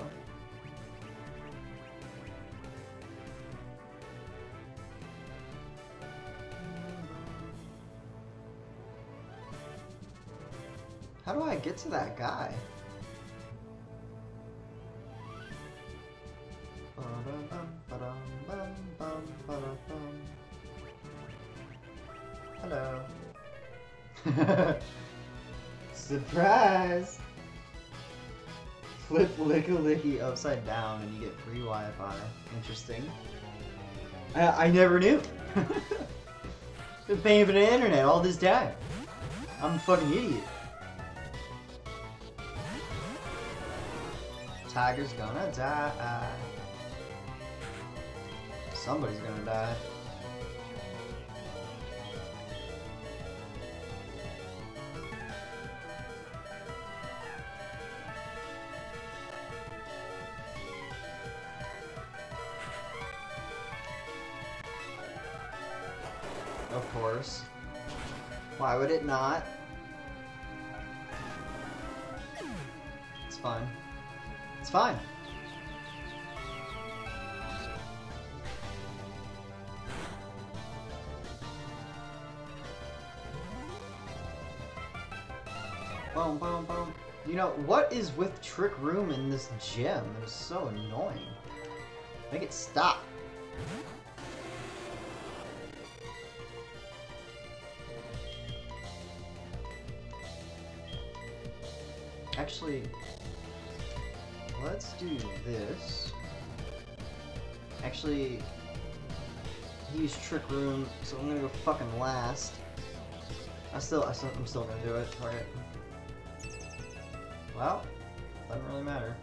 How do I get to that guy? Hello. Surprise! Flip Licky upside down and you get free Wi-Fi. Interesting. I never knew. Been paying for the internet all this time. I'm a fucking idiot. Tiger's gonna die. Somebody's gonna die. Of course. Why would it not? It's fine. It's fine. Boom, boom, boom. You know, what is with Trick Room in this gym? It is so annoying. Make it stop. Actually, let's do this. Actually, he used Trick Room, so I'm gonna go fucking last. I'm still gonna do it. Alright. Well, doesn't really matter.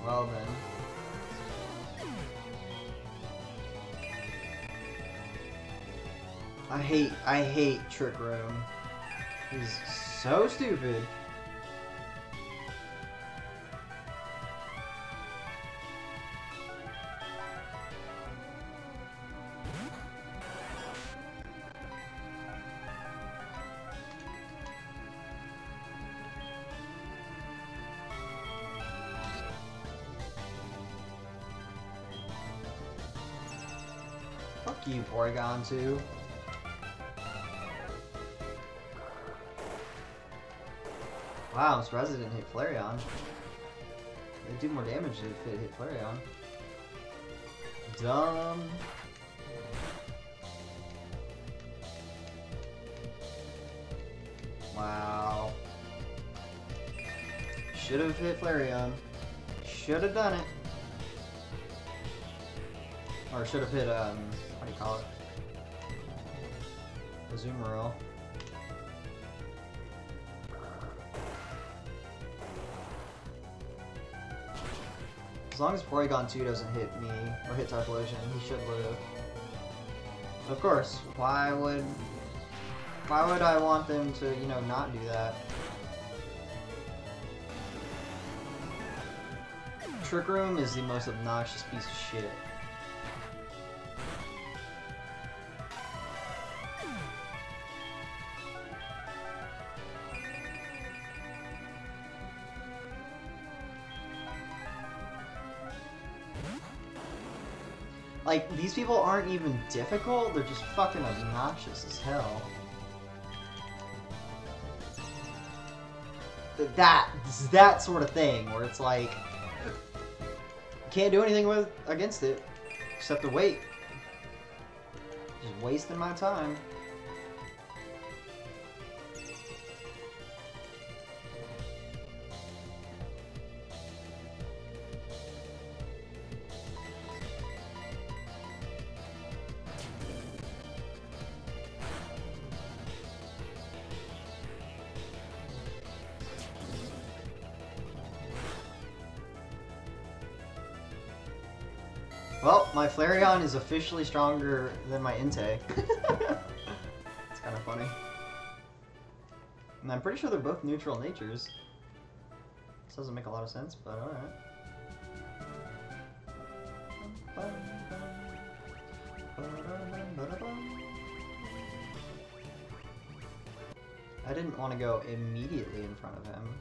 Well then. I hate Trick Room. He's so stupid. Fuck you, Porygon 2. Wow, I'm surprised it didn't hit Flareon. They do more damage if it hit Flareon. Dumb. Wow. Should have hit Flareon. Should have done it. Or should have hit, what do you call it? Azumarill. As long as Porygon 2 doesn't hit me, or hit Typhlosion, he should live. Of course, why would I want them to, you know, not do that? Trick Room is the most obnoxious piece of shit. Like, these people aren't even difficult, they're just fucking obnoxious as hell. That sort of thing, where it's like, can't do anything against it, except to wait. Just wasting my time. Well, my Flareon is officially stronger than my Entei. It's kind of funny. And I'm pretty sure they're both neutral natures. This doesn't make a lot of sense, but alright. I didn't want to go immediately in front of him.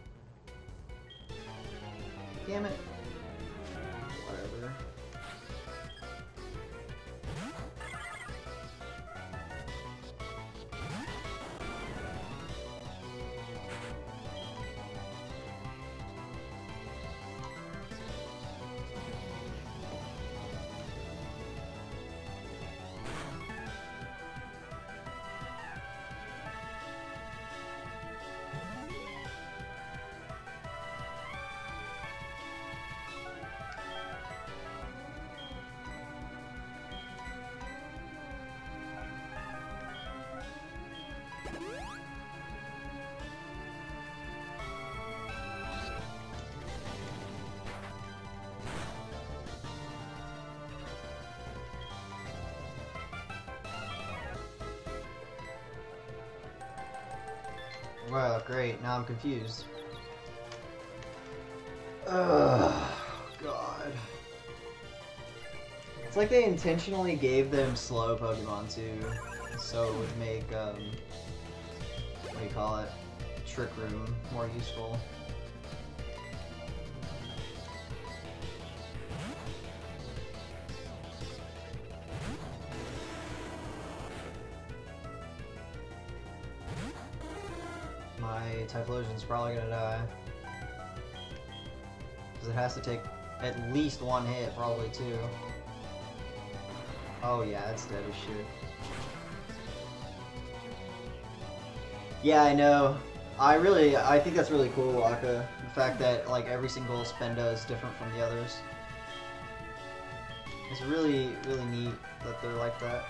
Damn it. Whatever. Well, great. Now I'm confused. Ugh, God. It's like they intentionally gave them slow Pokemon too, so it would make, what do you call it? Trick Room more useful. My Typhlosion's probably gonna die. Because it has to take at least one hit, probably two. Oh yeah, it's dead as shit. Yeah, I know. I think that's really cool, Waka. The fact that, like, every single Spenda is different from the others. It's really, really neat that they're like that.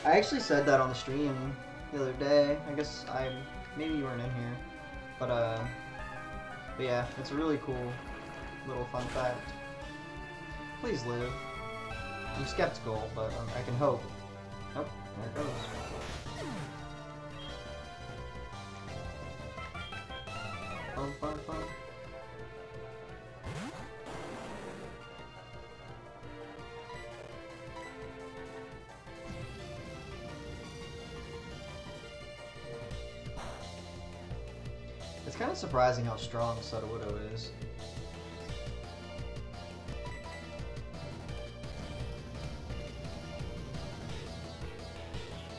I actually said that on the stream the other day. I guess maybe you weren't in here. But yeah, it's a really cool little fun fact. Please live. I'm skeptical, but I can hope. Oh, there it goes. Bum, bum, bum. It's kind of surprising how strong Sudowoodo is.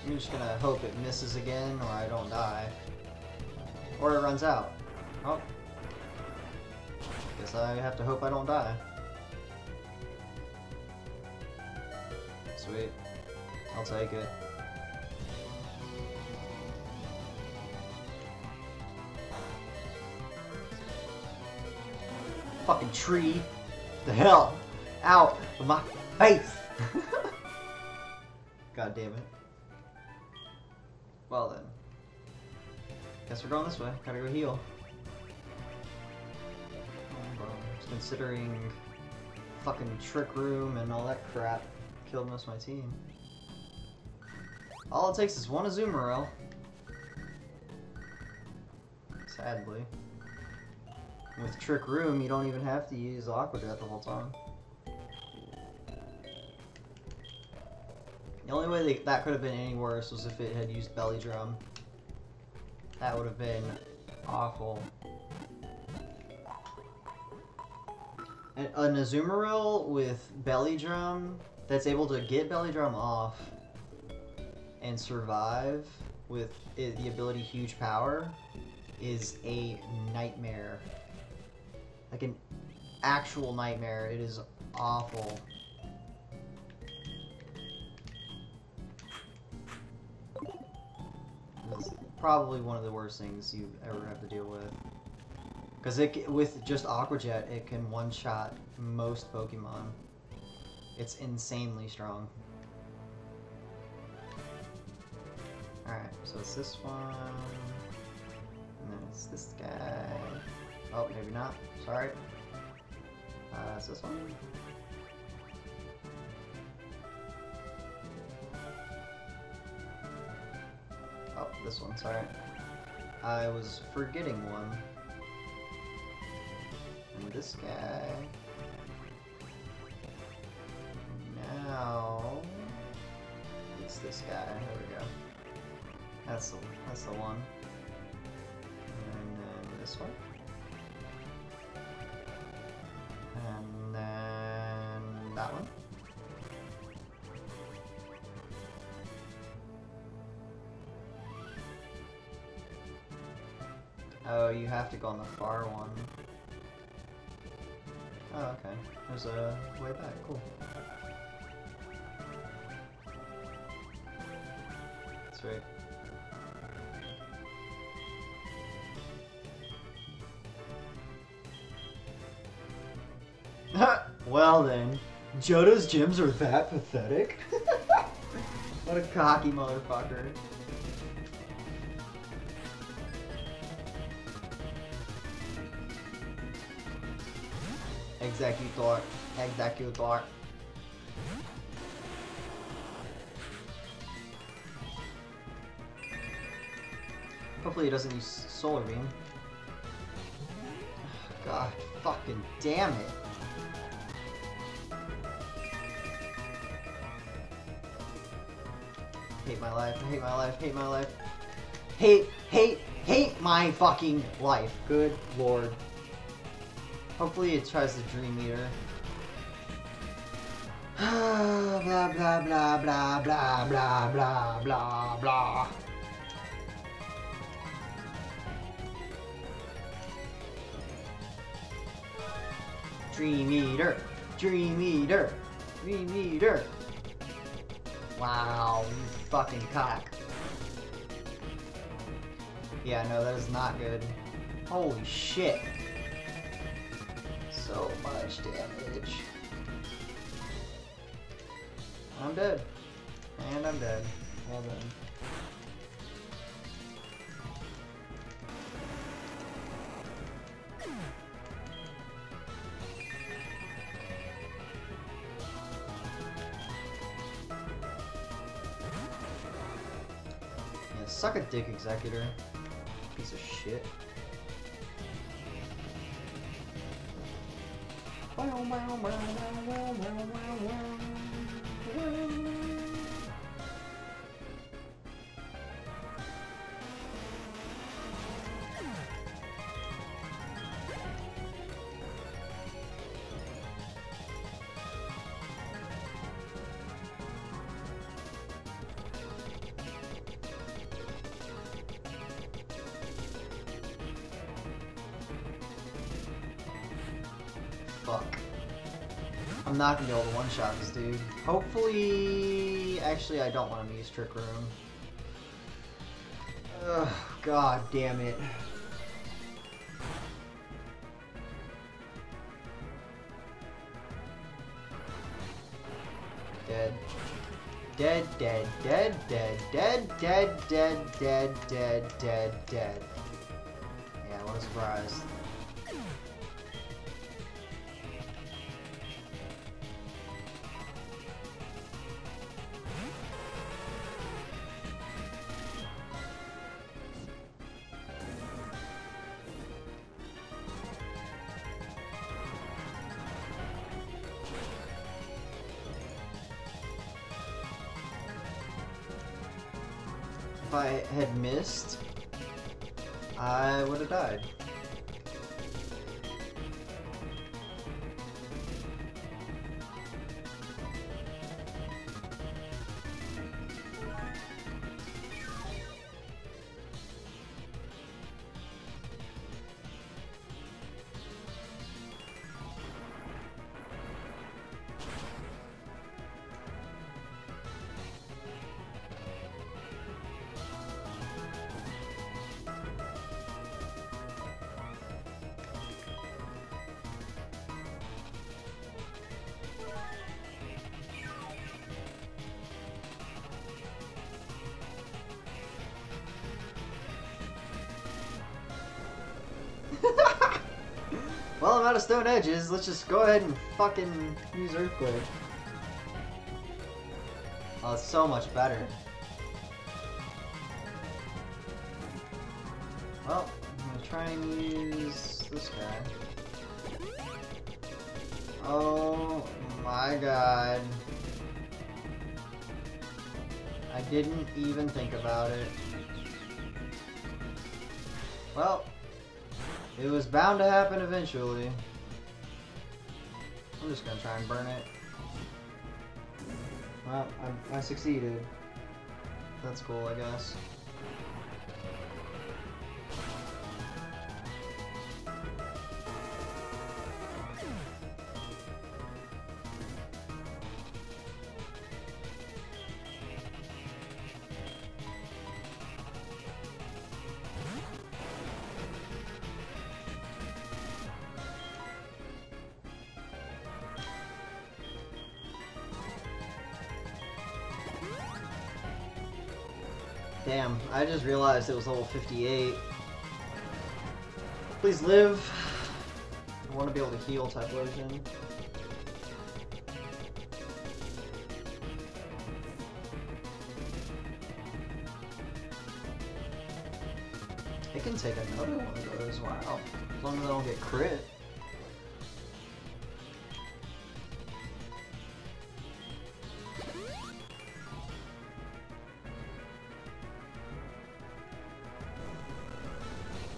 I'm just gonna hope it misses again, or I don't die. Or it runs out. Oh. Guess I have to hope I don't die. Sweet. I'll take it. Fucking tree. The hell out of my face. God damn it. Well then. Guess we're going this way. Gotta go heal. Just considering fucking Trick Room and all that crap killed most of my team. All it takes is one Azumarill. Sadly. With Trick Room, you don't even have to use Aqua Jet the whole time. The only way that could have been any worse was if it had used Belly Drum. That would have been awful. An Azumarill with Belly Drum that's able to get Belly Drum off and survive with the ability Huge Power is a nightmare. Like an actual nightmare. It is awful. It's probably one of the worst things you ever have to deal with. Because with just Aqua Jet, it can one-shot most Pokemon. It's insanely strong. Alright, so it's this one. And then it's this guy. Oh, maybe not. Sorry. It's this one. Oh, this one, sorry. I was forgetting one. And this guy. Now it's this guy. There we go. That's the one. And then this one. And then that one. Oh, you have to go on the far one. Oh, okay. There's a way back. Cool. Sweet. Well then, Johto's gyms are that pathetic? What a cocky motherfucker. Executor. Executor. Hopefully it doesn't use Solar Beam. God fucking damn it. Hate my life, hate my life, hate my life. Hate my fucking life. Good lord. Hopefully it tries to Dream Eater. Blah blah blah blah blah blah blah blah blah. Dream Eater, Dream Eater, Dream Eater. Wow, you fucking cock. Yeah, no, that is not good. Holy shit. So much damage. I'm dead. And I'm dead. Well done. Yeah, suck a dick, Executor. Piece of shit. Fuck. I'm not gonna be able to one-shot this dude. Hopefully... Actually, I don't want him to use Trick Room. Ugh, god damn it. Dead. Dead, dead, dead, dead, dead, dead, dead, dead, dead, dead, dead. Yeah, what a surprise. If I had missed, I would have died. Well, I'm out of stone edges. Let's just go ahead and fucking use Earthquake. Oh, it's so much better. Well, I'm gonna try and use this guy. Oh my god. I didn't even think about it. Well, it was bound to happen eventually. I'm just gonna try and burn it. Well, I succeeded. That's cool, I guess. Damn, I just realized it was level 58. Please live. I want to be able to heal Typhlosion. can take another one of those, wow. As long as I don't get crit.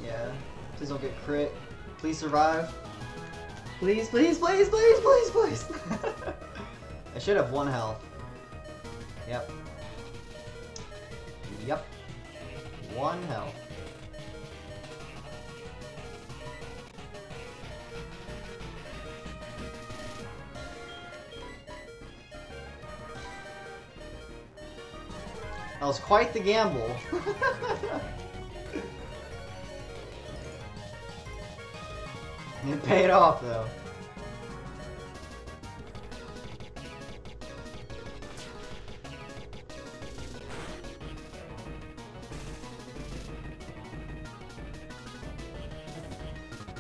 Yeah, please don't get crit. Please survive. Please, please, please, please, please, please. I should have 1 health. Yep. Yep. 1 health. That was quite the gamble. It paid off though.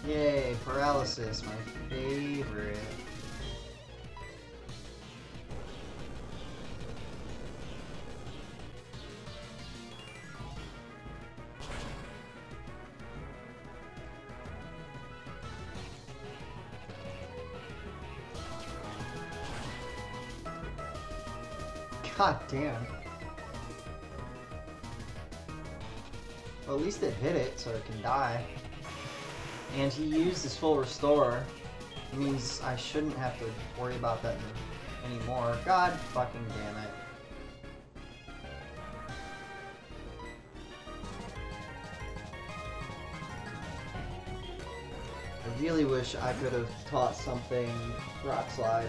Yay, paralysis, my favorite. God damn. Well, at least it hit it, so it can die. And he used his full restore. It means I shouldn't have to worry about that anymore. God fucking damn it. I really wish I could have taught something Rock Slide.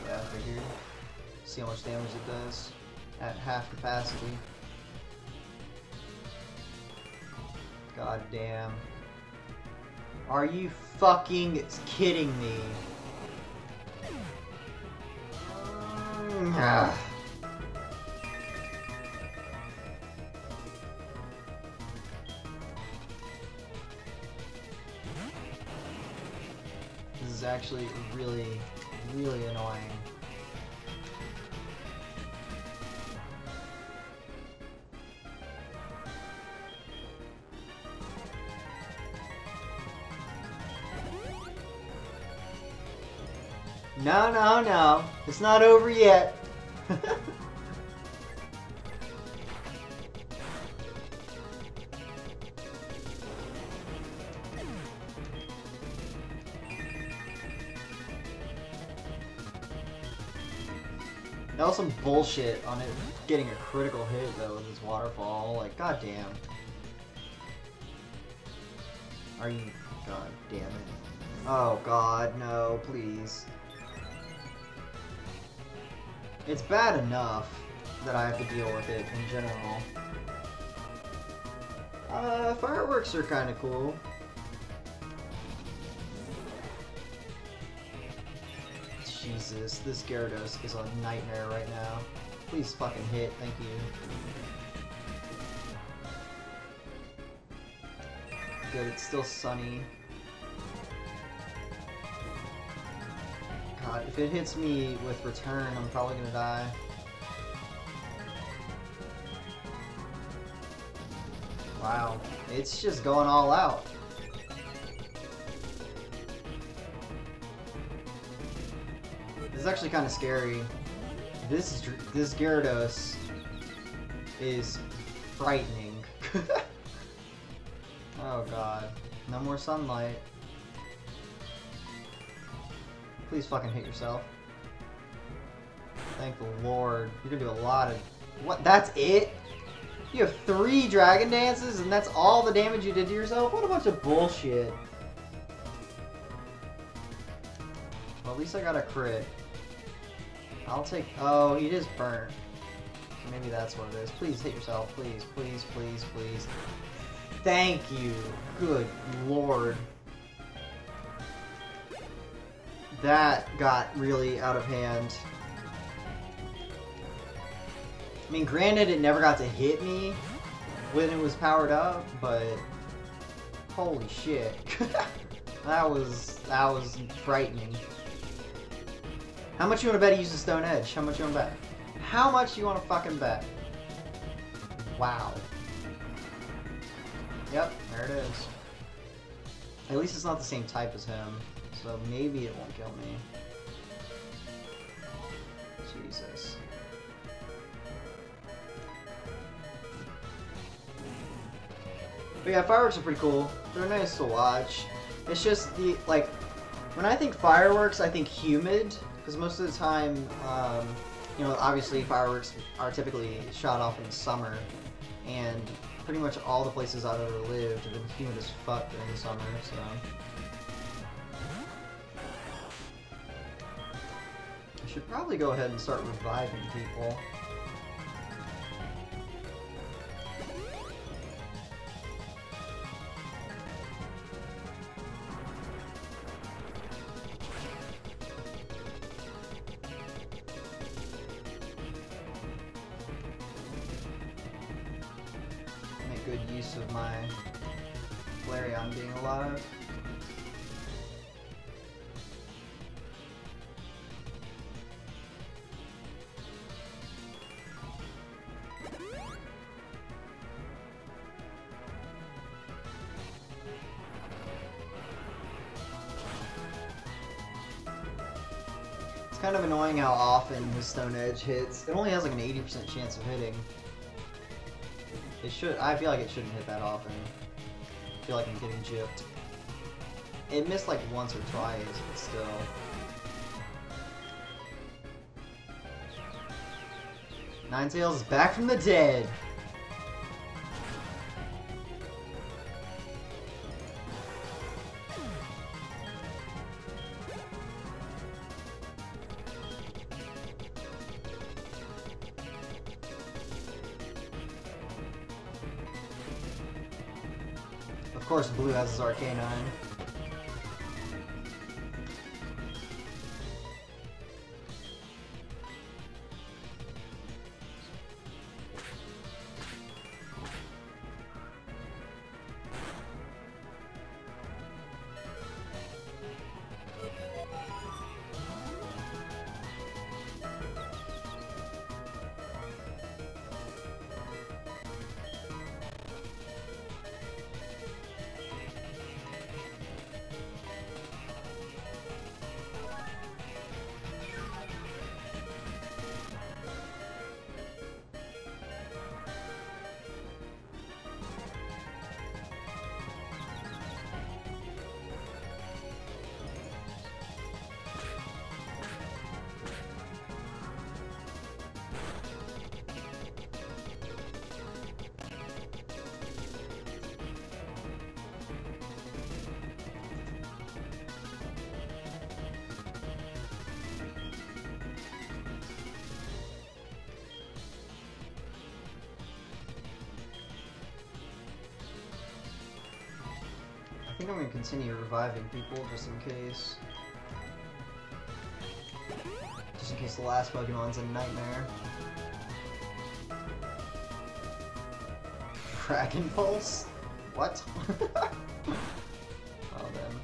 Yeah, I figured. See how much damage it does at half capacity. God damn. Are you fucking kidding me? This is actually really, really annoying. No, no, no. It's not over yet. That was some bullshit on it getting a critical hit though with his waterfall. Like, goddamn. Are you? God damn it. Oh god, no, please. It's bad enough that I have to deal with it in general. Fireworks are kind of cool. Jesus, this Gyarados is a nightmare right now. Please fucking hit, thank you. Good, it's still sunny. God, if it hits me with return, I'm probably gonna die. Wow, it's just going all out. This is actually kind of scary. This Gyarados is frightening. Oh god, no more sunlight. Please fucking hit yourself. Thank the Lord. You're gonna do a lot of... What? That's it? You have 3 Dragon Dances and that's all the damage you did to yourself? What a bunch of bullshit. Well, at least I got a crit. I'll take... Oh, he is burnt. Maybe that's what it is. Please hit yourself. Please, please, please, please. Thank you. Good Lord. That got really out of hand. I mean, granted, it never got to hit me, when it was powered up, but holy shit. that was frightening. How much you want to bet he uses Stone Edge? How much you want to bet? How much you want to fucking bet? Wow. Yep, there it is. At least it's not the same type as him, so maybe it won't kill me. Jesus. But yeah, fireworks are pretty cool. They're nice to watch. It's just the, like, when I think fireworks, I think humid, because most of the time, you know, obviously fireworks are typically shot off in the summer, and pretty much all the places I've ever lived have been humid as fuck during the summer, so. I should probably go ahead and start reviving people. Make good use of my Flareon being alive. It's kind of annoying how often his Stone Edge hits. It only has like an 80% chance of hitting. It should. I feel like it shouldn't hit that often. I feel like I'm getting gypped. It missed like once or twice, but still. Ninetales is back from the dead. Of course, Blue has his Arcanine. I think I'm going to continue reviving people just in case. Just in case the last Pokemon's a nightmare. Dragon Pulse? What? Oh, then.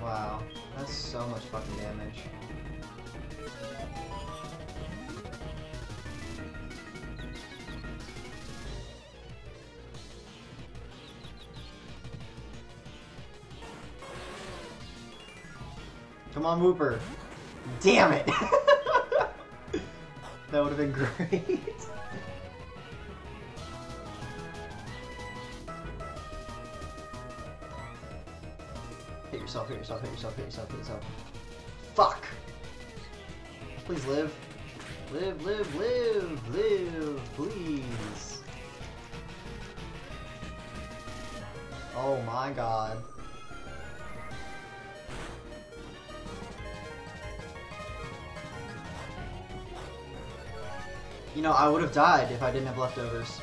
Wow, that's so much fucking damage. Come on, Wooper. Damn it! That would have been great. Hit yourself, hit yourself, hit yourself, hit yourself, hit yourself. Fuck! Please live. Live, live, live, live, please. Oh my god. You know, I would have died if I didn't have leftovers.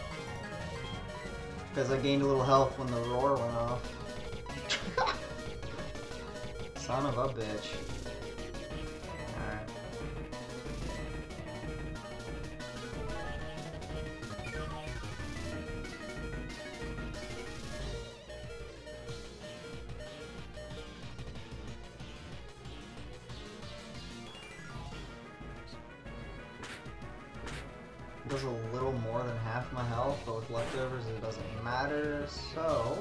Because I gained a little health when the roar went off. Son of a bitch. Alright. It does a little more than half my health, but with leftovers it doesn't matter, so...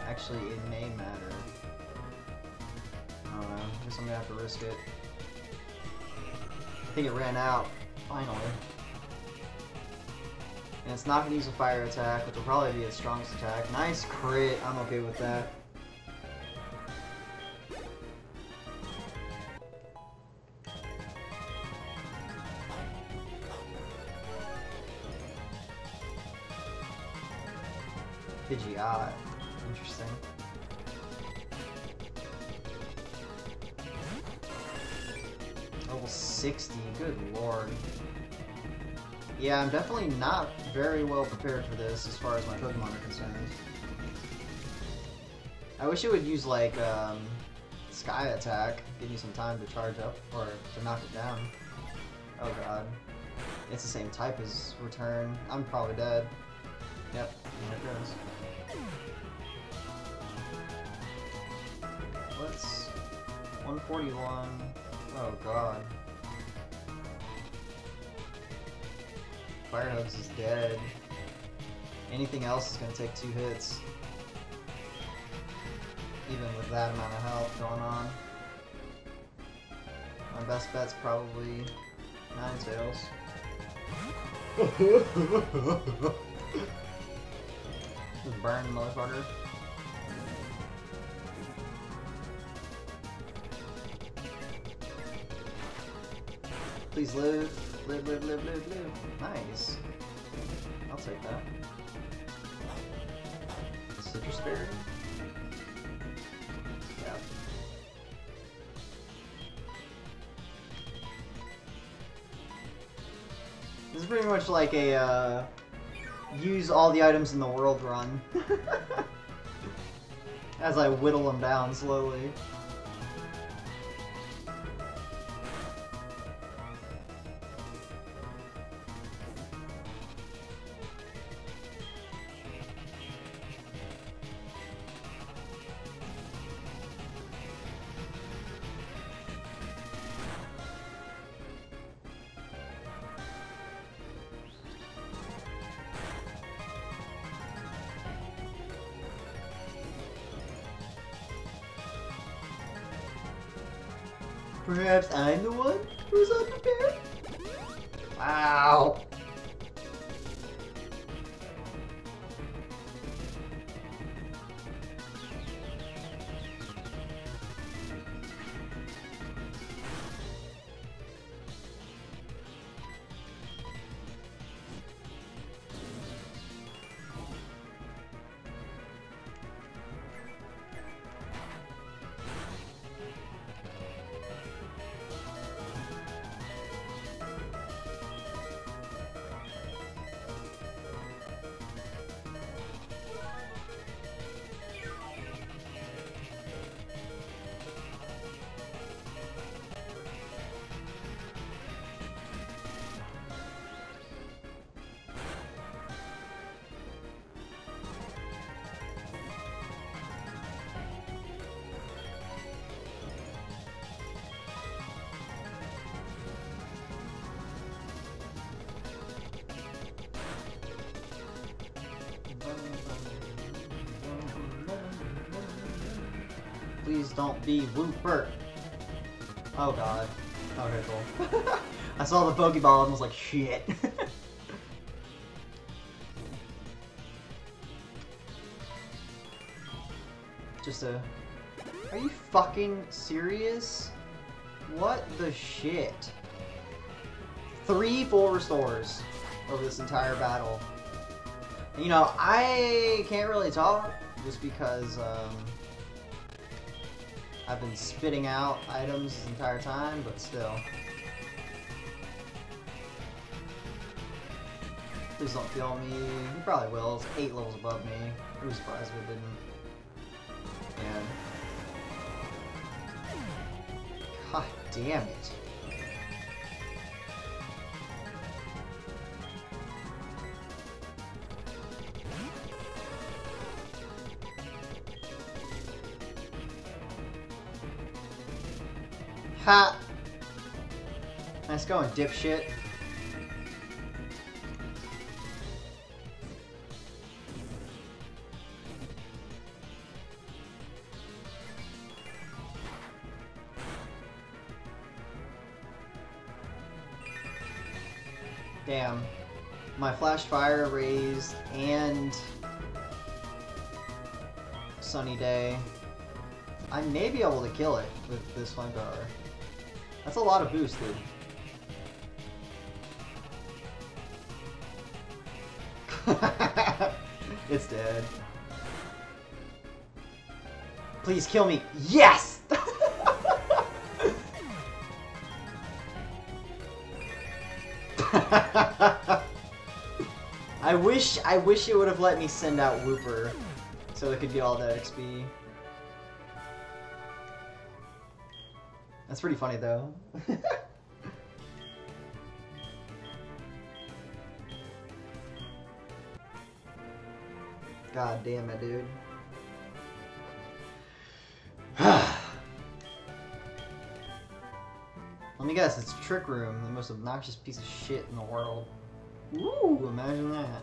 Actually, it may matter. I don't know. I guess I'm gonna have to risk it. I think it ran out, finally. And it's not gonna use a fire attack, which will probably be its strongest attack. Nice crit, I'm okay with that. Pidgeot. Interesting. Level 60, good lord. Yeah, I'm definitely not very well prepared for this as far as my Pokemon are concerned. I wish it would use like Sky Attack, give you some time to charge up or to knock it down. Oh god. It's the same type as Return. I'm probably dead. Yep, there it goes. Let's... 141. Oh god. Fire Hugs is dead. Anything else is gonna take 2 hits. Even with that amount of health going on. My best bet's probably Ninetales. Just burn, motherfucker. Please live. Live, live, live, live, live. Nice. I'll take that. Citrus Berry? Yeah. This is pretty much like a, use all the items in the world run. As I whittle them down slowly. Perhaps I'm the one who's unprepared? Wow. Please don't be Wooper. Oh god. Okay, cool. I saw the Pokeball and was like, shit. Just a... Are you fucking serious? What the shit? 3 full restores over this entire battle. You know, I can't really talk just because I've been spitting out items this entire time, but still. Please don't kill me. He probably will. It's 8 levels above me. I was surprised if it didn't. Man. God damn it. Ha! Nice going, dipshit. Damn. My flash fire raised and sunny day. I may be able to kill it with this flamethrower. That's a lot of boost, dude. It's dead. Please kill me. Yes! I wish it would have let me send out Whooper so I could get all that XP. That's pretty funny though. God damn it, dude. Let me guess, it's Trick Room, the most obnoxious piece of shit in the world. Woo! Imagine that.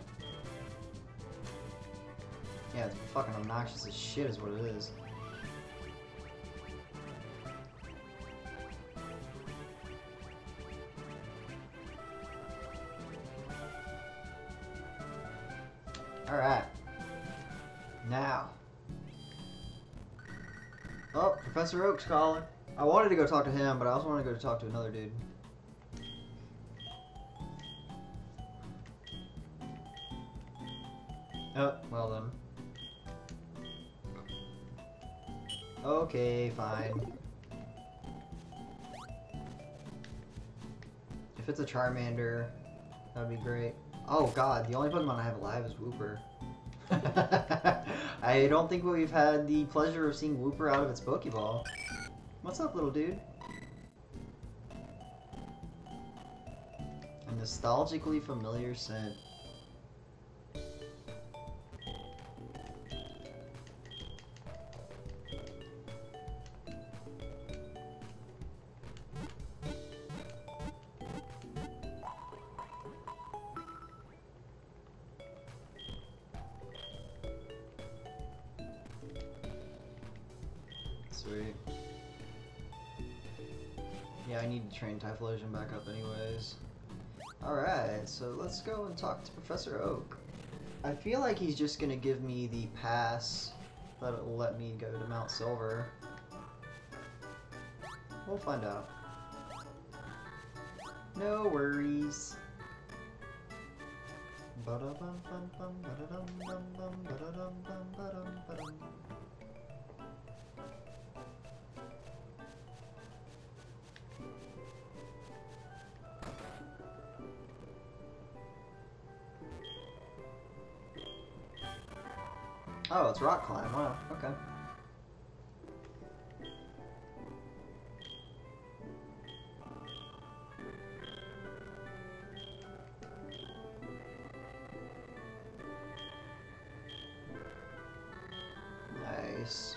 Yeah, it's fucking obnoxious as shit is what it is. Alright. Now. Oh, Professor Oak's calling. I wanted to go talk to him, but I also wanted to go talk to another dude. Oh, well then. Okay, fine. If it's a Charmander, that'd be great. Oh god, the only Pokemon I have alive is Whooper. I don't think we've had the pleasure of seeing Whooper out of its Pokeball. What's up, little dude? A nostalgically familiar scent. Sweet. Yeah, I need to train Typhlosion back up anyways. Alright, so let's go and talk to Professor Oak. I feel like he's just gonna give me the pass that'll let me go to Mount Silver. We'll find out. No worries. Oh, it's rock climb. Wow, okay. Nice.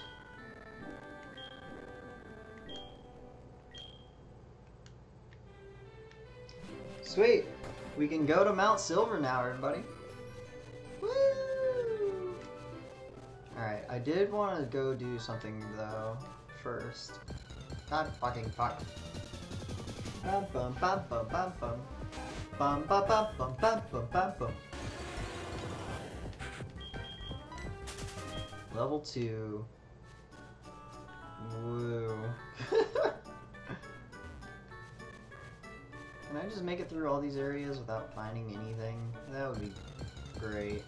Sweet. We can go to Mount Silver now, everybody. Woo! Alright, I did want to go do something, though, first. God fucking fuck. Bum bum bum bum bum bum. Bum bum bum bum bum bum bum bum. Level 2. Woo. Can I just make it through all these areas without finding anything? That would be great.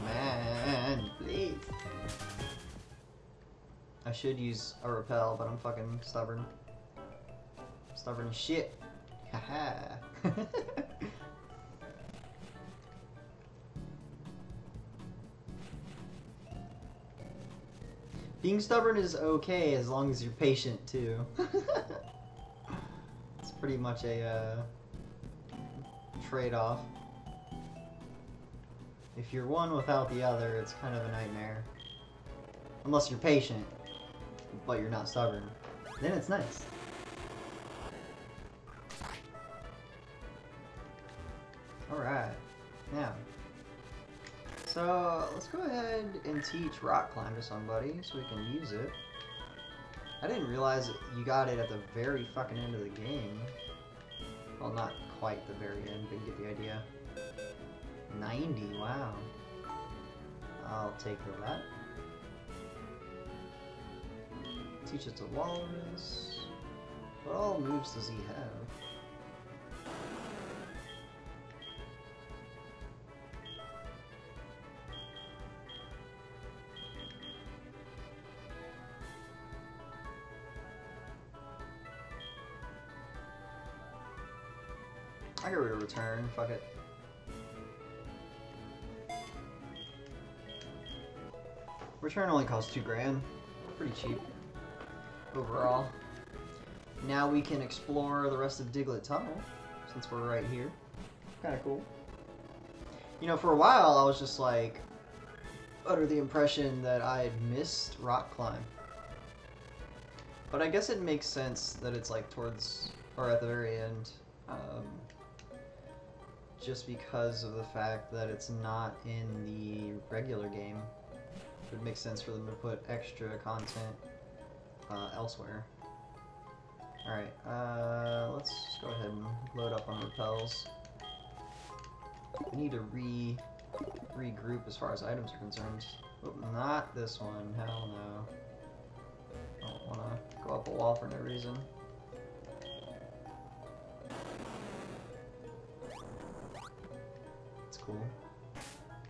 Man, please. I should use a repel, but I'm fucking stubborn. Stubborn as shit. Haha. Being stubborn is okay as long as you're patient too. It's pretty much a trade-off. If you're one without the other, it's kind of a nightmare. Unless you're patient, but you're not stubborn. Then it's nice. Alright, now. So, let's go ahead and teach rock climb to somebody so we can use it. I didn't realize you got it at the very fucking end of the game. Well, not quite the very end, but you get the idea. 90, wow. I'll take that. Teach it to Walrus. What all moves does he have? I get rid of return, fuck it. Return only costs 2 grand. Pretty cheap. Overall. Now we can explore the rest of Diglett Tunnel, since we're right here. Kinda cool. You know, for a while I was just like, under the impression that I had missed rock climb. But I guess it makes sense that it's like towards, or at the very end. Just because of the fact that it's not in the regular game. It would make sense for them to put extra content elsewhere. Alright, let's go ahead and load up on repels. We need to regroup as far as items are concerned. Oh, not this one, hell no. I don't want to go up a wall for no reason. Cool.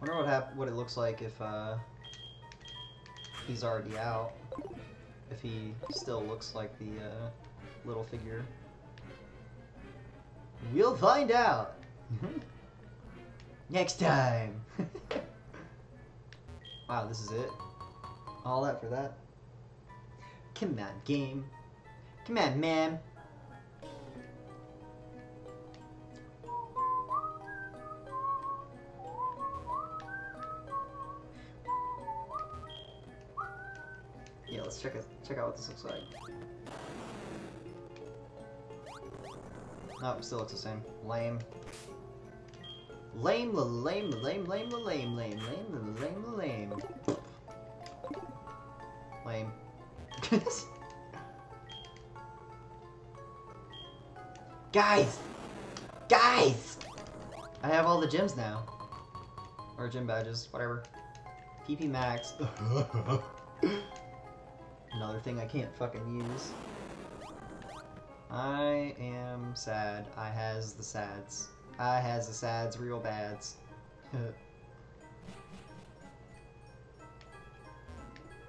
Wonder what it looks like if he's already out. If he still looks like the little figure. We'll find out next time. Wow, this is it. All that for that. Come on, game. Come on, man. Yeah, let's check out what this looks like. No, it still looks the same. Lame. Lame, lame, lame, lame, lame, lame, lame, lame, lame. Lame. Guys! Guys! I have all the gems now. Or gem badges, whatever. PP Max. Another thing I can't fucking use. I am sad. I has the sads. I has the sads real bads. I'm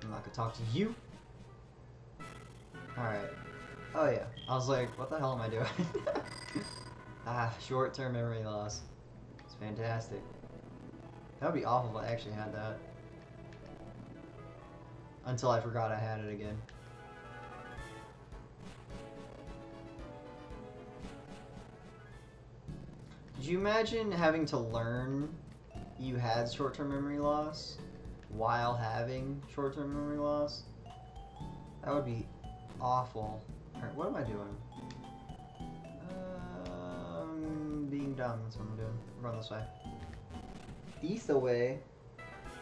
not gonna talk to you. Alright. Oh yeah. I was like, what the hell am I doing? Short-term memory loss. It's fantastic. That would be awful if I actually had that. Until I forgot I had it again. Could you imagine having to learn you had short-term memory loss while having short-term memory loss? That would be awful. Alright, what am I doing? Being dumb, that's what I'm doing. Run this way. East the way.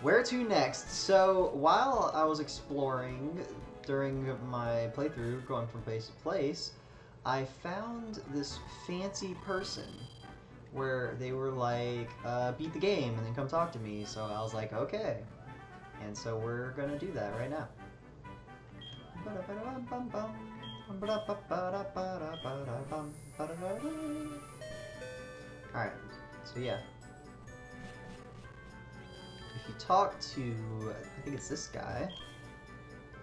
Where to next? So, while I was exploring during my playthrough, going from place to place, I found this fancy person where they were like, beat the game and then come talk to me. So I was like, okay. And so we're gonna do that right now. Alright, so yeah. If you talk to, I think it's this guy.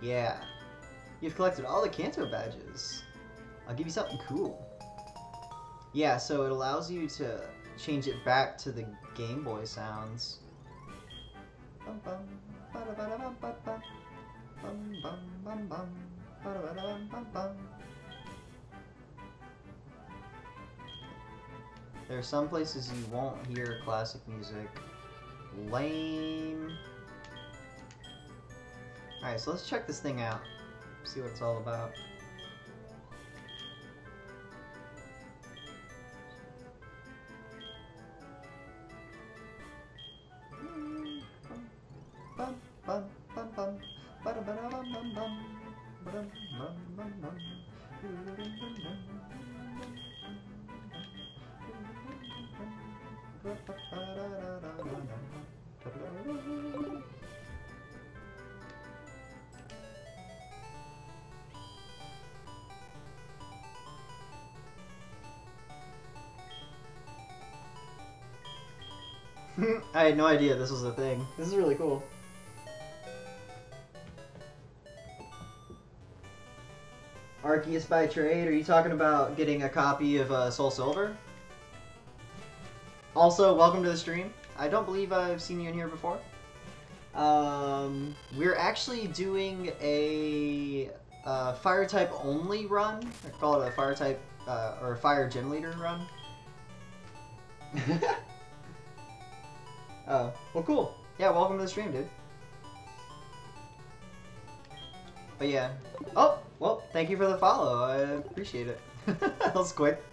Yeah. You've collected all the Kanto badges. I'll give you something cool. Yeah, so it allows you to change it back to the Game Boy sounds. Bum bum, bada bada bum bum bum. Bum bum bum bum. Bada bada bum bum bum. There are some places you won't hear classic music. Lame. Alright, so let's check this thing out. See what it's all about. Bum bum bum bum. Bada bada bum bum bum. Bum bum bum bum. I had no idea this was a thing. This is really cool. Arceus by trade? Are you talking about getting a copy of SoulSilver? Also, welcome to the stream. I don't believe I've seen you in here before. We're actually doing a fire type only run. I call it a fire type or a fire gym leader run. Oh, well, cool. Yeah, welcome to the stream, dude. But yeah. Oh, well, thank you for the follow. I appreciate it. That was quick.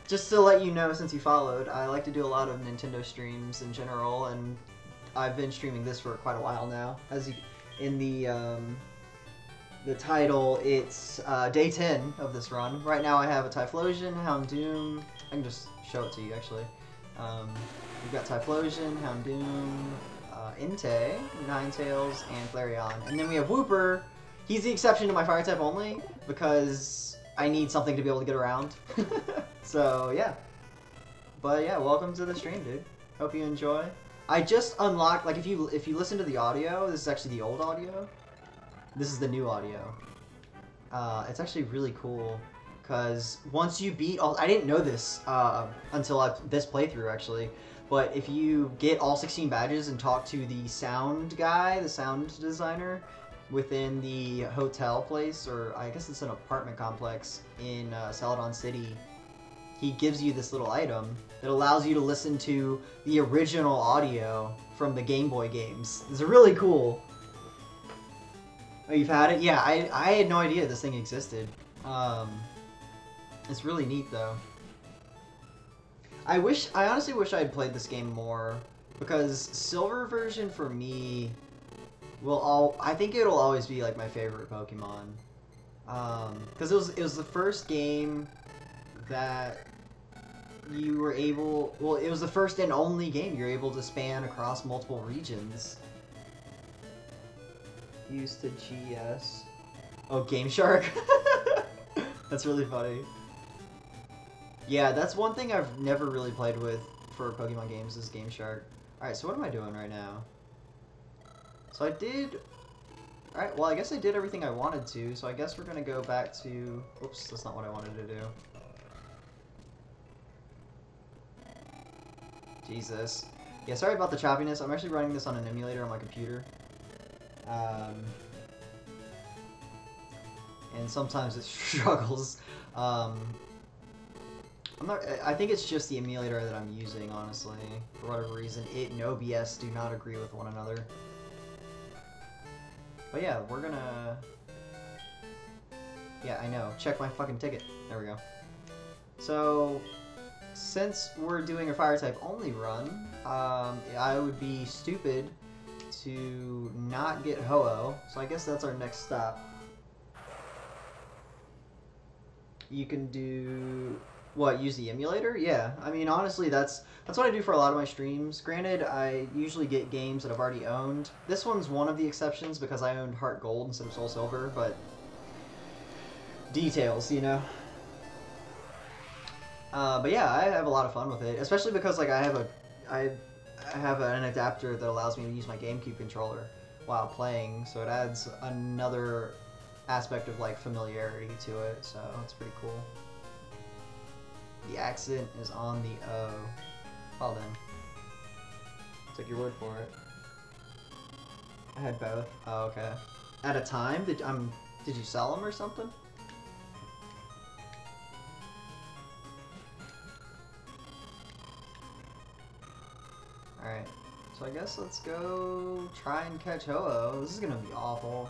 Just to let you know, since you followed, I like to do a lot of Nintendo streams in general, and I've been streaming this for quite a while now. As you, in the title, it's day 10 of this run. Right now I have a Typhlosion, Houndoom. I can just show it to you, actually. We've got Typhlosion, Houndoom, Entei, Ninetales, and Flareon. And then we have Wooper. He's the exception to my fire type only, because I need something to be able to get around. So, yeah. But yeah, welcome to the stream, dude. Hope you enjoy. I just unlocked, like, if you listen to the audio, this is actually the old audio. This is the new audio. It's actually really cool, because once you beat all... I didn't know this until this playthrough, actually. But if you get all 16 badges and talk to the sound guy, the sound designer, within the hotel place, or I guess it's an apartment complex in Celadon City, he gives you this little item that allows you to listen to the original audio from the Game Boy games. It's really cool. Oh, you've had it? Yeah, I had no idea this thing existed. It's really neat, though. I honestly wish I had played this game more, because Silver version for me I think it'll always be like my favorite Pokemon. Because it was the first game that you were able, well, it was the first and only game you're able to span across multiple regions. Used to GS. Oh, Game Shark. That's really funny. Yeah, that's one thing I've never really played with for Pokemon games is Game Shark. Alright, so what am I doing right now? So I did... Alright, well I guess I did everything I wanted to, so I guess we're gonna go back to... Oops, that's not what I wanted to do. Jesus. Yeah, sorry about the choppiness. I'm actually running this on an emulator on my computer. And sometimes it struggles. I think it's just the emulator that I'm using, honestly. For whatever reason, it and OBS do not agree with one another. But yeah, we're gonna... Yeah, I know. Check my fucking ticket. There we go. So, since we're doing a fire-type only run, I would be stupid to not get Ho-Oh. So I guess that's our next stop. You can do... What, use the emulator? Yeah, I mean, honestly, that's what I do for a lot of my streams. Granted, I usually get games that I've already owned. This one's one of the exceptions because I owned Heart Gold instead of SoulSilver, but details, you know? But yeah, I have a lot of fun with it, especially because like I have an adapter that allows me to use my GameCube controller while playing, so it adds another aspect of like familiarity to it. So it's pretty cool. The accent is on the O. Well then, take your word for it. I had both. Oh, okay. At a time? Did you sell them or something? Alright, so I guess let's go try and catch Ho-Oh. This is gonna be awful.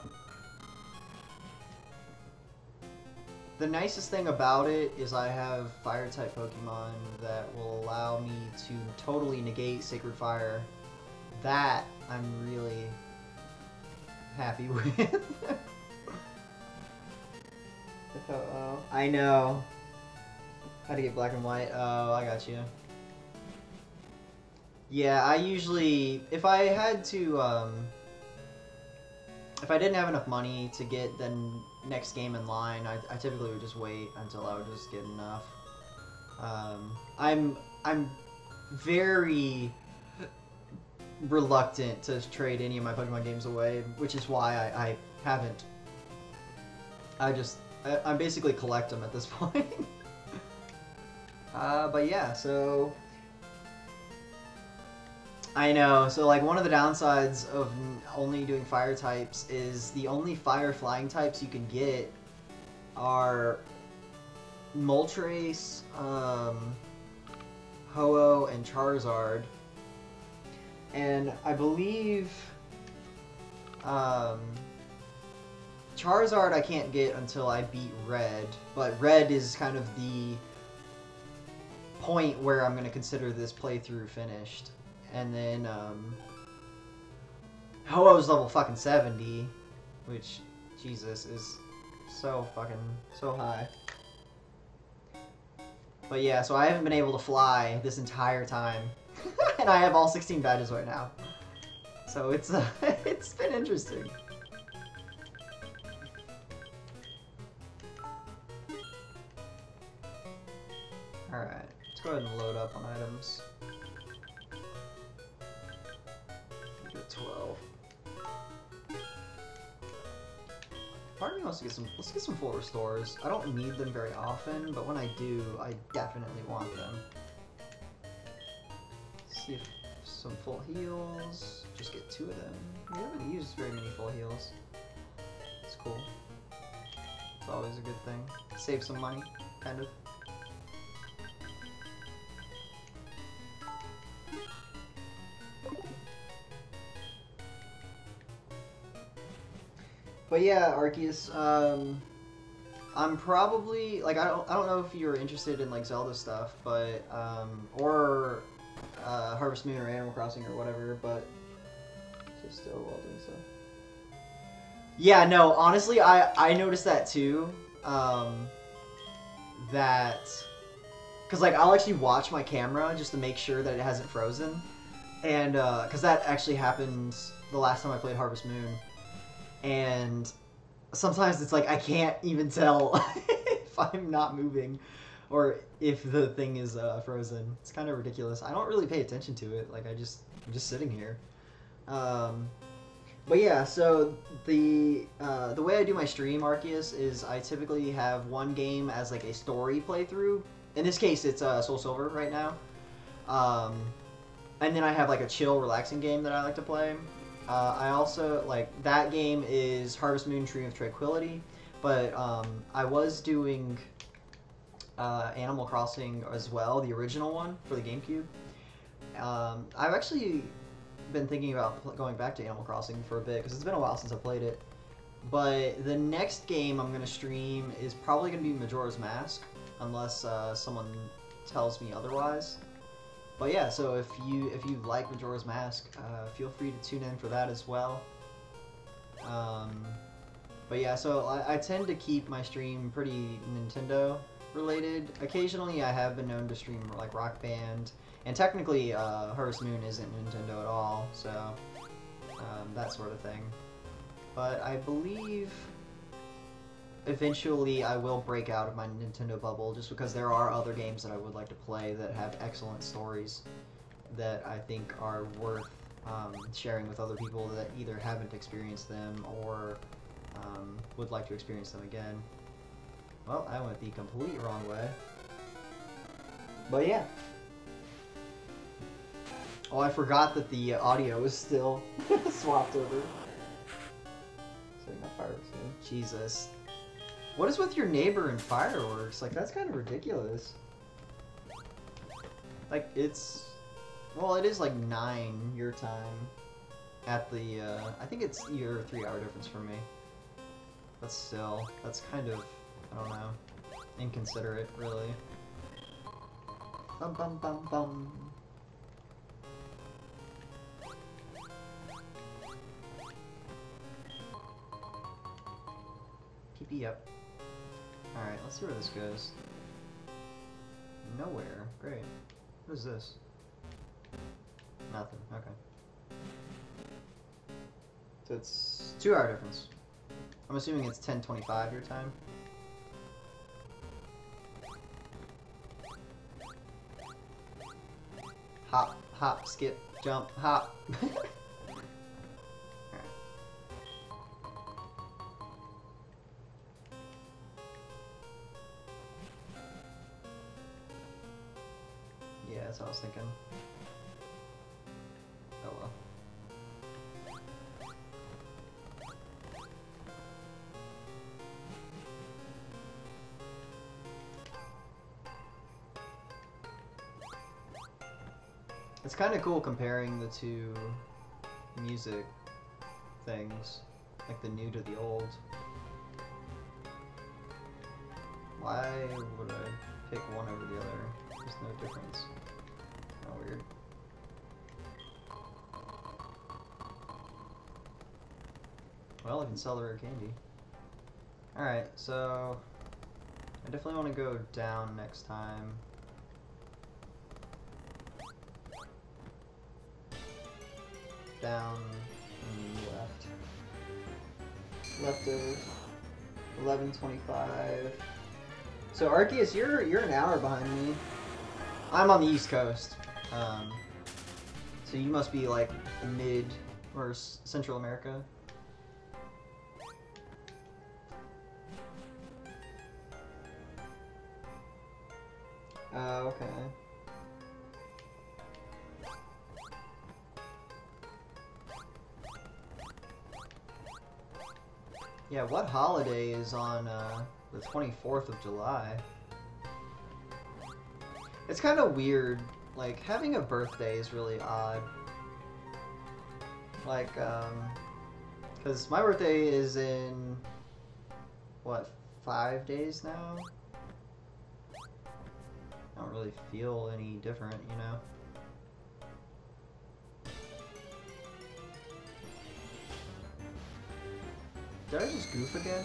The nicest thing about it is I have fire-type Pokemon that will allow me to totally negate Sacred Fire. That I'm really happy with. Oh, I know. How to get black and white. Oh, I got you. Yeah, I usually, if I had to, if I didn't have enough money to get the next game in line, I typically would just wait until I would just get enough. I'm very reluctant to trade any of my Pokemon games away, which is why I haven't. I basically collect them at this point. But yeah, so I know. So like one of the downsides of only doing fire types is the only fire flying types you can get are Moltres, Ho-Oh, and Charizard. And I believe Charizard I can't get until I beat Red, but Red is kind of the point where I'm going to consider this playthrough finished. And then Ho-Oh's level fucking 70, which, Jesus, is so high. But yeah, so I haven't been able to fly this entire time. And I have all 16 badges right now. So it's it's been interesting. Alright, let's go ahead and load up on items. Do 12. Part of me wants to get some, let's get some full restores. I don't need them very often, but when I do, I definitely want them. Let's see if some full heals, just get 2 of them. We haven't used very many full heals. It's cool. It's always a good thing. Save some money, kind of. But yeah, Arceus, I'm probably, like, I don't know if you're interested in, like, Zelda stuff, but, or, Harvest Moon or Animal Crossing or whatever, but, just still while doing so. Yeah, no, honestly, I noticed that too, that, cause, like, I'll actually watch my camera just to make sure that it hasn't frozen, and, cause that actually happened the last time I played Harvest Moon. And sometimes it's like I can't even tell if I'm not moving or if the thing is frozen. It's kind of ridiculous. I don't really pay attention to it. Like I'm just sitting here. But yeah, so the way I do my stream, Arceus, is I typically have one game as like a story playthrough. In this case, it's SoulSilver right now. And then I have like a chill, relaxing game that I like to play. I also, like, that game is Harvest Moon Tree of Tranquility, but I was doing Animal Crossing as well, the original one for the GameCube. I've actually been thinking about going back to Animal Crossing for a bit, because it's been a while since I played it. But the next game I'm going to stream is probably going to be Majora's Mask, unless someone tells me otherwise. But yeah, so if you like Majora's Mask, feel free to tune in for that as well. But yeah, so I tend to keep my stream pretty Nintendo related. Occasionally I have been known to stream like Rock Band, and technically Harvest Moon isn't Nintendo at all, so that sort of thing. But I believe eventually I will break out of my Nintendo bubble, just because there are other games that I would like to play that have excellent stories that I think are worth sharing with other people that either haven't experienced them or would like to experience them again. Well, I went the complete wrong way. But yeah. Oh, I forgot that the audio was still swapped over. Setting up fireworks again. Jesus. What is with your neighbor and fireworks? Like, that's kind of ridiculous. Like, it's... Well, it is like 9 your time at the, I think it's either a 3-hour difference for me. But still, that's kind of, I don't know, inconsiderate, really. Bum bum bum bum. PP up. Alright, let's see where this goes. Nowhere. Great. What is this? Nothing. Okay. So it's 2-hour difference. I'm assuming it's 10:25 your time. Hop, hop, skip, jump, hop. Yeah, that's what I was thinking. Oh well. It's kind of cool comparing the two music things, like the new to the old. Why would I pick one over the other? There's no difference. Oh, weird. Well, I can sell the rare candy. Alright, so I definitely want to go down next time. Down and left. Left of 11:25. So Arceus, you're an hour behind me. I'm on the East Coast, so you must be like mid or Central America. Okay. Yeah, what holiday is on the 24th of July? It's kind of weird. Like, having a birthday is really odd. Like, because my birthday is in, what, 5 days now? I don't really feel any different, you know? Did I just goof again?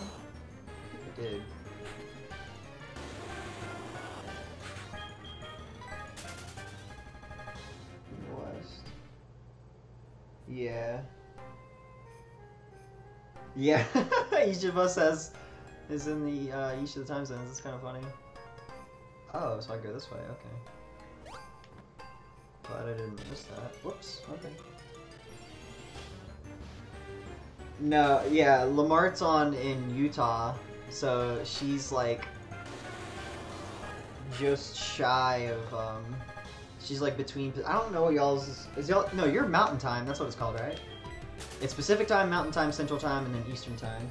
I did. West. Yeah. Yeah. Each of us is in the each of the time zones. It's kind of funny. Oh, so I go this way. Okay. Glad I didn't miss that. Whoops. Okay. No, yeah, Lamart's on in Utah, so she's like just shy of she's like between. I don't know what y'all's is y'all. No, you're Mountain Time. That's what it's called, right? It's Pacific Time, Mountain Time, Central Time, and then Eastern Time.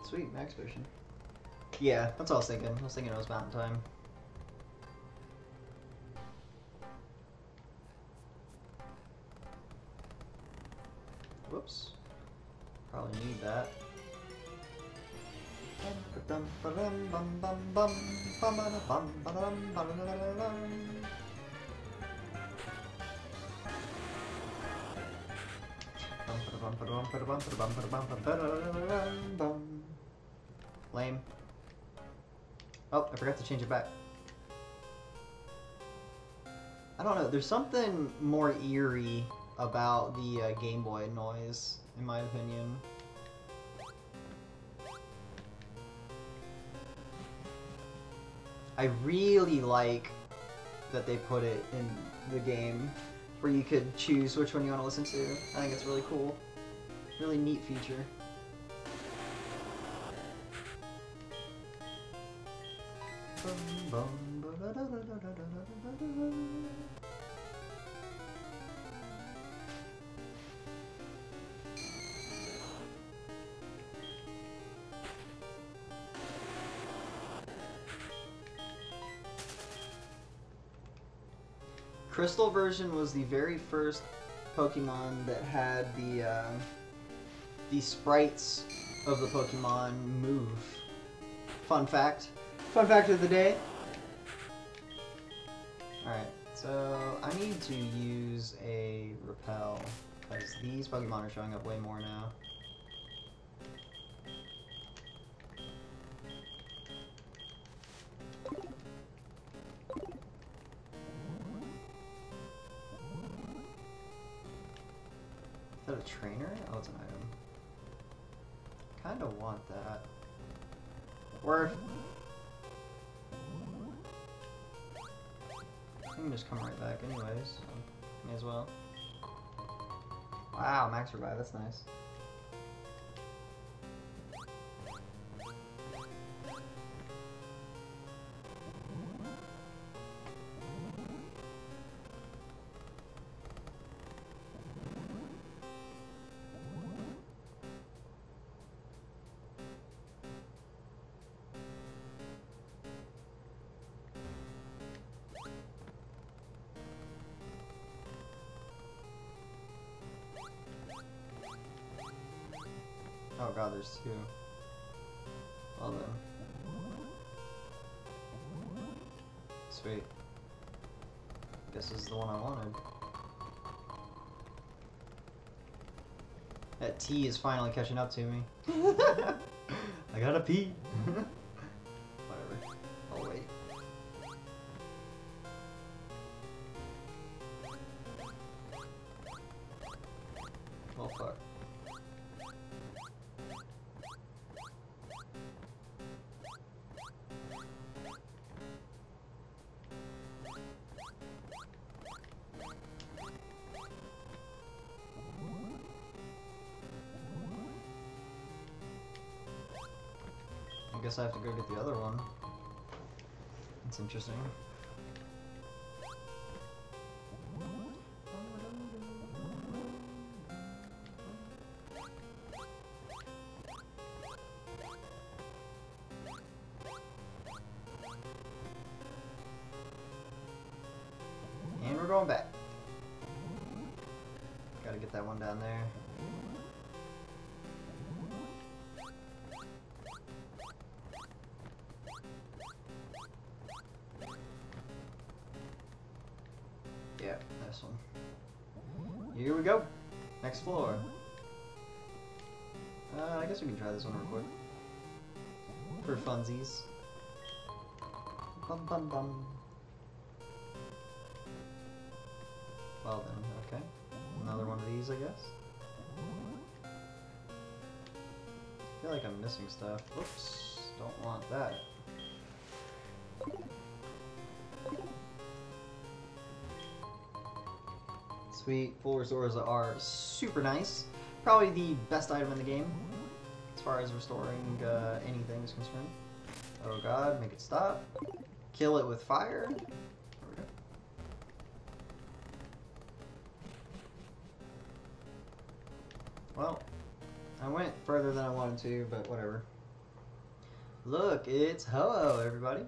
Sweet, max potion. Yeah, that's what I was thinking. I was thinking it was Mountain Time. Whoops. Probably need that. Lame. Oh, I forgot to change it back. I don't know, there's something more eerie about the Game Boy noise, in my opinion. I really like that they put it in the game where you could choose which one you want to listen to. I think it's really cool. Really neat feature. Crystal version was the very first Pokemon that had the sprites of the Pokemon move. Fun fact. Fun fact of the day. Alright, so I need to use a repel, because these Pokemon are showing up way more now. Is that a trainer? Oh, it's an item. Kinda want that. Or I can just come right back anyways, so may as well. Wow, max revive, that's nice. Oh god, there's two. Well then. Sweet. Guess this is the one I wanted. That tea is finally catching up to me. I gotta pee. Whatever. I'll wait. Oh fuck. I guess I have to go get the other one. That's interesting. And we're going back. Gotta get that one down there. Yeah, this one. Here we go. Next floor. I guess we can try this one real quick. For funsies. Bum bum bum. Well then, okay. Another one of these, I guess. I feel like I'm missing stuff. Oops, don't want that. Sweet, full restores are super nice. Probably the best item in the game, as far as restoring anything is concerned. Oh god, make it stop. Kill it with fire. There we go. Well, I went further than I wanted to, but whatever. Look, it's Ho-Oh, everybody.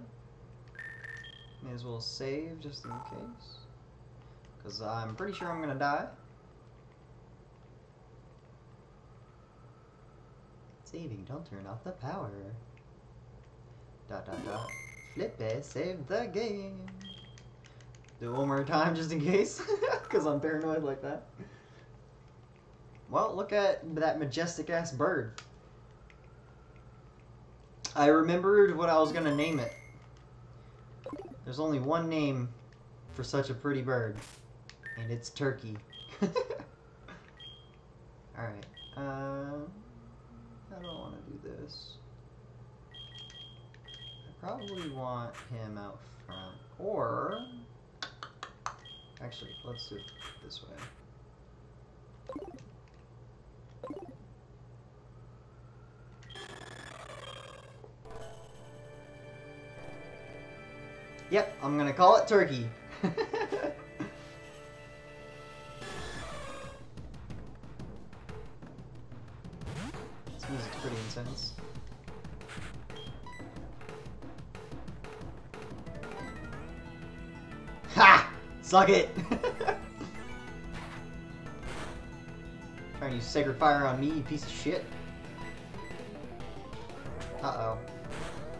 May as well save just in case. Because I'm pretty sure I'm gonna die. Saving, don't turn off the power. Dot dot dot. Flip it, save the game. Do it one more time just in case. Because I'm paranoid like that. Well, look at that majestic ass bird. I remembered what I was gonna name it. There's only one name for such a pretty bird, and it's Turkey. Alright, I don't want to do this. I probably want him out front, or... Actually, let's do it this way. Yep, I'm gonna call it Turkey. This music's pretty intense. Ha! Suck it! Trying to use Sacred Fire on me, you piece of shit. Uh-oh.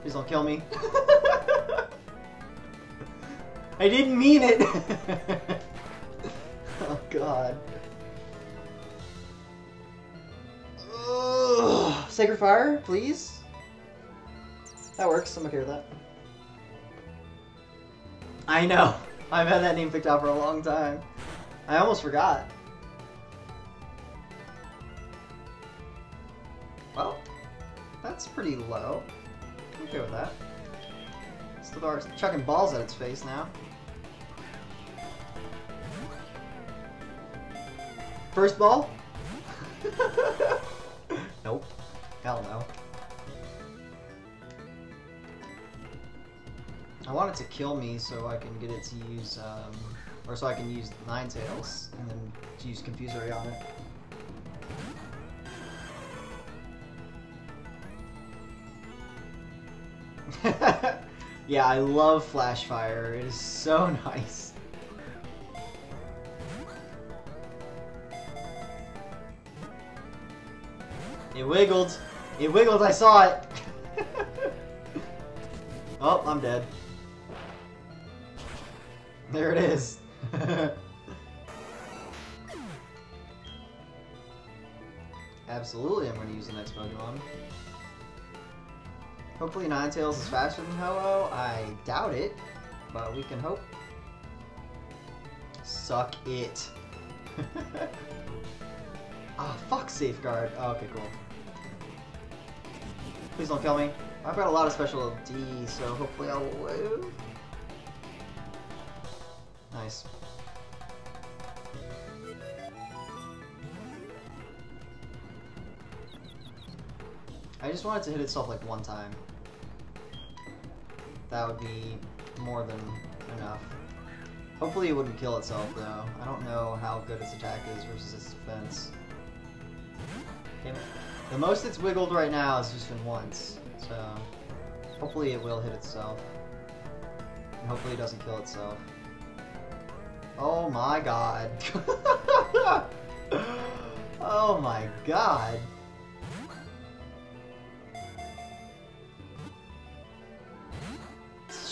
Please don't kill me. I didn't mean it! Oh god. Ugh. Sacred Fire, please? That works, I'm okay with that. I know! I've had that name picked out for a long time. I almost forgot. Well, that's pretty low. I'm okay with that. Still chucking balls at its face now. First ball? Nope. Hell no. I want it to kill me so I can get it to use, or so I can use Ninetales and then use Confusory on it. Yeah, I love Flash Fire. It is so nice. It wiggled. It wiggled, I saw it. Oh, I'm dead. There it is. Absolutely, I'm going to use the next Pokemon. Hopefully Ninetales is faster than Ho-Oh. I doubt it, but we can hope. Suck it. Ah, fuck Safeguard. Oh, okay, cool. Please don't kill me. I've got a lot of special D, so hopefully I'll live. Nice. I just want it to hit itself like one time. That would be more than enough. Hopefully it wouldn't kill itself though. I don't know how good its attack is versus its defense. Damn it. The most it's wiggled right now has just been once, so hopefully it will hit itself. And hopefully it doesn't kill itself. Oh my god. Oh my god.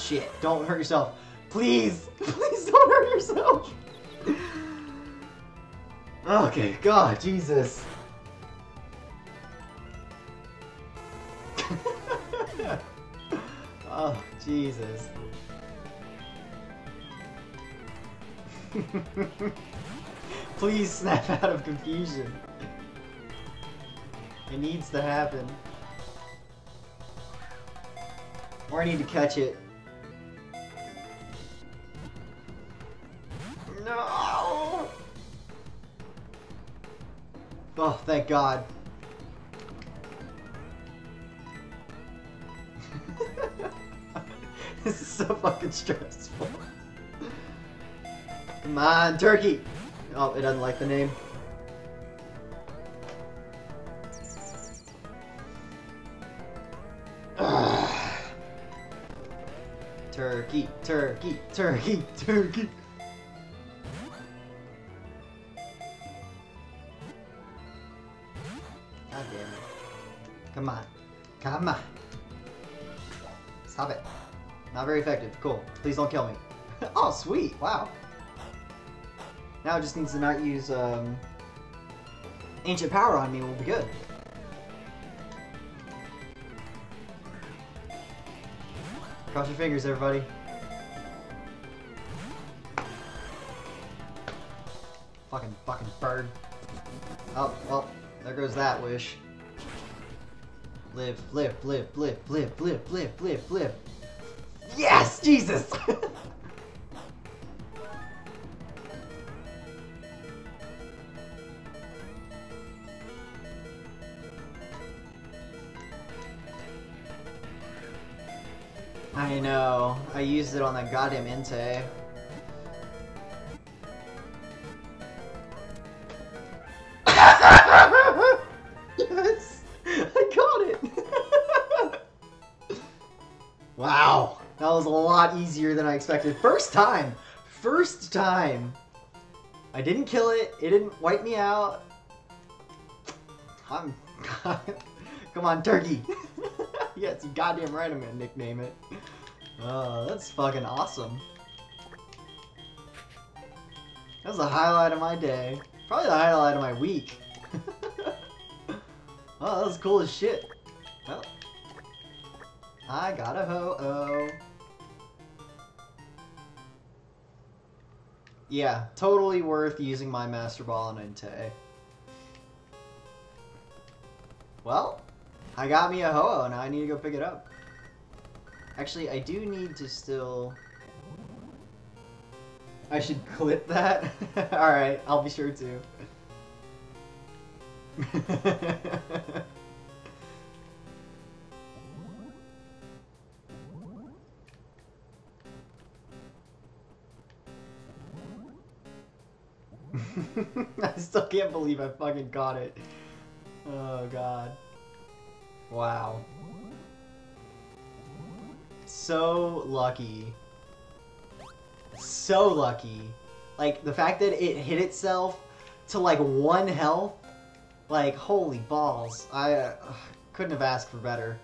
Shit, don't hurt yourself. Please! Please don't hurt yourself! Okay, god, Jesus. Oh, Jesus. Please snap out of confusion. It needs to happen. Or I need to catch it. No! Oh, thank God. This is so fucking stressful. Come on, turkey! Oh, it doesn't like the name. Turkey, turkey, turkey, turkey. God damn it. Come on. Come on. Stop it. Not very effective. Cool. Please don't kill me. Oh, sweet. Wow. Now it just needs to not use Ancient Power on me. We'll be good. Cross your fingers, everybody. Fucking bird. Oh, well, there goes that wish. Live, live, live, live, live, live, live, live, live. Yes! Jesus! I know. I used it on that goddamn Entei. Yes! I got it! Wow! That was a lot easier than I expected. First time! First time! I didn't kill it. It didn't wipe me out. Come on, turkey! Yes, you goddamn right I'm gonna nickname it. Oh, that's fucking awesome. That was the highlight of my day. Probably the highlight of my week. Oh, that was cool as shit. Well, I got a ho-oh. Yeah, totally worth using my Master Ball on Entei. Well, I got me a ho-oh, now I need to go pick it up. Actually, I do need to still... I should clip that? Alright, I'll be sure to. I still can't believe I fucking got it. Oh god. Wow. So lucky. So lucky. Like, the fact that it hit itself to like 1 health, like, holy balls. I couldn't have asked for better.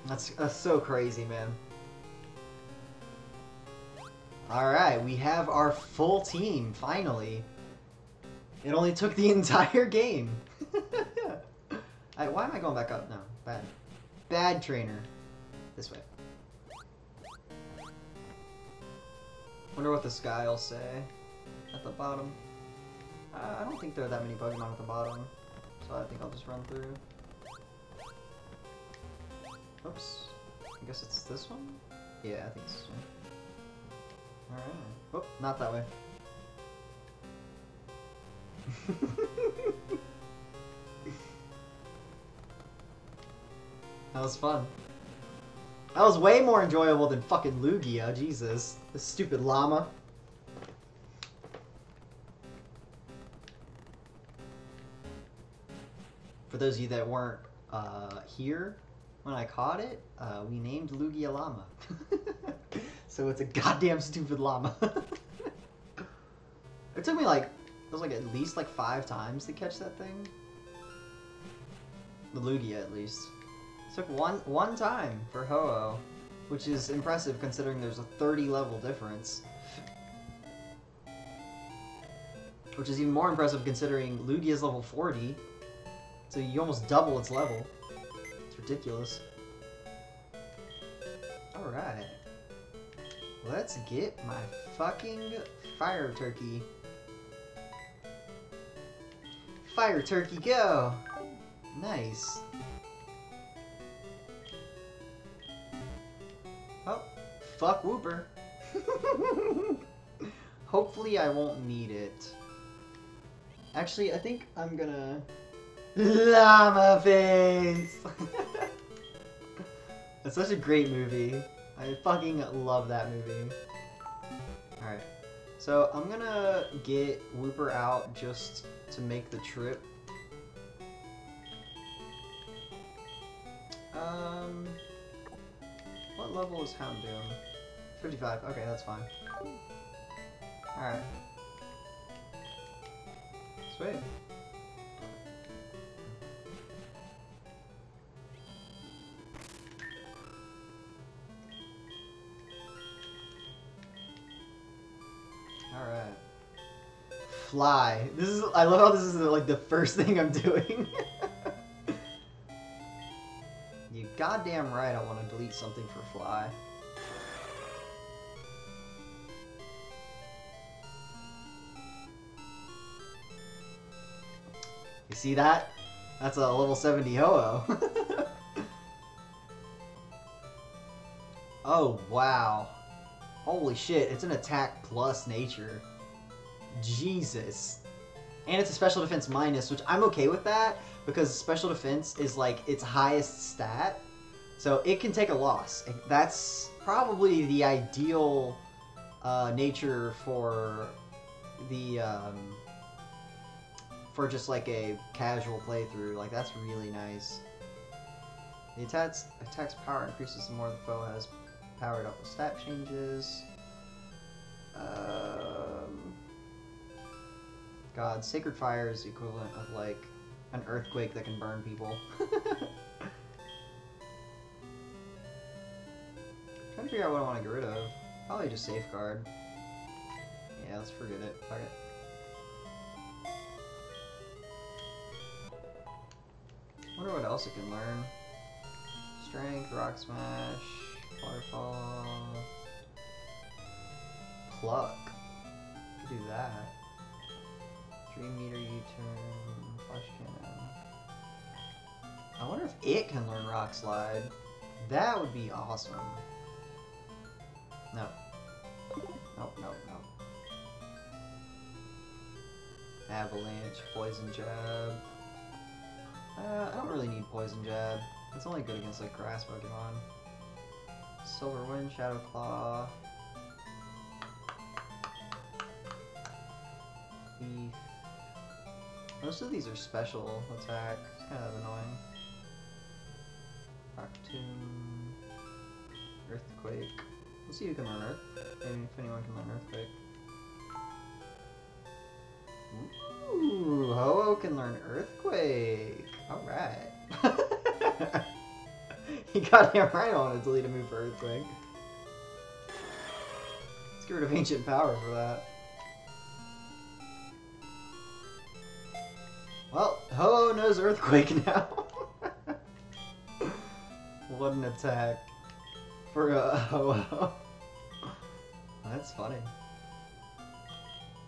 That's so crazy, man. Alright, we have our full team, finally. It only took the entire game. Why am I going back up? No, bad. Bad trainer. This way. Wonder what the sky will say at the bottom. I don't think there are that many Pokemon at the bottom, so I think I'll just run through. Oops. I guess it's this one? Yeah, I think it's this one. Alright. Oh, not that way. That was fun. That was way more enjoyable than fucking Lugia, Jesus. This stupid llama. For those of you that weren't here when I caught it, we named Lugia Llama. So it's a goddamn stupid llama. It took me like, it was like at least like 5 times to catch that thing. The Lugia at least. It took one time for Ho-Oh, which is impressive considering there's a 30 level difference. Which is even more impressive considering Lugia's level 40. So you almost double its level. It's ridiculous. Alright. Let's get my fucking fire turkey. Fire turkey, go! Nice. Oh, fuck Wooper. Hopefully I won't need it. Actually, I think I'm gonna... Llama face! That's such a great movie. I fucking love that movie. Alright. So, I'm gonna get Wooper out just to make the trip. What level is Houndoom? 55. Okay, that's fine. Alright. Sweet. Alright. Fly. This is, I love how this is like the first thing I'm doing. goddamn right I want to delete something for fly. You see that? That's a level 70 Ho-Oh. Oh, wow. Holy shit, it's an attack plus nature. Jesus. And it's a special defense minus, which I'm okay with that, because special defense is like its highest stat. So it can take a loss. That's probably the ideal nature for the for just like a casual playthrough. Like, that's really nice. The attack's power increases the more the foe has powered up with stat changes. God, Sacred Fire is the equivalent of like an earthquake that can burn people. Trying to figure out what I want to get rid of. Probably just Safeguard. Yeah, let's forget it. Fuck it. Wonder what else it can learn. Strength, Rock Smash, Waterfall, Pluck. Could do that. Dream Meter, U-turn, Flash Cannon. I wonder if it can learn Rock Slide. That would be awesome. No. Nope, nope, nope. Avalanche, Poison Jab. I don't really need Poison Jab. It's only good against like grass Pokemon. Silver Wind, Shadow Claw. Thief. Most of these are special attack. It's kind of annoying. Rock Tomb. Earthquake. Let's see who can learn Earth. Maybe if anyone can learn Earthquake. Ooh, Ho-Oh can learn Earthquake. Alright. You goddamn right I want to delete a move for Earthquake. Let's get rid of Ancient Power for that. Well, Ho-Oh knows Earthquake now. What an attack for a Ho-Oh. That's funny.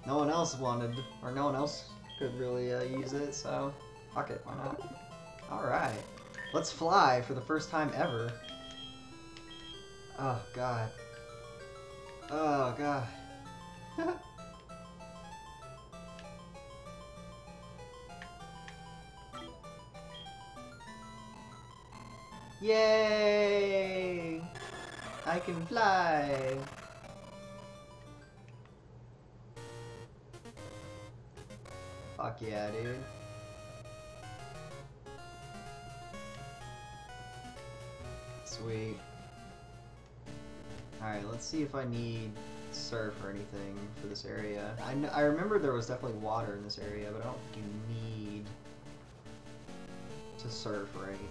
No one else wanted, or no one else could really use it, so fuck it, why not? Alright, let's fly for the first time ever. Oh god. Oh god. Yay! I can fly! Fuck yeah, dude. Sweet. Alright, let's see if I need surf or anything for this area. I remember there was definitely water in this area, but I don't think you need to surf or anything.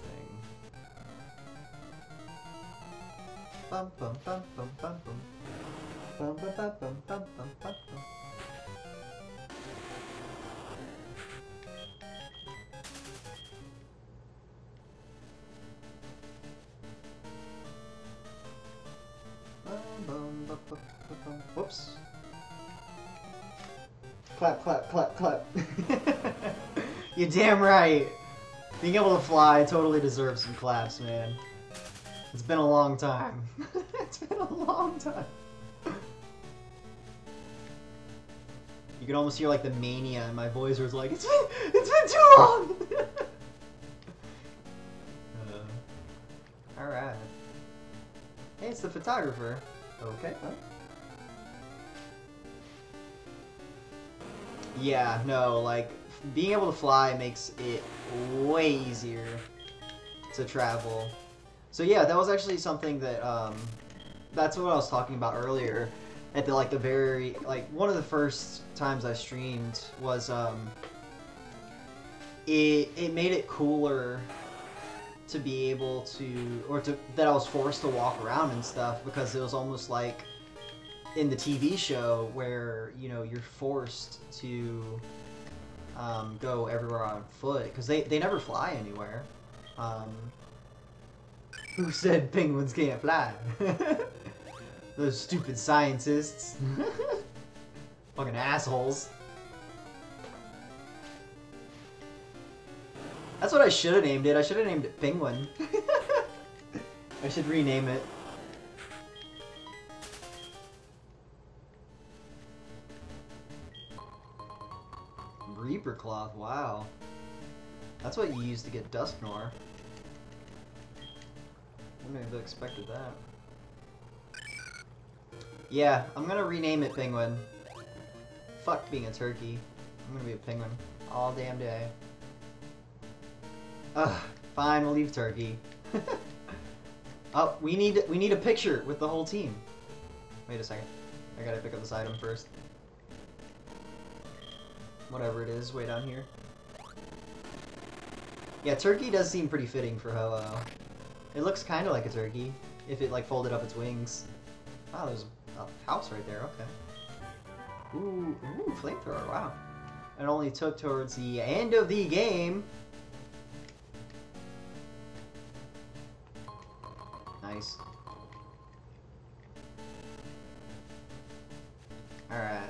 Bum bum bum bum bum bum. Bum bum bum bum bum bum bum. Whoops. Clap, clap, clap, clap. You're damn right. Being able to fly totally deserves some claps, man. It's been a long time. It's been a long time. You can almost hear like the mania in my voice where it's like, it's been too long! Alright. Hey, it's the photographer. Okay. Huh? Yeah, no, like, being able to fly makes it way easier to travel. So yeah, that was actually something that, that's what I was talking about earlier. At the, like, the very, like, one of the first times I streamed was, it made it cooler to be able to, or to, that I was forced to walk around and stuff, because it was almost like in the TV show where, you know, you're forced to go everywhere on foot, because they never fly anywhere. Who said penguins can't fly? Those stupid scientists. Fucking assholes. That's what I should have named it. I should have named it Penguin. I should rename it. Reaper cloth, wow. That's what you use to get Dusknor. Wouldn't have expected that. Yeah, I'm gonna rename it Penguin. Fuck being a turkey. I'm gonna be a penguin all damn day. Ugh, fine, we'll leave turkey. Oh, we need a picture with the whole team. Wait a second. I gotta pick up this item first. Whatever it is, way down here. Yeah, turkey does seem pretty fitting for Ho-Oh. It looks kind of like a turkey, if it like folded up its wings. Wow, there's a house right there, okay. Ooh, flamethrower, wow. It only took towards the end of the game. Nice. Alright.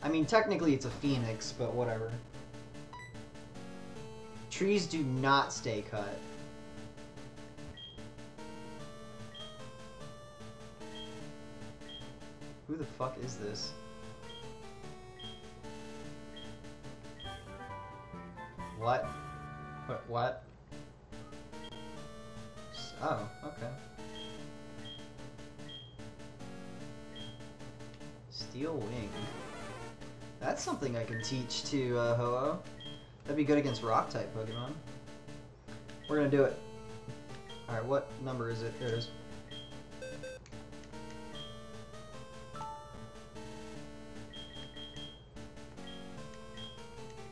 I mean, technically it's a phoenix, but whatever. Trees do not stay cut. Who the fuck is this? What? What? Oh, okay. Steel Wing. That's something I can teach to Ho-Oh. That'd be good against Rock-type Pokemon. We're gonna do it. Alright, what number is it? Here it is.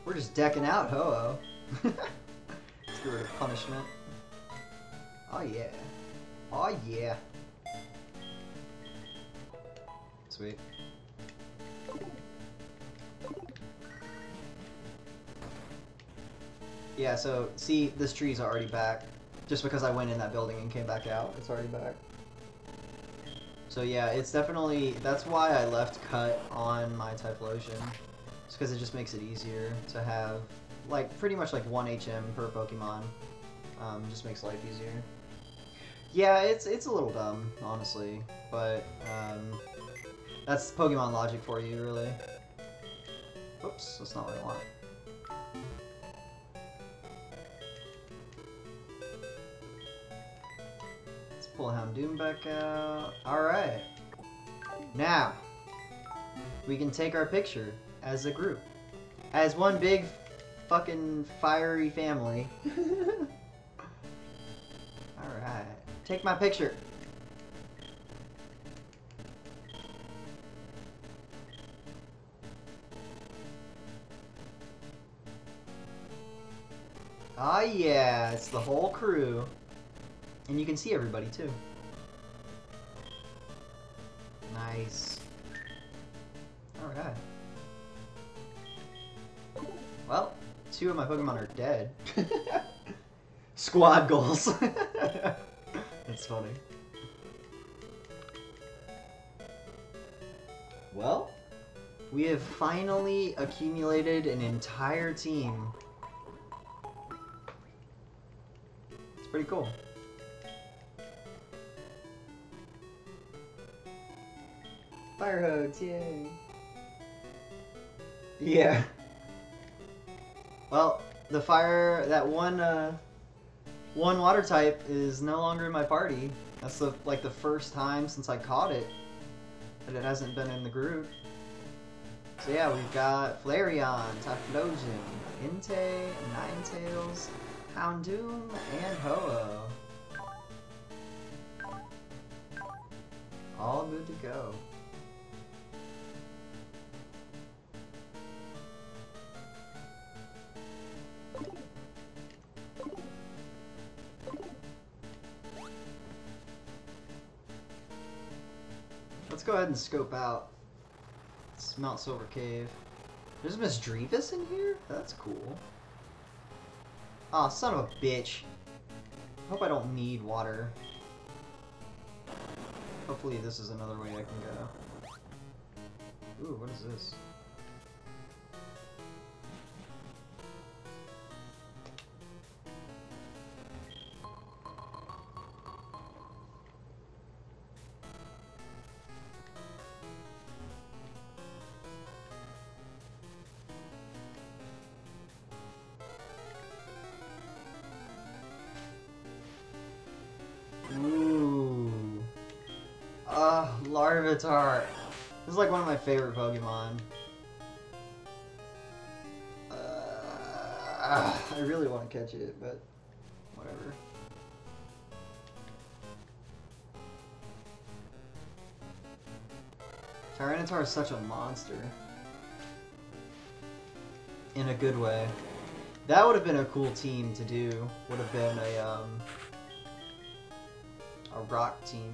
We're just decking out Ho-Oh. Let's get rid of punishment. Oh yeah. Oh yeah. Sweet. Yeah, so, see, this tree's already back. Just because I went in that building and came back out, it's already back. So yeah, it's definitely, that's why I left cut on my Typhlosion. It's because it just makes it easier to have, like, pretty much like 1 HM per Pokemon. Just makes life easier. Yeah, it's a little dumb, honestly, but, that's Pokemon logic for you, really. Oops, that's not what I want. Pull Houndoom back out. Alright. Now, we can take our picture as a group. As one big fucking fiery family. Alright. Take my picture. Oh yeah, it's the whole crew. And you can see everybody, too. Nice. Alright. Well, 2 of my Pokemon are dead. Squad goals. That's funny. Well, we have finally accumulated an entire team. It's pretty cool. Fire hugs, yay! Yeah. Well, the fire, that one water type is no longer in my party. That's like the first time since I caught it that it hasn't been in the group. So yeah, we've got Flareon, Typhlosion, Entei, Ninetales, Houndoom, and Ho-Oh. All good to go. Let's go ahead and scope out this Mount Silver Cave. There's Miss Drevis in here? That's cool. Aw, son of a bitch. Hope I don't need water. Hopefully this is another way I can go. Ooh, what is this? Larvitar. This is like one of my favorite Pokemon. I really want to catch it, but whatever. Tyranitar is such a monster. In a good way. That would have been a cool team to do. Would have been a rock team.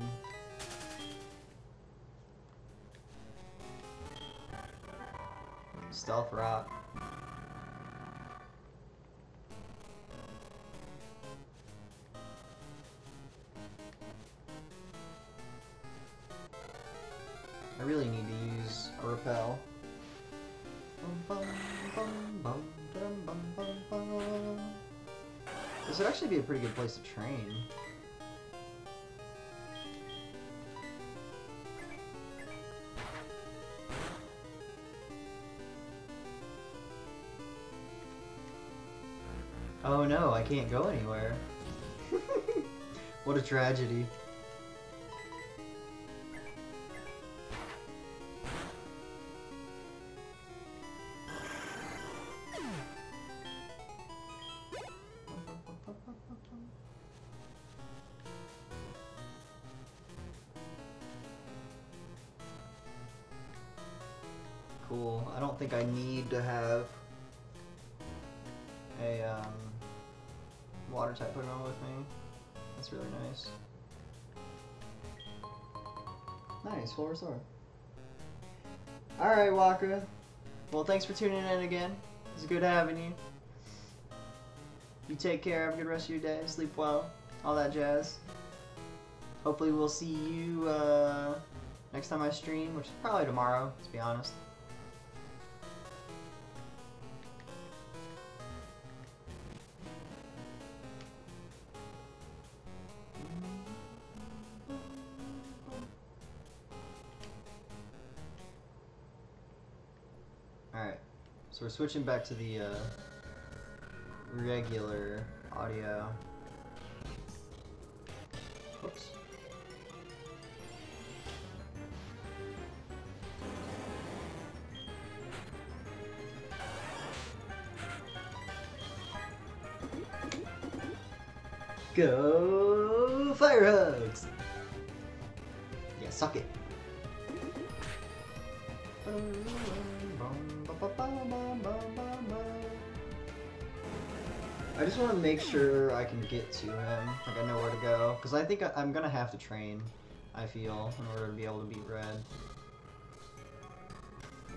Stealth rock. I really need to use a repel. This would actually be a pretty good place to train. Oh no, I can't go anywhere. What a tragedy. Cool. I don't think I need to have a water type Pokemon with me. That's really nice. Nice, full restore. Alright, Walker. Well, thanks for tuning in again. It's good having you. You take care, have a good rest of your day, sleep well, all that jazz. Hopefully we'll see you next time I stream, which is probably tomorrow, to be honest. Alright, so we're switching back to the regular audio. Whoops. Go Fire Hugs! Yeah, suck it. I just want to make sure I can get to him, like I know where to go, because I think I'm gonna have to train, I feel, in order to be able to beat Red.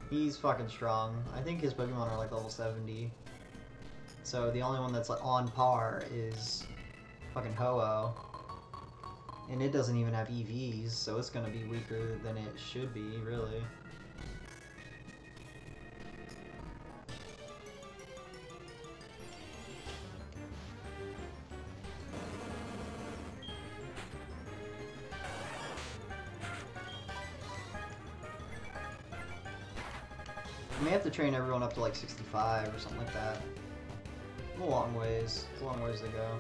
He's fucking strong. I think his Pokemon are like level 70. So the only one that's like on par is fucking Ho-Oh. And it doesn't even have EVs, so it's gonna be weaker than it should be, really. I may have to train everyone up to like 65 or something like that. It's a long ways. It's a long ways to go.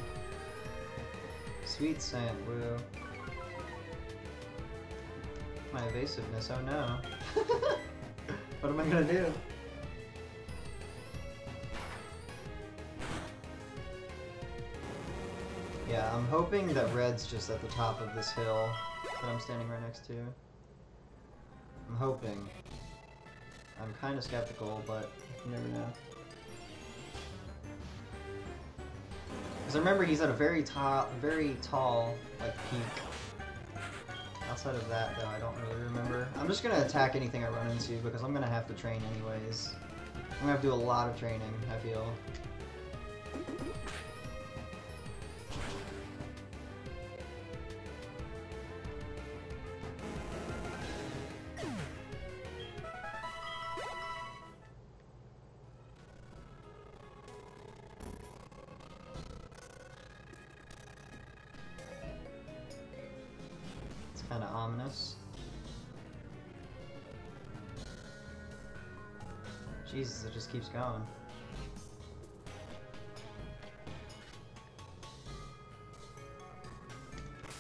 Sweet scent, woo. My evasiveness, oh no. What am I gonna do? Yeah, I'm hoping that Red's just at the top of this hill that I'm standing right next to. I'm hoping. I'm kind of skeptical, but you never know. Because I remember he's at a very tall, like, peak. Outside of that, though, I don't really remember. I'm just gonna attack anything I run into, because I'm gonna have to train anyways. I'm gonna have to do a lot of training, I feel. Kind of ominous. Jesus, it just keeps going.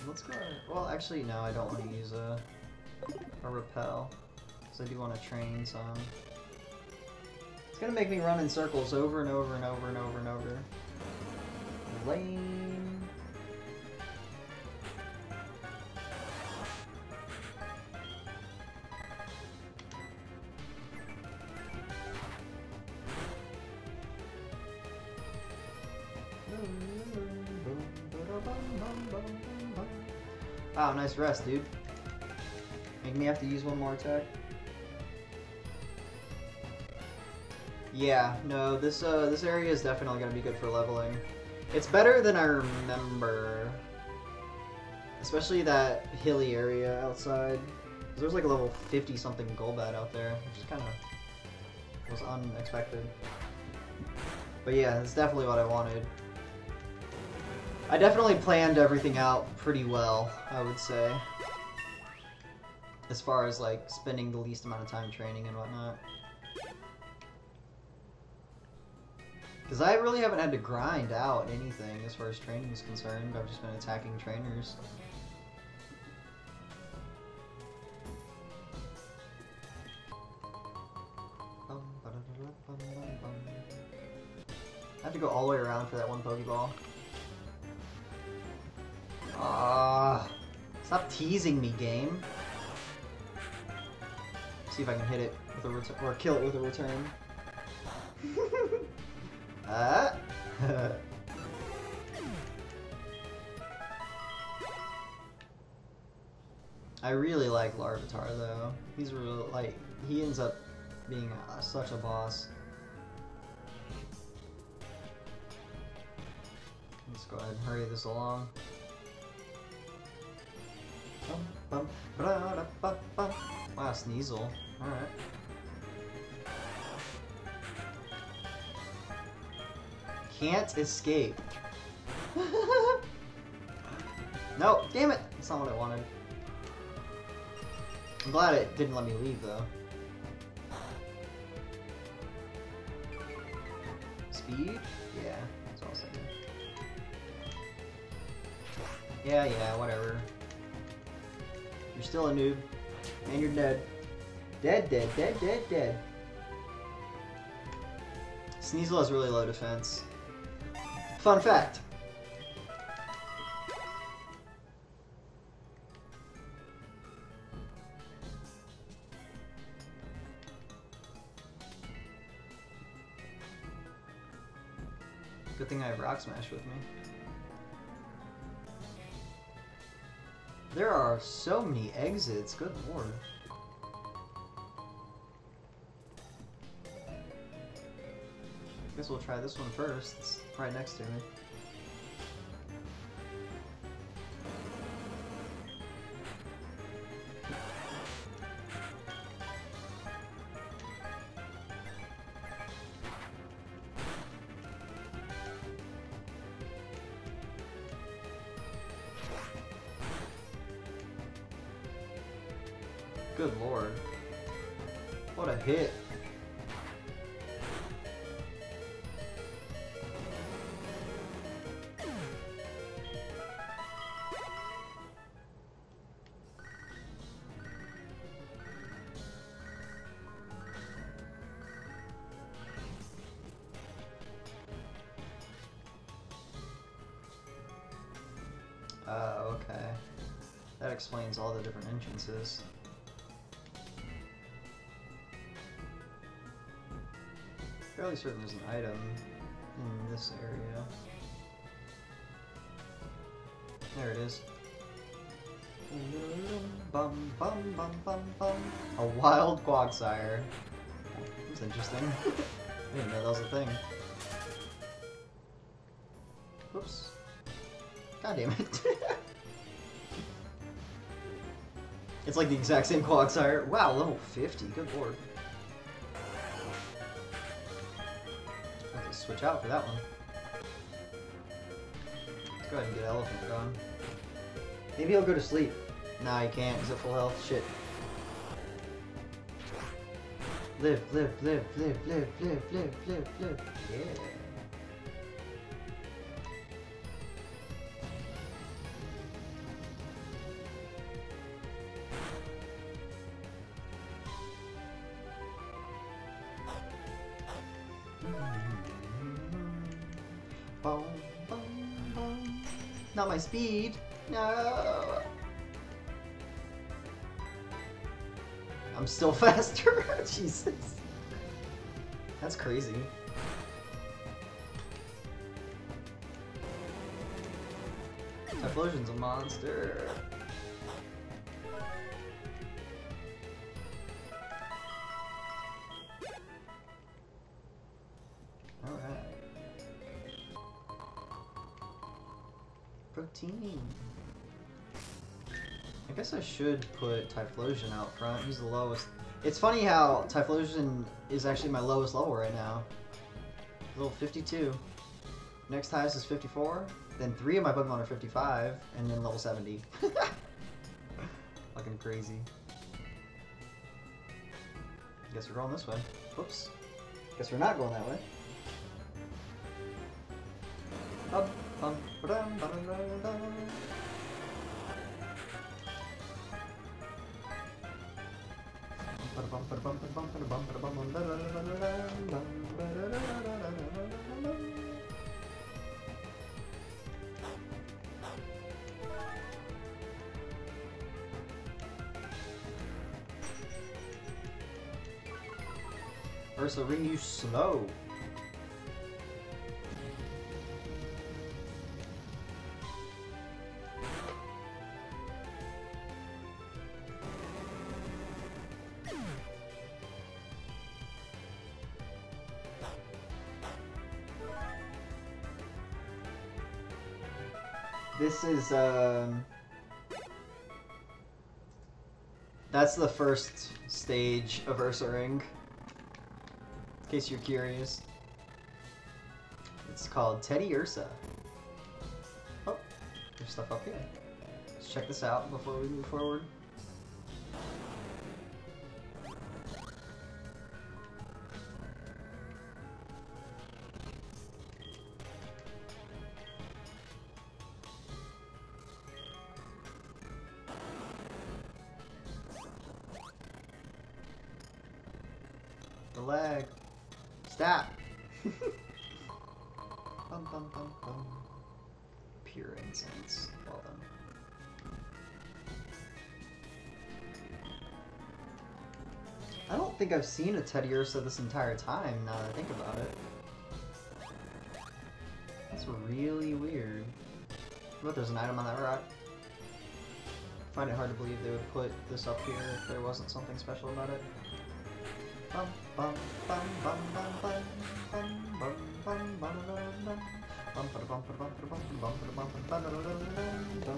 Let's go. Well, actually, no, I don't want to use a repel. Because I do want to train some. It's going to make me run in circles over and over and over and over and over. Blaine. Wow, nice rest, dude. Make me have to use one more attack. Yeah, no, this area is definitely gonna be good for leveling. It's better than I remember. Especially that hilly area outside. 'Cause there's like a level 50 something Golbat out there, which is kind of was unexpected. But yeah, it's definitely what I wanted. I definitely planned everything out pretty well, I would say. As far as like spending the least amount of time training and whatnot. Because I really haven't had to grind out anything as far as training is concerned. I've just been attacking trainers. I have to go all the way around for that one Pokeball. Ah, stop teasing me, game. See if I can hit it with a return, or kill it with a return. I really like Larvitar though. He's real, like, he ends up being such a boss. Let's go ahead and hurry this along. Wow, Sneasel. Alright. Can't escape. No, damn it! That's not what I wanted. I'm glad it didn't let me leave though. Speed? Yeah, that's what I was thinking. Yeah, whatever. You're still a noob. And you're dead. Dead. Sneasel has really low defense. Fun fact. Good thing I have Rock Smash with me. There are so many exits, good lord. Guess we'll try this one first. It's right next to me. Good lord. What a hit. Okay. That explains all the different entrances. Fairly certain there's an item in this area. There it is. Bum bum bum bum bum. A wild Quagsire. That's interesting. I didn't know that was a thing. Whoops. God damn it. It's like the exact same Quagsire. Wow, level 50. Good lord. Switch out for that one. Let's go ahead and get Elephant going. Maybe he'll go to sleep. Nah, you can't. He's at full health. Shit. Live, live, live, live, live, live, live, live, live. Yeah. Boom, boom, boom. Not my speed. No. I'm still faster. Jesus. That's crazy. Typhlosion's a monster. Alright. Protein. I guess I should put Typhlosion out front. He's the lowest. It's funny how Typhlosion is actually my lowest level right now. Level 52. Next highest is 54. Then 3 of my Pokemon are 55. And then level 70. Fucking crazy. Guess we're going this way. Whoops. Guess we're not going that way. Ursa, ring you slow. This is, that's the first stage of Ursa Ring, in case you're curious. It's called Teddy Ursa. Oh, there's stuff up here. Let's check this out before we move forward. The leg. Stop. Bum, bum, bum, bum. Pure incense. Well done. I don't think I've seen a Teddy Ursa this entire time, now that I think about it. That's really weird. But there's an item on that rock. I find it hard to believe they would put this up here if there wasn't something special about it. Bum, bum, bum, bum, bum, bum, bum, bum, bum, bum, bum, bum. Bum, bum, bum, bum, bum, bum, bum, bum, bum.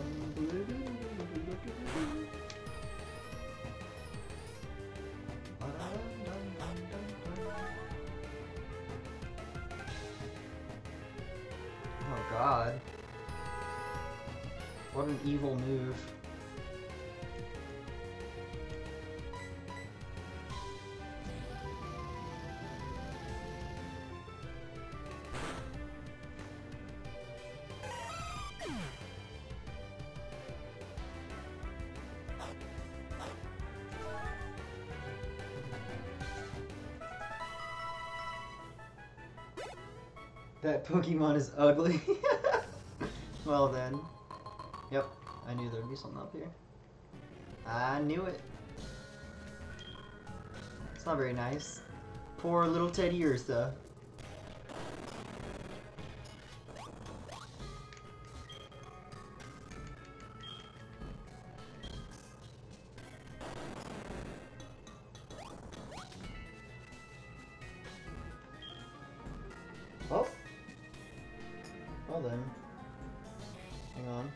Oh God. What an evil move. That Pokemon is ugly. Well then. Yep, I knew there'd be something up here. I knew it. It's not very nice. Poor little Teddy Ursa. Oh. Well then. Hang on.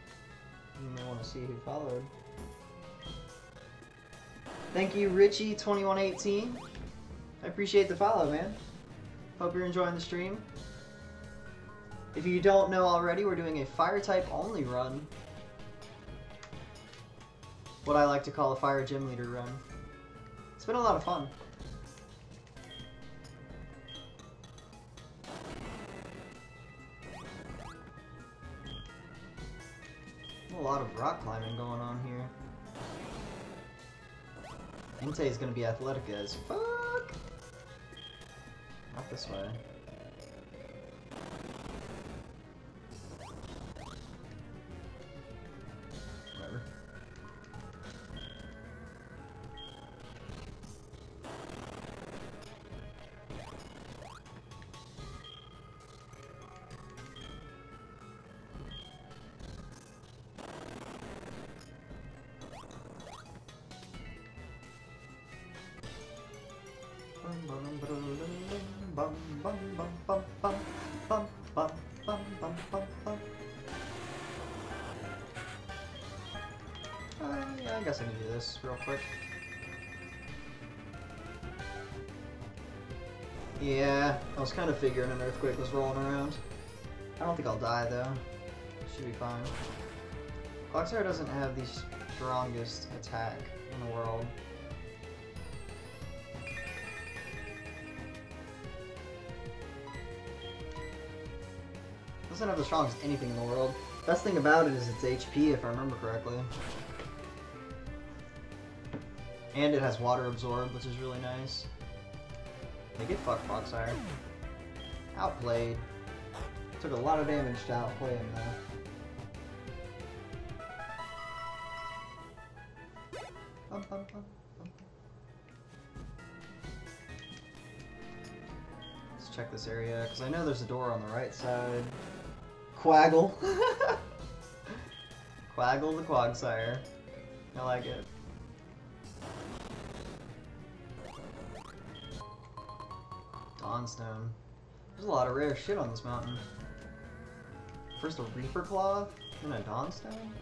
You may want to see who followed. Thank you, Richie2118. I appreciate the follow, man. Hope you're enjoying the stream. If you don't know already, we're doing a fire type only run. what I like to call a fire gym leader run. It's been a lot of fun. A lot of rock climbing going on here. Inte is gonna be athletic as fuck. Not this way. Whatever. Yeah, I guess I can do this real quick. Yeah, I was kind of figuring an earthquake was rolling around. I don't think I'll die though. Should be fine. Clocksire doesn't have the strongest attack in the world. Doesn't have the strongest anything in the world. Best thing about it is its HP, if I remember correctly. And it has water absorb, which is really nice. They get fucked, Clocksire. Outplayed. Took a lot of damage to outplay him, though. Let's check this area, because I know there's a door on the right side. Quaggle. Quaggle the Quagsire. I like it. Dawnstone. There's a lot of rare shit on this mountain. First a Reaper Cloth, then a Dawnstone?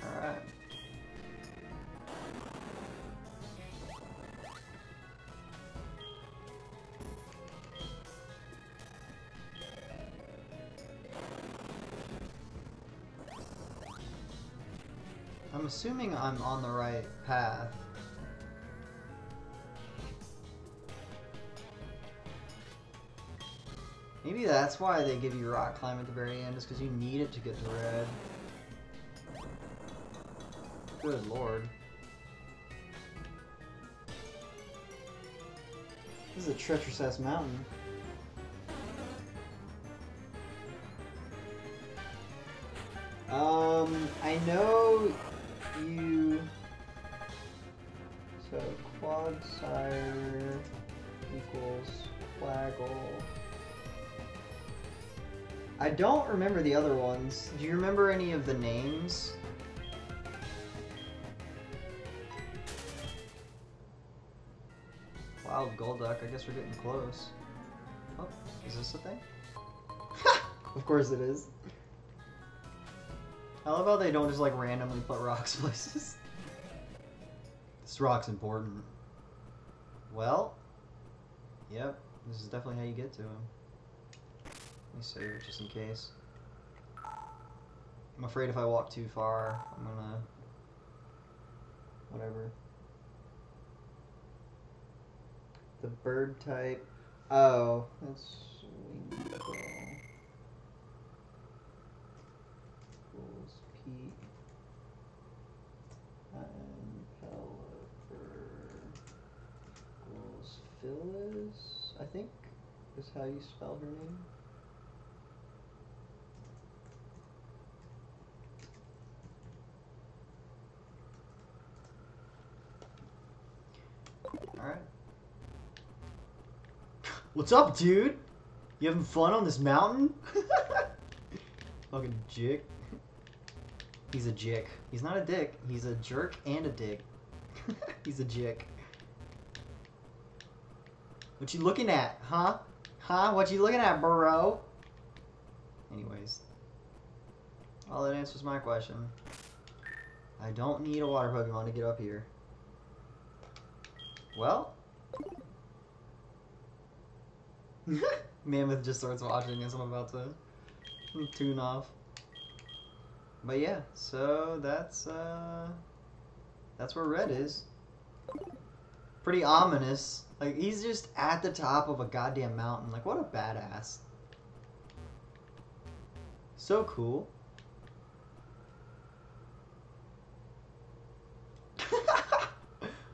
Alright. I'm assuming I'm on the right path. Maybe that's why they give you rock climb at the very end, is because you need it to get to red. Good lord. This is a treacherous ass mountain. I know you... So, Quagsire equals Quaggle. I don't remember the other ones. Do you remember any of the names? Wild Golduck, I guess we're getting close. Oh, is this a thing? Of course it is. I love how they don't just like randomly put rocks places. This rock's important. Well, yep, this is definitely how you get to him. Let me save it just in case. I'm afraid if I walk too far, I'm gonna... whatever. The bird type... Oh, that's... mythical. Phyllis, I think, is how you spell her name. Alright. What's up, dude? You having fun on this mountain? Fucking jick. He's a jick. He's not a dick. He's a jerk and a dick. He's a jick. What you looking at, huh? Huh? What you looking at, bro? Anyways. Well, that answers my question. I don't need a water Pokemon to get up here. Well. Mammoth just starts watching as I'm about to tune off. But yeah, so that's where Red is. Pretty ominous. Like, he's just at the top of a goddamn mountain. Like, what a badass. So cool.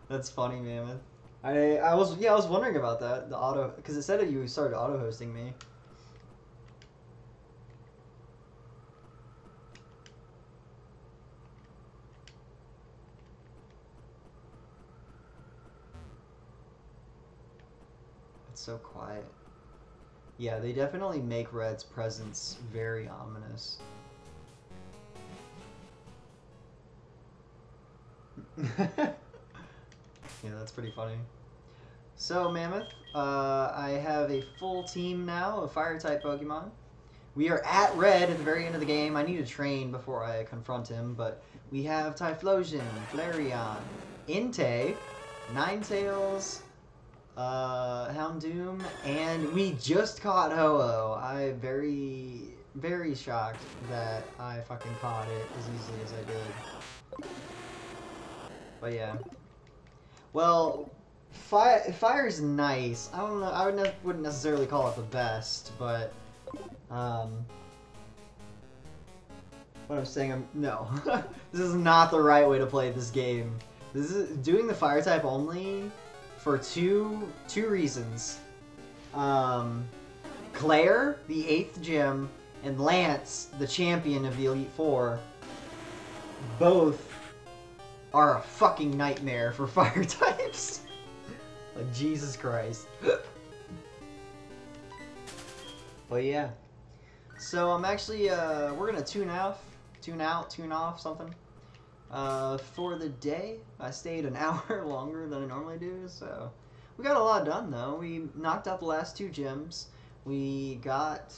That's funny, Mammoth. I was wondering about that, the auto, because it said that you started auto hosting me. It's so quiet. Yeah, they definitely make Red's presence very ominous. Yeah, that's pretty funny. So, Mammoth, I have a full team now of Fire-type Pokemon. We are at Red at the very end of the game. I need to train before I confront him, but we have Typhlosion, Flareon, Entei, Ninetales, Houndoom, and we just caught Ho-Oh. I'm very, very shocked that I fucking caught it as easily as I did. But yeah. Well, fire's nice. I don't know. I wouldn't necessarily call it the best, but what I'm saying, no, this is not the right way to play this game. This is doing the fire type only for two reasons. Claire, the 8th gym, and Lance, the champion of the Elite Four, both are a fucking nightmare for fire types. Like, Jesus Christ. But yeah. So I'm actually, we're gonna tune off, something. For the day. I stayed an hour longer than I normally do, so we got a lot done though. We knocked out the last 2 gyms. We got,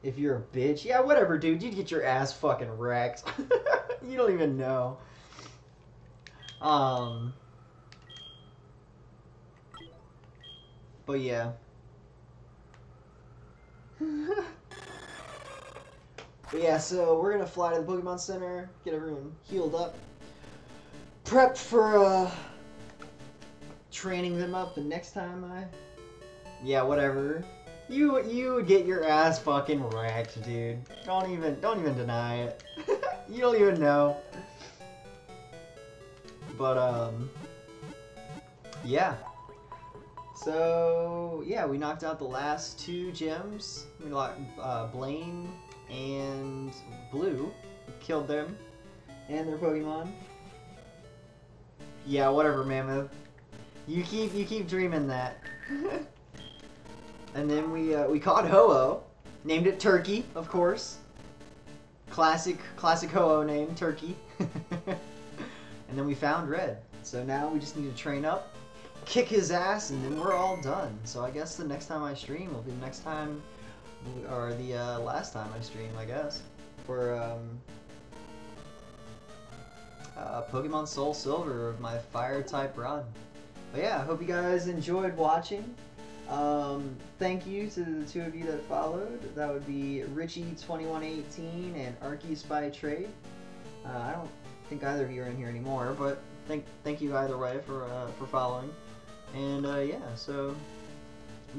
if you're a bitch, yeah, whatever, dude. You'd get your ass fucking wrecked. You don't even know. But yeah. But yeah, so we're gonna fly to the Pokemon Center, get everyone healed up, prep for training them up the next time yeah, whatever. You would get your ass fucking wrecked, dude. Don't even deny it. You don't even know. But yeah. So yeah, we knocked out the last 2 gyms. We got Blaine and Blue. We killed them and their Pokemon. Yeah, whatever, Mammoth. You keep dreaming that. And then we caught Ho-Oh, named it Turkey, of course. Classic Ho-Oh name, Turkey. And then we found Red. So now we just need to train up, kick his ass, and then we're all done. So I guess the next time I stream will be the next time, or the last time I stream, I guess, for Pokemon SoulSilver of my Fire-type run. But yeah, I hope you guys enjoyed watching. Thank you to the 2 of you that followed. That would be Richie2118 and Arceus by Trade. I don't think either of you are in here anymore, but thank you either way for following. And yeah, so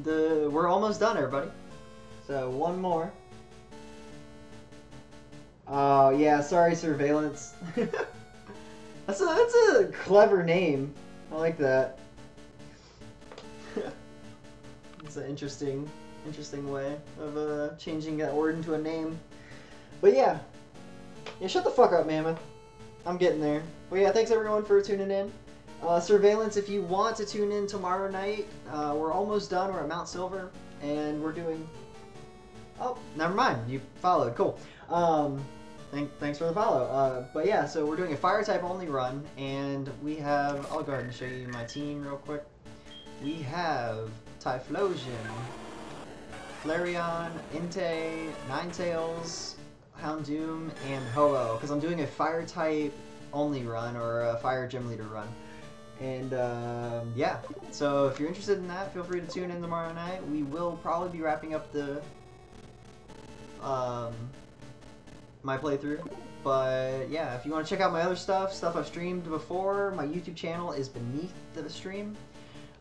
we're almost done, everybody. So one more. Oh yeah, sorry, Surveillance. That's a clever name. I like that. It's an interesting way of changing that word into a name. But yeah, shut the fuck up, Mammoth. I'm getting there. But yeah, thanks everyone for tuning in. Surveillance, if you want to tune in tomorrow night, we're almost done. We're at Mount Silver, and we're doing. Oh, never mind. You followed. Cool. Thanks for the follow. But yeah, so we're doing a fire type only run, and we have. I'll go ahead and show you my team real quick. We have Typhlosion, Flareon, Entei, Ninetales, Houndoom, and Ho-Oh, because I'm doing a fire type only run, or a fire gym leader run. And yeah, so if you're interested in that, feel free to tune in tomorrow night. We will probably be wrapping up the my playthrough. But yeah, if you want to check out my other stuff I've streamed before, my YouTube channel is beneath the stream.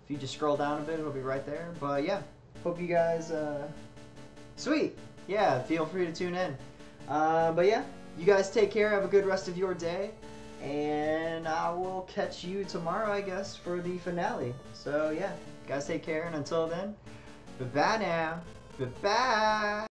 If you just scroll down a bit, it'll be right there. But yeah, hope you guys, sweet! Yeah, feel free to tune in. But yeah, you guys take care, have a good rest of your day, and I will catch you tomorrow, I guess, for the finale. So yeah, guys take care, and until then, bye-bye now. Bye-bye!